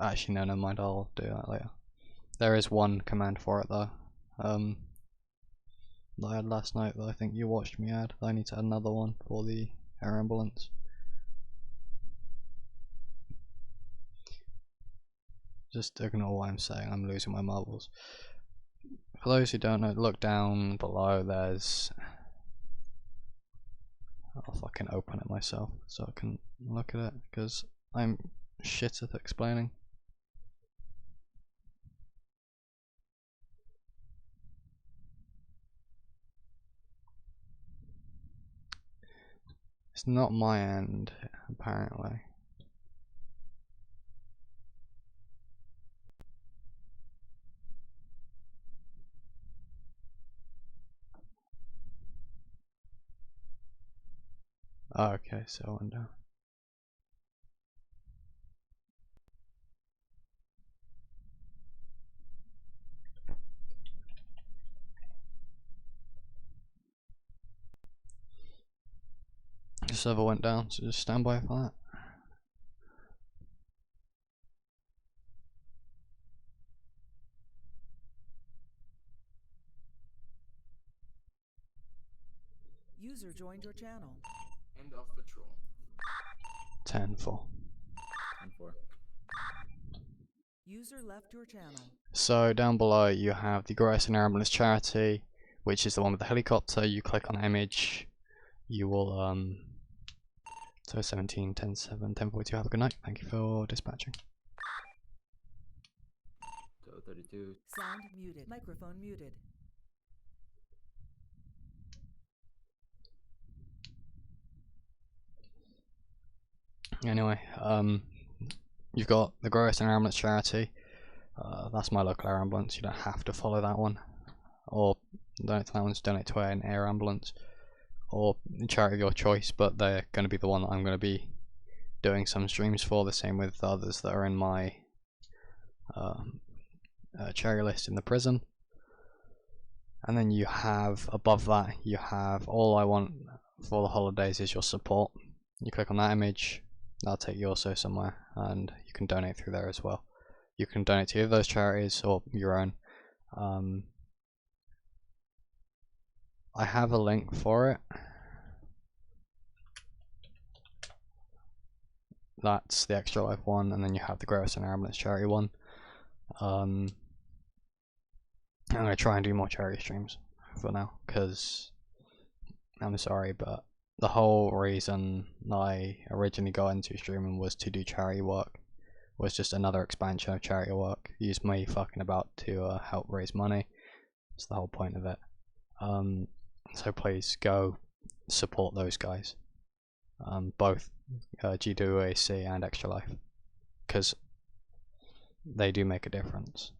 Speaker 4: Actually no, never mind, I'll do that later. There is one command for it though, that I had last night that I think you watched me add. I need to add another one for the air ambulance. Just ignore what I'm saying, I'm losing my marbles. For those who don't know, look down below, there's... I'll fucking open it myself so I can look at it, because I'm shit at explaining. It's not my end, apparently. Oh, okay, so I went down. The server went down, so just stand by for that.
Speaker 14: User joined your channel.
Speaker 20: End of patrol.
Speaker 4: 10-4.
Speaker 11: 10-4.
Speaker 14: User left your channel.
Speaker 4: So down below you have the Grayson Air Ambulance Charity, which is the one with the helicopter. You click on image, you will so 17, 10-7, 10-42. Have a good night. Thank you for dispatching.
Speaker 11: Toe 32.
Speaker 14: Sound muted. Microphone muted.
Speaker 4: Anyway, you've got the Great Eastern Ambulance charity. That's my local air ambulance. You don't have to follow that one, or donate to that one. Just donate to an air ambulance or charity of your choice. But they're going to be the one that I'm going to be doing some streams for. The same with the others that are in my charity list in the prison. And then you have above that, you have all I want for the holidays is your support. You click on that image, that'll take you also somewhere, and you can donate through there as well. You can donate to either of those charities or your own. I have a link for it. That's the Extra Life one, and then you have the Great Western Ambulance charity one. I'm going to try and do more charity streams for now, because I'm sorry, but the whole reason I originally got into streaming was to do charity work. Was just another expansion of charity work. Use me fucking about to help raise money. That's the whole point of it. So please go support those guys. Both GWAC and Extra Life, because they do make a difference.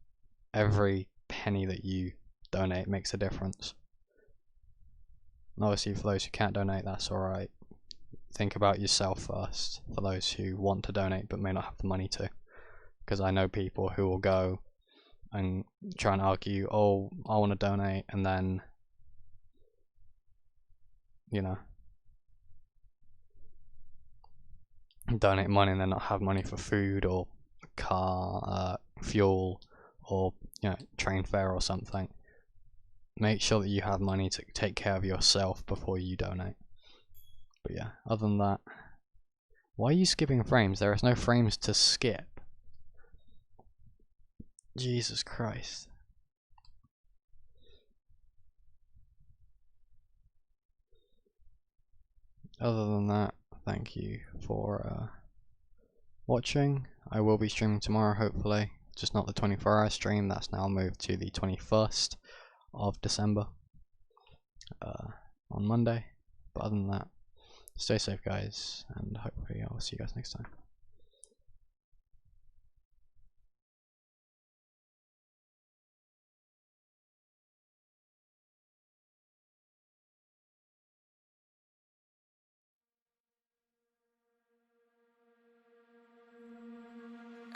Speaker 4: Every penny that you donate makes a difference. And obviously for those who can't donate, that's alright. Think about yourself first, for those who want to donate but may not have the money to. Because I know people who will go and try and argue, oh, I want to donate, and then, you know, donate money and then not have money for food or car, fuel, or, you know, train fare or something. Make sure that you have money to take care of yourself before you donate. But yeah, other than that, why are you skipping frames? There is no frames to skip. Jesus Christ. Other than that, thank you for watching. I will be streaming tomorrow, hopefully. Just not the 24-hour stream. That's now moved to the 21st of December on Monday. But other than that, stay safe, guys, and hopefully I'll see you guys next time.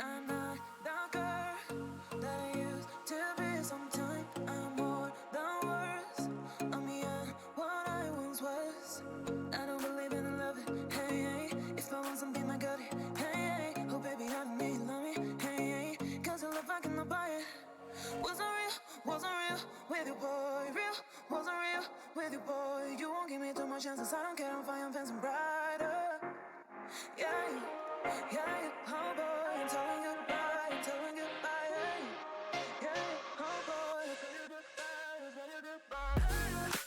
Speaker 1: I'm not the girl that I used to be. Sometime I'm more than words. I'm beyond what I once was. I don't believe in love. Hey, hey. If I want something, I got it. Hey, hey. Oh, baby, I don't need love me. Hey, hey. Cause your love, I cannot buy it. Wasn't real with you, boy. Real, wasn't real with you, boy. You won't give me too much chances. I don't care, I'm fine, I'm fancy brighter. Yeah, oh boy, I'm telling goodbye, I'm telling goodbye. Yeah, oh boy, I'm telling goodbye, I'm telling goodbye.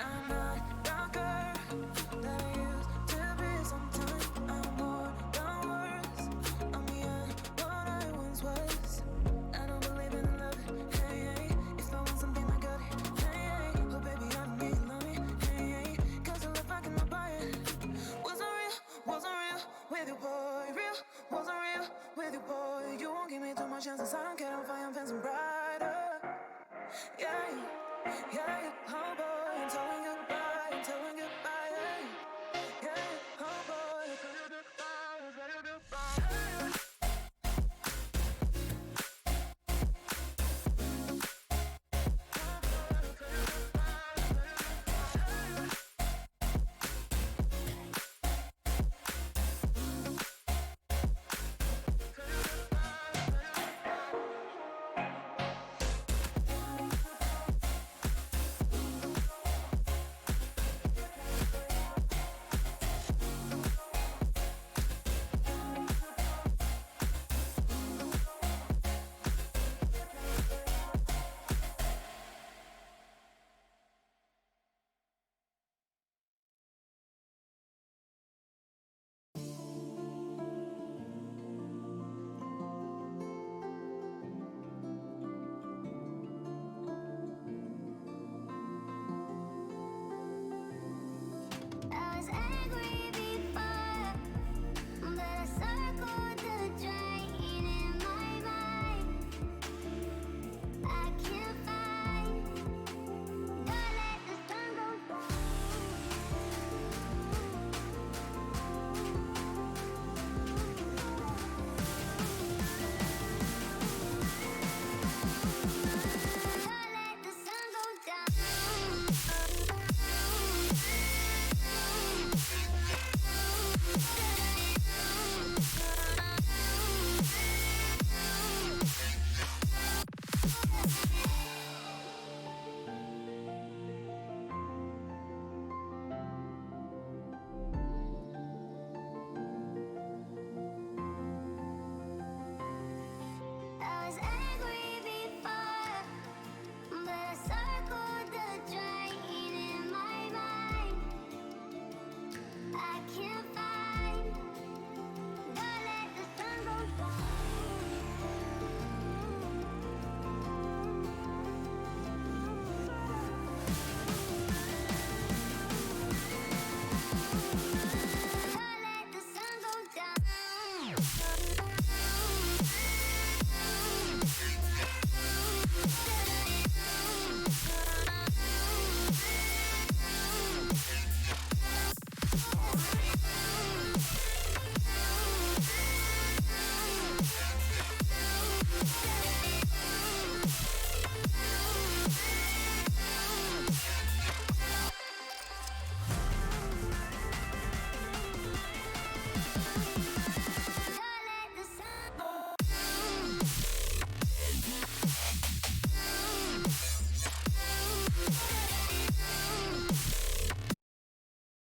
Speaker 1: I'm not the girl that I used to be. Sometime I'm more than words. I'm beyond what I once was. I don't believe in love. Hey, hey. If I want something, I got it. Hey, hey. Oh, baby, I don't need love me. Hey, hey. Cause your love, I cannot buy it. Wasn't real with you, boy. Real, wasn't real with you, boy. You won't give me too much chances. I don't care, I'm fine, I'm fancy brighter. Yeah, oh boy, I'm telling goodbye, I'm telling goodbye. Yeah, oh boy, I'm telling goodbye, I'm telling goodbye.